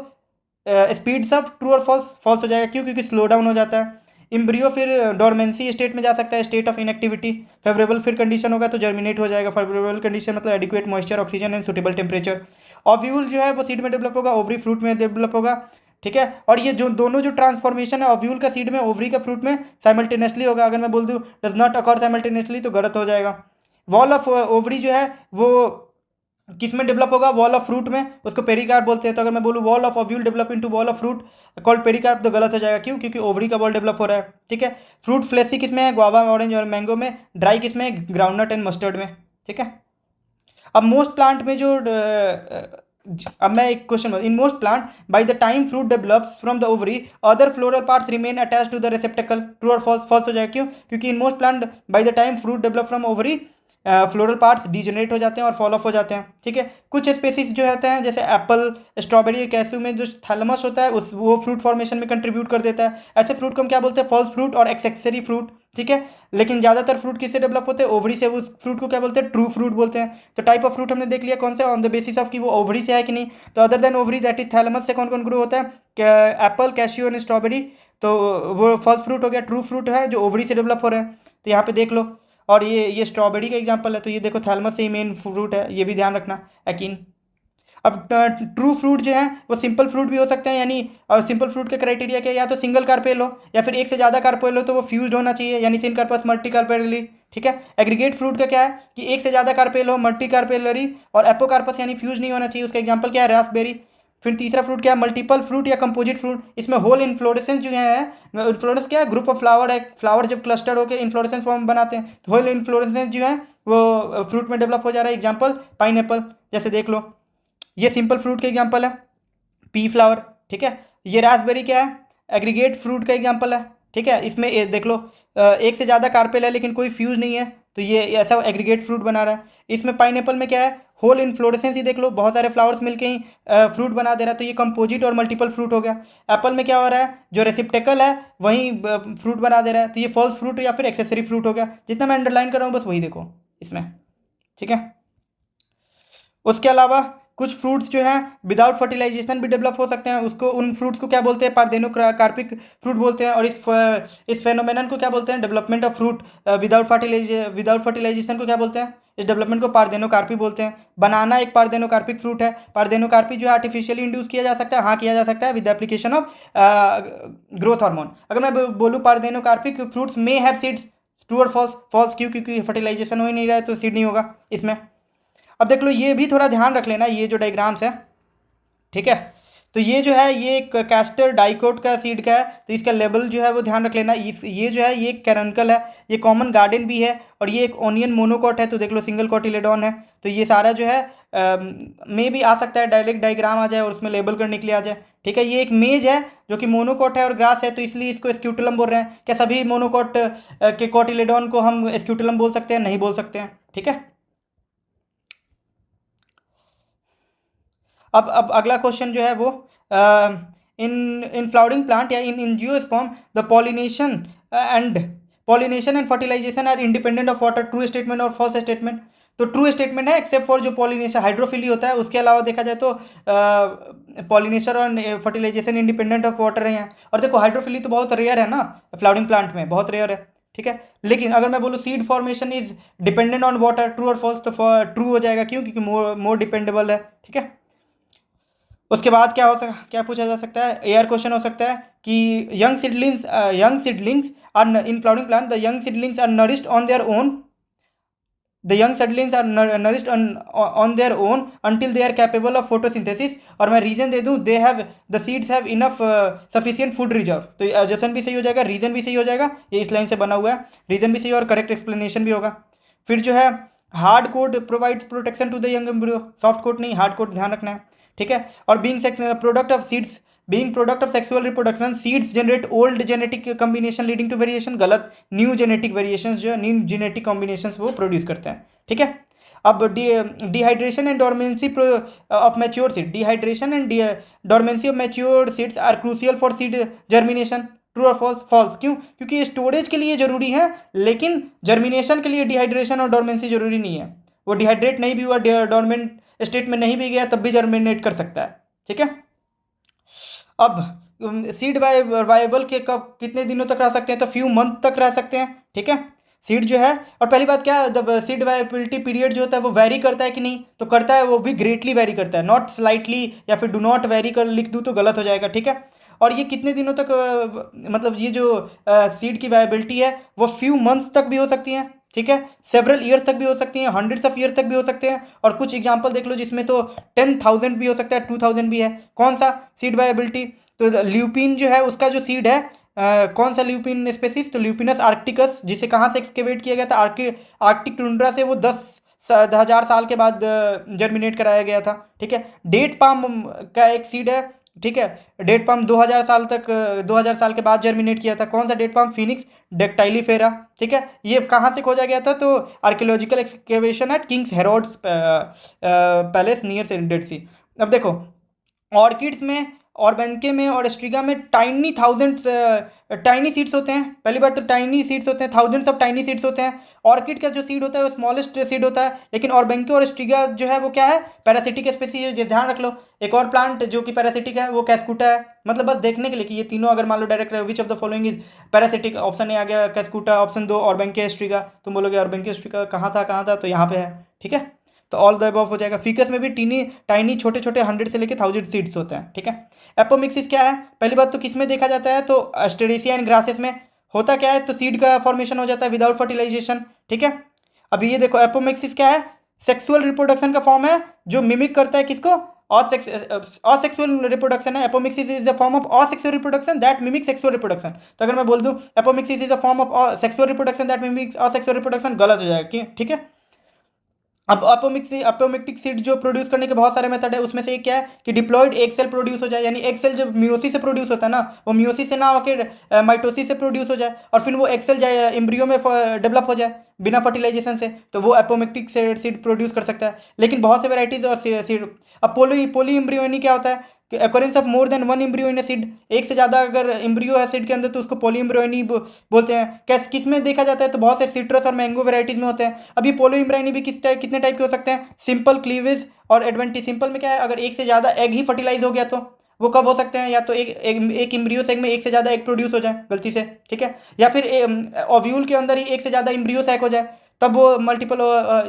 speeds up, true और फॉल्स, फॉल्स हो जाएगा। क्यों? क्योंकि स्लो डाउन हो जाता है। एम्ब्रियो फिर डोरमेंसी स्टेट में जा सकता है, स्टेट ऑफ इनएक्टिविटी। फेवरेबल फिर कंडीशन होगा तो जर्मिनेट हो जाएगा। फेवरेबल कंडीशन मतलब adequate moisture, oxygen and suitable temperature. Ovule जो है वो सीड में डेवलप होगा, ओवरी फ्रूट में डेवलप होगा, ठीक है। और ये जो दोनों जो ट्रांसफॉर्मेशन है ओव्यूल का सीड में, ओवरी का फ्रूट में साइमल्टेनियसली होगा। अगर मैं बोल दूँ डज नॉट अकर साइमल्टेनियसली तो गलत हो जाएगा। वॉल ऑफ ओवरी जो है वो किस में डेवलप होगा? वॉल ऑफ फ्रूट में, उसको पेरिकार्प बोलते हैं। तो अगर मैं बोलूँ wall of ovule develop into wall of fruit called pericarp तो गलत हो जाएगा। क्यों? क्योंकि ओवरी का वॉल डेवलप हो रहा है, ठीक है। फ्रूट फ्लेसी किस में है? गुआवा, ऑरेंज और मैंगो में। ड्राई किस में है? ग्राउंडनट एंड मस्टर्ड में, ठीक है। अब मोस्ट प्लांट में जो अब मैं एक question, in most plant by the time fruit develops from the ovary other floral parts remain attach to the receptacle, true और फॉल्स? फॉल्स हो जाएगा। क्यों? क्योंकि in most plant by the time fruit develop from ovary floral parts degenerate हो जाते हैं और fall of हो जाते हैं, ठीक है। कुछ स्पेसीज जो होते हैं जैसे एप्पल, स्ट्रॉबेरी, कैशू में जो थैलमस होता है उस वो फ्रूट फॉर्मेशन में कंट्रीब्यूट कर देता है। ऐसे फ्रूट को हम क्या बोलते हैं? फॉल्स फ्रूट और एक्सेसरी फ्रूट, ठीक है। लेकिन ज़्यादातर फ्रूट किससे डेवलप होते हैं? ओवरी से। उस फ्रूट को क्या बोलते हैं? ट्रू फ्रूट बोलते हैं। तो टाइप ऑफ फ्रूट हमने देख लिया कौन सा, ऑन द बेसिस ऑफ कि वो ओवरी से है कि नहीं। तो other than ovary that is thalamus से कौन कौन ग्रो होता है? Apple, cashew and strawberry. तो वो फॉल्स फ्रूट हो गया। ट्रू फ्रूट है जो ओवरी से डेवलप हो रहे हैं। तो यहाँ पे देख लो। और ये स्ट्रॉबेरी का एग्जांपल है, तो ये देखो थैलमस से ही मेन फ्रूट है, ये भी ध्यान रखना, एकिन। अब ट्रू फ्रूट जो है वो सिंपल फ्रूट भी हो सकते हैं, यानी सिंपल फ्रूट का क्राइटेरिया क्या है? या तो सिंगल कार्पेल हो या फिर एक से ज़्यादा कार्पेल हो, तो वो फ्यूज्ड होना चाहिए, यानी सिन कार्पस मल्टी कार्पेलरी, ठीक है। एग्रीगेट फ्रूट का क्या है कि एक से ज़्यादा कार्पेल हो, मल्टी कार्पेलरी, और एपोकार्पस यानी फ्यूज नहीं होना चाहिए। उसका एग्जाम्पल क्या है? रास्पबेरी। फिर तीसरा फ्रूट क्या है? मल्टीपल फ्रूट या कंपोजिट फ्रूट। इसमें होल इन्फ्लोरेसेंस जो है, इन्फ्लोरेंस क्या है? ग्रुप ऑफ फ्लावर है। फ्लावर जब क्लस्टर होकर इन्फ्लोरेसेंस फॉर्म बनाते हैं तो होल इन्फ्लोरेसेंस जो है वो फ्रूट में डेवलप हो जा रहा है। एग्जाम्पल पाइनएप्पल जैसे देख लो, ये सिंपल फ्रूट का एग्जाम्पल है। पी फ्लावर, ठीक है। ये रास्पबेरी क्या है? एग्रीगेट फ्रूट का एग्जाम्पल है, ठीक है। इसमें देख लो एक से ज़्यादा कार्पेल है लेकिन कोई फ्यूज नहीं है, तो ये ऐसा एग्रीगेट फ्रूट बना रहा है। इसमें पाइनएप्पल में क्या है? होल इन्फ्लोरेसेंस ही देख लो, बहुत सारे फ्लावर्स मिलके ही फ्रूट बना दे रहा है, तो ये कंपोजिट और मल्टीपल फ्रूट हो गया। एप्पल में क्या हो रहा है? जो रेसिप्टेकल है वहीं फ्रूट बना दे रहा है, तो ये फॉल्स फ्रूट या फिर एक्सेसरी फ्रूट हो गया। जितना मैं अंडरलाइन कर रहा हूँ बस वही देखो इसमें, ठीक है। उसके अलावा कुछ फ्रूट्स जो हैं विदाउट फर्टिलाइजेशन भी डेवलप हो सकते हैं, उसको उन फ्रूट्स को क्या बोलते हैं? पारदेनोकार्पिक फ्रूट बोलते हैं। और इस फेनोमेनन को क्या बोलते हैं? Development of fruit without fertilization को क्या बोलते हैं? इस डेवलपमेंट को पारदेनोकार्पी बोलते हैं। बनाना एक पारदेनोकार्पिक फ्रूट है। पारदेनोकार्पी जो है आर्टिफिशियली इंड्यूस किया जा सकता है, हाँ किया जा सकता है, with application of growth hormone. अगर मैं बोलूँ पारदेनोकार्पिक फ्रूट्स में हैव सीड्स, ट्रू और फॉल्स? फॉल्स। क्यों? क्योंकि फर्टिलाइजेशन हो ही नहीं रहा है तो सीड नहीं होगा इसमें। अब देख लो, ये भी थोड़ा ध्यान रख लेना, ये जो डायग्राम्स है, ठीक है। तो ये जो है ये एक कैस्टर डाइकोट का सीड का है, तो इसका लेवल जो है वो ध्यान रख लेना। ये जो है ये कैरंकल है, ये कॉमन गार्डन भी है, और ये एक ओनियन मोनोकॉट है, तो देख लो सिंगल कॉटिलेडॉन है। तो ये सारा जो है में भी आ सकता है, डायरेक्ट डायग्राम आ जाए और उसमें लेबल करने के लिए आ जाए, ठीक है। ये एक मेज है जो कि मोनोकॉट है और ग्रास है, तो इसलिए इसको स्क्यूटुलम बोल रहे हैं। क्या सभी मोनोकॉट के कॉटिलेडॉन को हम स्क्यूटुलम बोल सकते हैं? नहीं बोल सकते हैं, ठीक है। अब अगला क्वेश्चन जो है वो इन फ्लावरिंग प्लांट या in angiosperm the pollination and fertilisation are independent of water, true statement और फॉल्स स्टेटमेंट? तो ट्रू स्टेटमेंट है, एक्सेप्ट फॉर जो पॉलिनेशन हाइड्रोफिली होता है, उसके अलावा देखा जाए तो पॉलिनेशन और फर्टिलाइजेशन इंडिपेंडेंट ऑफ वाटर है यहाँ। और देखो हाइड्रोफिली तो बहुत रेयर है ना, फ्लावरिंग प्लांट में बहुत रेयर है, ठीक है। लेकिन अगर मैं बोलूँ seed formation is dependent on water, true और फॉल्स? तो ट्रू हो जाएगा। क्यों? क्योंकि मोर डिपेंडेबल है, ठीक है। उसके बाद क्या पूछा जा सकता है? एयर क्वेश्चन हो सकता है कि young seedlings are in flowering plant, the young seedlings are nourished on their own, the young seedlings are nourished on their own until they are capable of photosynthesis. और मैं रीजन दे दूं, they have the seeds have enough sufficient food reserve. तो assertion भी सही हो जाएगा, reason भी सही हो जाएगा, ये इस लाइन से बना हुआ है, रीजन भी सही और करेक्ट एक्सप्लेनेशन भी होगा। फिर जो है hard coat provides protection to the young embryo, soft coat नहीं, हार्ड कोट ध्यान रखना है, ठीक है। और being product of sexual reproduction, seeds generate old genetic combination leading to variation, गलत, न्यू जेनेटिक वेरिएशंस जो है न्यू जेनेटिक कॉम्बिनेशंस वो प्रोड्यूस करते हैं, ठीक है। अब dehydration and dormancy of mature seed, dehydration and dormancy of mature seeds are crucial for seed germination, true और फॉल्स? फॉल्स। क्यों? क्योंकि स्टोरेज के लिए जरूरी है, लेकिन जर्मिनेशन के लिए डिहाइड्रेशन और डोरमेंसी जरूरी नहीं है। वो डिहाइड्रेट नहीं भी हुआ, डोरमेंट स्टेट में नहीं भी गया, तब भी जर्मिनेट कर सकता है, ठीक है। अब सीड वाइबल के कब कितने दिनों तक रह सकते हैं, तो फ्यू मंथ तक रह सकते हैं, ठीक है। सीड जो है, और पहली बात क्या है, जब सीड वाइबिलिटी पीरियड जो होता है वो वैरी करता है कि नहीं, तो करता है, वो भी ग्रेटली वैरी करता है, नॉट स्लाइटली या फिर डू नॉट वैरी कर लिख दूँ तो गलत हो जाएगा, ठीक है। और ये कितने दिनों तक मतलब ये जो सीड की वाइबिलिटी है वो फ्यू मंथ्स तक भी हो सकती है, ठीक है। सेवरल ईयर्स तक भी हो सकती हैं, हंड्रेड्स ऑफ ईयर्स तक भी हो सकते हैं, और कुछ एग्जांपल देख लो जिसमें तो 10,000 भी हो सकता है, 2,000 भी है। कौन सा सीड वाइबिलिटी, तो ल्यूपिन जो है उसका जो सीड है, कौन सा ल्यूपिन स्पेसिस, तो ल्यूपिनस आर्क्टिकस, जिसे कहाँ से एक्सकेवेट किया गया था, आर्कटिक टुंड्रा से, वो 10,000 साल के बाद जर्मिनेट कराया गया था, ठीक है। डेट पाम का एक सीड है, ठीक है। डेट पाम 2000 साल के बाद जर्मिनेट किया था। कौन सा डेट पाम, फिनिक्स डेक्टाइलीफेरा, ठीक है। ये कहाँ से खोजा गया था, तो archaeological excavation at king's Herod's palace near Dead Sea. अब देखो ऑर्किड्स में, ऑर्बेंके में और एस्ट्रिगा में टाइनी सीड्स होते हैं। पहली बात तो टाइनी सीड्स होते हैं, थाउजेंड्स ऑफ टाइनी सीड्स होते हैं। ऑर्किड का जो सीड होता है वो स्मॉलेस्ट सीड होता है, लेकिन ऑर्बेंके और एस्ट्रिगा जो है वो क्या है, पैरासिटिक स्पीसीज, ये ध्यान रख लो। एक और प्लांट जो कि पैरासिटिक है वो कैस्कुटा है, मतलब बस देखने के लिए कि ये तीनों अगर मान लो direct which of the following is parasitic, option A आ गया कैस्कुटा, ऑप्शन 2 ऑर्बेंके एस्ट्रिगा, तुम बोलोगे ऑर्बेंके एस्ट्रिगा कहाँ था, तो यहाँ पे है, ठीक है। तो ऑल द अबव हो जाएगा। फीकस में भी टाइनी छोटे छोटे 100 से लेकर 1000 सीड्स होते हैं, ठीक है। एपोमिक्सिस क्या है, पहली बात तो किस में देखा जाता है, तो एस्टेरेसिया एंड ग्रासेस में। होता क्या है, तो सीड का फॉर्मेशन हो जाता है विदाउट फर्टिलाइजेशन, ठीक है। अभी ये देखो एपोमिक्सिस क्या है, सेक्सुअल रिप्रोडक्शन का फॉर्म है जो मिमिक करता है किसको, असेक्सुअल रिप्रोडक्शन है। Apomixis is a form of asexual reproduction that mimic sexual reproduction. तो अगर मैं बोल दूं apomixis is a form of sexual reproduction that mimic asexual reproduction, गलत हो जाएगा, ठीक है। अब अपोमिक्टिक सीड जो प्रोड्यूस करने के बहुत सारे मेथड है, उसमें से एक क्या है कि डिप्लॉयड एग सेल प्रोड्यूस हो जाए, यानी एग सेल जब मियोसिस से प्रोड्यूस होता है ना, वो मियोसिस से ना होकर माइटोसिस से प्रोड्यूस हो जाए, और फिर वो एग सेल जाए एम्ब्रियो में डेवलप हो जाए बिना फर्टिलाइजेशन से, तो वो एपोमिक्टिक सीड प्रोड्यूस कर सकता है। लेकिन बहुत से वेराइटीज और सीड। अब पोली एम्ब्रियोनी क्या होता है, occurrence of more than one embryo in a seed, एक से ज़्यादा अगर एम्ब्रियो है सीड के अंदर तो उसको पोली एम्ब्रियोनी बोलते हैं। किस में देखा जाता है, तो बहुत से सिट्रस और मैंगो वेराइटीज़ में होते हैं। अभी पोलो एम्ब्रियोनी भी कितने टाइप के हो सकते हैं, सिंपल, क्लीवेज और एडवेंटी। सिंपल में क्या है, अगर एक से ज़्यादा एग ही फर्टिलाइज हो गया तो वो कब हो सकते हैं, या तो एक एम्ब्रियो सेक में एक से ज़्यादा एग प्रोड्यूस हो जाए गलती से, ठीक है, या फिर ओव्यूल के अंदर ही एक से ज़्यादा एम्ब्रियो सेक हो जाए, तब वो मल्टीपल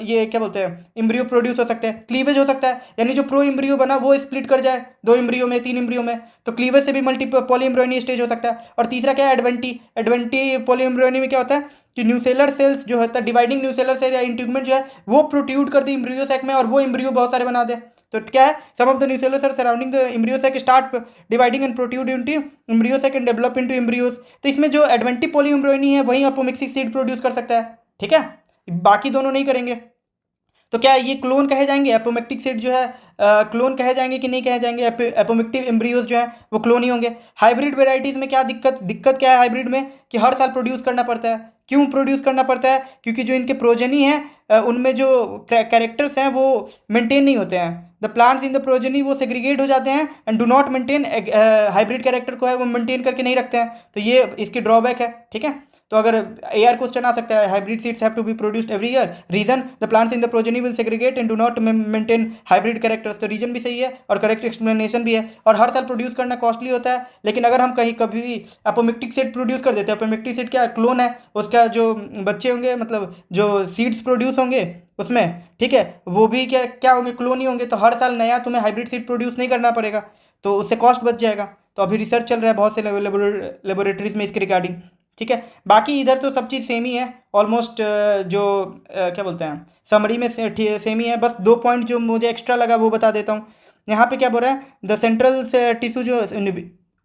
ये क्या बोलते हैं इम्ब्रियो प्रोड्यूस हो सकते हैं। क्लीवेज हो सकता है, यानी जो प्रो इम्ब्रियो बना वो स्प्लिट कर जाए 2 इम्ब्रियो में, 3 इम्ब्रियो में, तो क्लीवेज से भी मल्टीपल पॉली एम्ब्रियोनी स्टेज हो सकता है। और तीसरा क्या है, एडवेंटी पॉली एम्ब्रियोनी में क्या होता है कि न्यूसेलर सेल्स जो होता है, डिवाइडिंग न्यूसेलर सेल या इंट्यूगमेंट जो है वो प्रोट्यूड कर दे इम्ब्रियो सैक में, और वो इम्ब्रियो बहुत सारे बना दे। तो क्या है, some of the nucellar cell surrounding the embryo sac start dividing and protrude into embryo sac and develop into embryos. तो इसमें जो एडवेंटी पॉली एम्ब्रियोनी है वही अपोमिक्सिक सीड प्रोड्यूस कर सकता है, ठीक है, बाकी दोनों नहीं करेंगे। तो क्या ये क्लोन कहे जाएंगे, एपोमिक्टिक सीड जो है क्लोन कहे जाएंगे कि नहीं कहे जाएंगे, एपोमिक्टिव एम्ब्रियोज जो है वो क्लोन ही होंगे। हाइब्रिड वेराइटीज़ में क्या दिक्कत क्या है हाइब्रिड में, कि हर साल प्रोड्यूस करना पड़ता है। क्यों प्रोड्यूस करना पड़ता है, क्योंकि जो इनके प्रोजेनी है उनमें जो कैरेक्टर्स हैं वो मेंटेन नहीं होते हैं। The plants in the progeny वो सेग्रीगेट हो जाते हैं and do not maintain, hybrid character को है वो मेंटेन करके नहीं रखते हैं, तो ये इसकी ड्रॉबैक है, ठीक है। तो अगर AR क्वेश्चन आ सकता है, hybrid seeds have to be produced every year, reason the plants in the progeny will segregate and do not maintain hybrid characters. तो रीजन भी सही है और करेक्ट एक्सप्लेनेशन भी है, और हर साल प्रोड्यूस करना कॉस्टली होता है। लेकिन अगर हम कहीं कभी भी अपोमिक्टिक सीड प्रोड्यूस कर देते हैं, अपोमिक्टिक सीड क्या क्लोन है, उसका जो बच्चे होंगे, मतलब जो सीड्स प्रोड्यूस होंगे उसमें, ठीक है, वो भी क्या क्या होंगे, क्लोन ही होंगे, तो हर साल नया तुम्हें हाइब्रिड सीड प्रोड्यूस नहीं करना पड़ेगा, तो उससे कॉस्ट बच जाएगा। तो अभी रिसर्च चल रहा है बहुत से लेबोरेटरीज में इसके रिगार्डिंग, ठीक है। बाकी इधर तो सब चीज़ सेम ही है ऑलमोस्ट, जो क्या बोलते हैं समरी में सेम ही है। बस 2 पॉइंट जो मुझे एक्स्ट्रा लगा वो बता देता हूँ। यहाँ पे क्या बोल रहा है, द सेंट्रल से टिश्यू जो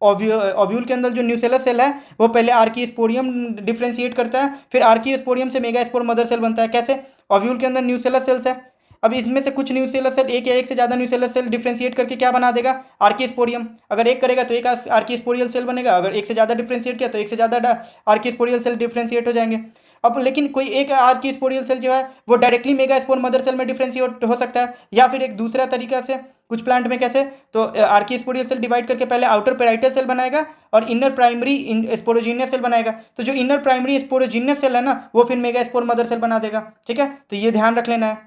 ओव्यूल के अंदर जो न्यूसेलस सेल है वो पहले आर्कीस्पोरियम डिफ्रेंशिएट करता है, फिर आर्कीस्पोरियम से मेगास्पोर मदर सेल बनता है। कैसे, ओव्यूल के अंदर न्यूसेलस सेल्स है, अब इसमें से कुछ न्यूसेलस सेल, एक या एक से ज़्यादा न्यूसेलस सेल डिफ्रेंशिएट करके क्या बना देगा, आर्कीस्पोरियम। अगर एक करेगा तो एक आर्कीस्पोरियल सेल बनेगा, अगर एक से ज़्यादा डिफ्रेंशिएट किया तो एक से ज़्यादा आर्कीस्पोरियल सेल डिफ्रेंशिएट हो जाएंगे। अब लेकिन कोई एक आर्कीस्पोरियल सेल जो है वो डायरेक्टली मेगास्पोर मदर सेल में डिफ्रेंशिएट हो सकता है, या फिर एक दूसरा तरीका से कुछ प्लांट में कैसे, तो आर्कीस्पोरियल सेल डिवाइड करके पहले आउटर पेराइटल सेल बनाएगा और इनर प्राइमरी स्पोरोजीनियस सेल बनाएगा। तो जो इनर प्राइमरी स्पोरोजीनियस सेल है ना वो फिर मेगास्पोर मदर सेल बना देगा, ठीक है। तो ये ध्यान रख लेना है।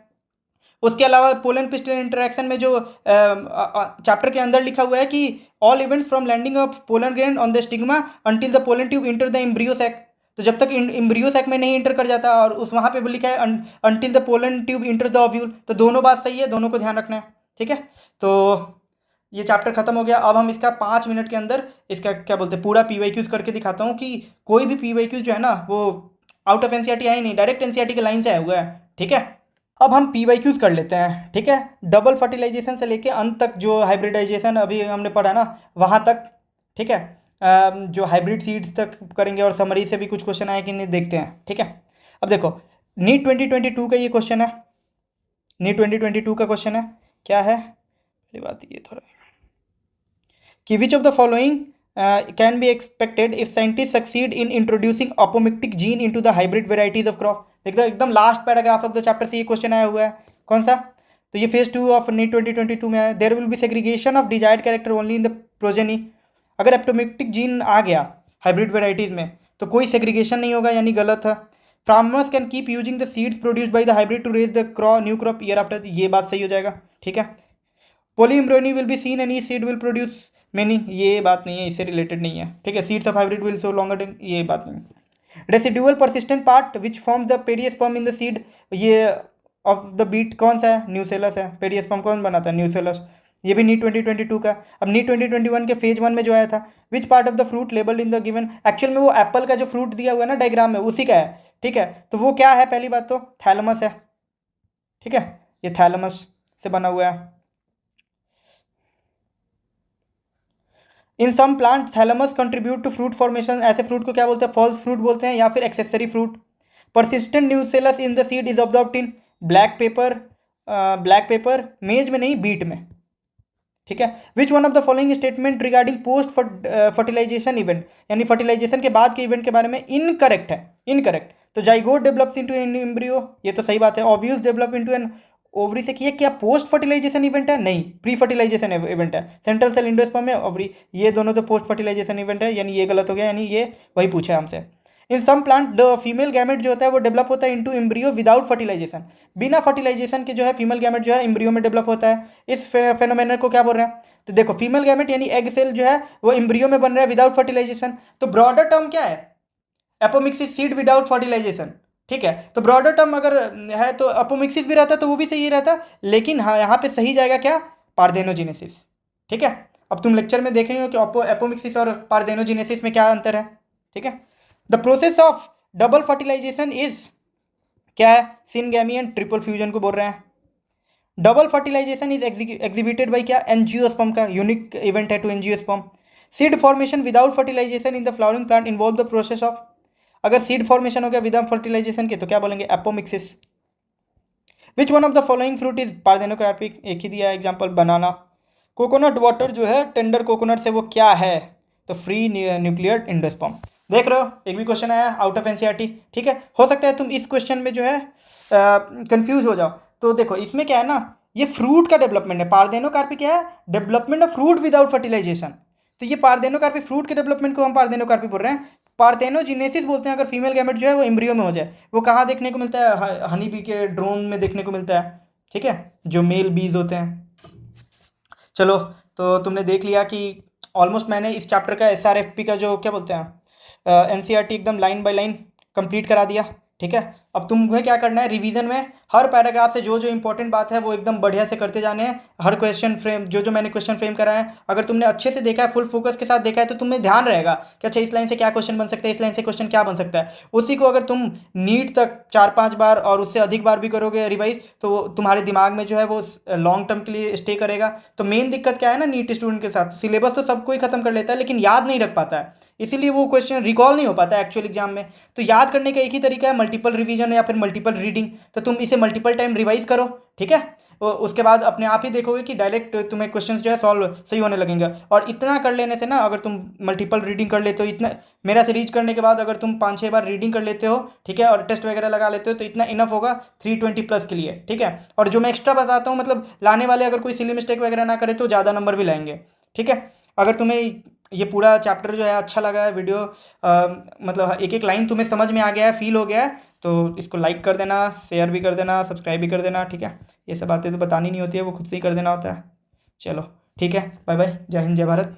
उसके अलावा पोलन पिस्टल इंटरेक्शन में जो चैप्टर के अंदर लिखा हुआ है कि all events from landing of pollen grain on the stigma until the pollen tube enter the embryo sac, तो जब तक एम्ब्रियो सैक में नहीं इंटर कर जाता, और उस वहाँ पे लिखा है until the pollen tube enter the ovule, तो दोनों बात सही है, दोनों को ध्यान रखना है। ठीक है, तो ये चैप्टर खत्म हो गया। अब हम इसका 5 मिनट के अंदर इसका क्या बोलते हैं पूरा पीवाईक्यूज करके दिखाता हूँ कि कोई भी पीवाईक्यूज जो है ना वो आउट ऑफ एनसीईआरटी आया ही नहीं, डायरेक्ट एनसीईआरटी के लाइन से आया हुआ है। ठीक है, अब हम पीवाईक्यूज कर लेते हैं। ठीक है, डबल फर्टिलाइजेशन से लेके अंत तक जो हाइब्रिडाइजेशन अभी हमने पढ़ा ना वहाँ तक। ठीक है, जो हाइब्रिड सीड्स तक करेंगे, और समरी से भी कुछ क्वेश्चन आए कि नहीं देखते हैं। ठीक है, अब देखो नीट 2022 का ये क्वेश्चन है, नीट 2022 का क्वेश्चन है, क्या है पहली बात ये थोड़ा कि विच of the following can be expected if scientist succeed in introducing apomictic gene into the hybrid varieties of crop. देखो एकदम last paragraph of the chapter से ये क्वेश्चन आया हुआ है। कौन सा? तो ये फेज 2 ऑफ नीट 2022 में है। There will be segregation of desired character only in the progeny. अगर एपोमिक्टिक जीन आ गया हाइब्रिड वेराइटीज में तो कोई सेग्रीगेशन नहीं होगा, यानी गलत है। Farmers can keep using the seeds produced by the hybrid to raise the new crop year after, ये बात सही हो जाएगा। ठीक है, polyembryony will be seen and each seed will produce many, ये बात नहीं है, इससे रिलेटेड नहीं है। ठीक है, seeds of hybrid will sow longer, ये बात नहीं। Residual persistent part which form the perisperm in the seed, ये ऑफ द बीट कौन सा है? न्यूसेलस है। पेरियस्पर्म कौन बनाता है? न्यूसेलस। ये भी नीट 2022 का। अब नीट 2021 के फेज 1 में जो आया था, which part of the fruit labelled in the given, actual में वो एप्पल का जो फ्रूट दिया हुआ है ना डायग्राम में उसी का है। ठीक है, तो वो क्या है? पहली बात तो थैलमस है। ठीक है, ये थैलमस से बना हुआ है। In some plant thalamus contribute to fruit formation, ऐसे फ्रूट को क्या बोलते हैं? फॉल्स फ्रूट बोलते हैं या फिर accessory fruit. Persistent nucellus in the seed is observed in black pepper maize में नहीं, बीट में। ठीक है, which one of the following statement regarding post fertilisation event, यानी फर्टिलाइजेशन के बाद के इवेंट के बारे में इनकरेक्ट है? इनकरेक्ट। तो zygote develops into an embryo, ये तो सही बात है। Ovules develop into an ovary से किया, क्या पोस्ट फर्टिलाइजेशन इवेंट है? नहीं, प्री फर्टिलाइजेशन इवेंट है। सेंट्रल सेल इंडोस्पर्म में ओवरी, ये दोनों तो पोस्ट फर्टिलाइजेशन इवेंट है, यानी ये गलत हो गया, यानी ये वही पूछा है हमसे। In some plant the female gamete जो होता है वो डेवलप होता है इनटू एम्ब्रियो विदाउट फर्टिलाइजेशन, बिना फर्टिलाइजेशन के जो है फीमेल गैमेट जो है एम्ब्रियो में डेवलप होता है। इस फेनोमेनन को क्या बोल रहे हैं? तो देखो फीमेल गैमेट यानी एग सेल जो है वो एम्ब्रियो में बन रहा है विदाउट फर्टिलाइजेशन, तो ब्रॉडर टर्म क्या है? Apomixis seed without fertilization. ठीक है, तो ब्रॉडर टर्म अगर है तो अपोमिक्सिस भी रहता तो वो भी सही रहता, लेकिन हाँ यहाँ पे सही जाएगा क्या? पार्थेनोजेनेसिस। ठीक है, अब तुम लेक्चर में देखेंगे कि एपोमिक्सिस और पार्थेनोजेनेसिस में क्या अंतर है। ठीक है, the process of double fertilisation is क्या है? सिनगैमी एंड ट्रिपल फ्यूजन को बोल रहे हैं। Double fertilisation is exhibited by क्या? एंजियोस्पर्म का यूनिक इवेंट है to angiosperm. Seed formation without fertilization in the flowering plant involve the process of, अगर सीड फॉर्मेशन हो गया विदाउट फर्टिलाइजेशन के तो क्या बोलेंगे? Apomixis. Which one of the following fruit is parthenocarpic, एक ही दिया एग्जांपल, बनाना। कोकोनट वाटर जो है टेंडर कोकोनट से, वो क्या है? तो फ्री न्यूक्लियर एंडोस्पर्म। देख रहे हो, एक भी क्वेश्चन आया आउट ऑफ एनसीईआरटी। ठीक है, हो सकता है तुम इस क्वेश्चन में जो है कंफ्यूज हो जाओ। तो देखो इसमें क्या है ना, ये फ्रूट का डेवलपमेंट है। पार्थेनोकार्पी क्या है? Development of fruit without fertilization. तो ये पार्थेनोकार्पी फ्रूट के डेवलपमेंट को हम पार्थेनोकार्पी बोल रहे हैं। पार्थेनोजेनेसिस बोलते हैं अगर फीमेल गैमेट जो है वो एम्ब्रियो में हो जाए। वो कहाँ देखने को मिलता है? हनी बी के ड्रोन में देखने को मिलता है। ठीक है, जो मेल बीज होते हैं। चलो, तो तुमने देख लिया कि ऑलमोस्ट मैंने इस चैप्टर का एसआरएफपी का जो क्या बोलते हैं एनसीईआरटी एकदम लाइन बाय लाइन कंप्लीट करा दिया। ठीक है, अब तुम्हें क्या करना है, रिवीजन में हर पैराग्राफ से जो जो इंपॉर्टेंट बात है वो एकदम बढ़िया से करते जाने हैं। हर क्वेश्चन फ्रेम जो मैंने क्वेश्चन फ्रेम करा है, अगर तुमने अच्छे से देखा है, फुल फोकस के साथ देखा है, तो तुम्हें ध्यान रहेगा कि अच्छा इस लाइन से क्या क्वेश्चन बन सकता है, इस लाइन से क्वेश्चन क्या बन सकता है। उसी को अगर तुम नीट तक 4-5 बार और उससे अधिक बार भी करोगे रिवाइज, तो तुम्हारे दिमाग में जो है वो लॉन्ग टर्म के लिए स्टे करेगा। तो मेन दिक्कत क्या है ना नीट स्टूडेंट के साथ, सिलेबस तो सब कोई खत्म कर लेता है लेकिन याद नहीं रख पाता है, इसीलिए वो क्वेश्चन रिकॉल नहीं हो पाता है एक्चुअल एग्जाम में। तो याद करने का एक ही तरीका है, मल्टीपल रिवीजन या फिर मल्टीपल रीडिंग। तो तुम इसे मल्टीपल टाइम रिवाइज करो। ठीक है, उसके बाद अपने आप ही देखोगे कि डायरेक्ट तुम्हें क्वेश्चंस जो है सॉल्व सही होने लगेंगे। और इतना कर लेने से ना, अगर तुम मल्टीपल रीडिंग कर लेते हो, इतना मेरा सीरीज करने के बाद अगर तुम 5-6 बार रीडिंग कर लेते हो, ठीक है, और टेस्ट वगैरह लगा लेते हो, तो इतना इनफ होगा 320 प्लस के लिए। ठीक है, और जो मैं एक्स्ट्रा बताता हूँ, मतलब लाने वाले अगर कोई सिली मिस्टेक वगैरह ना करे तो ज़्यादा नंबर भी लाएंगे। ठीक है, अगर तुम्हें ये पूरा चैप्टर जो है अच्छा लगा है, वीडियो मतलब एक एक लाइन तुम्हें समझ में आ गया है, फील हो गया है, तो इसको लाइक कर देना, शेयर भी कर देना, सब्सक्राइब भी कर देना, ठीक है। ये सब बातें तो बतानी नहीं होती है, वो खुद से ही कर देना होता है। चलो ठीक है, बाय बाय, जय हिंद जय भारत।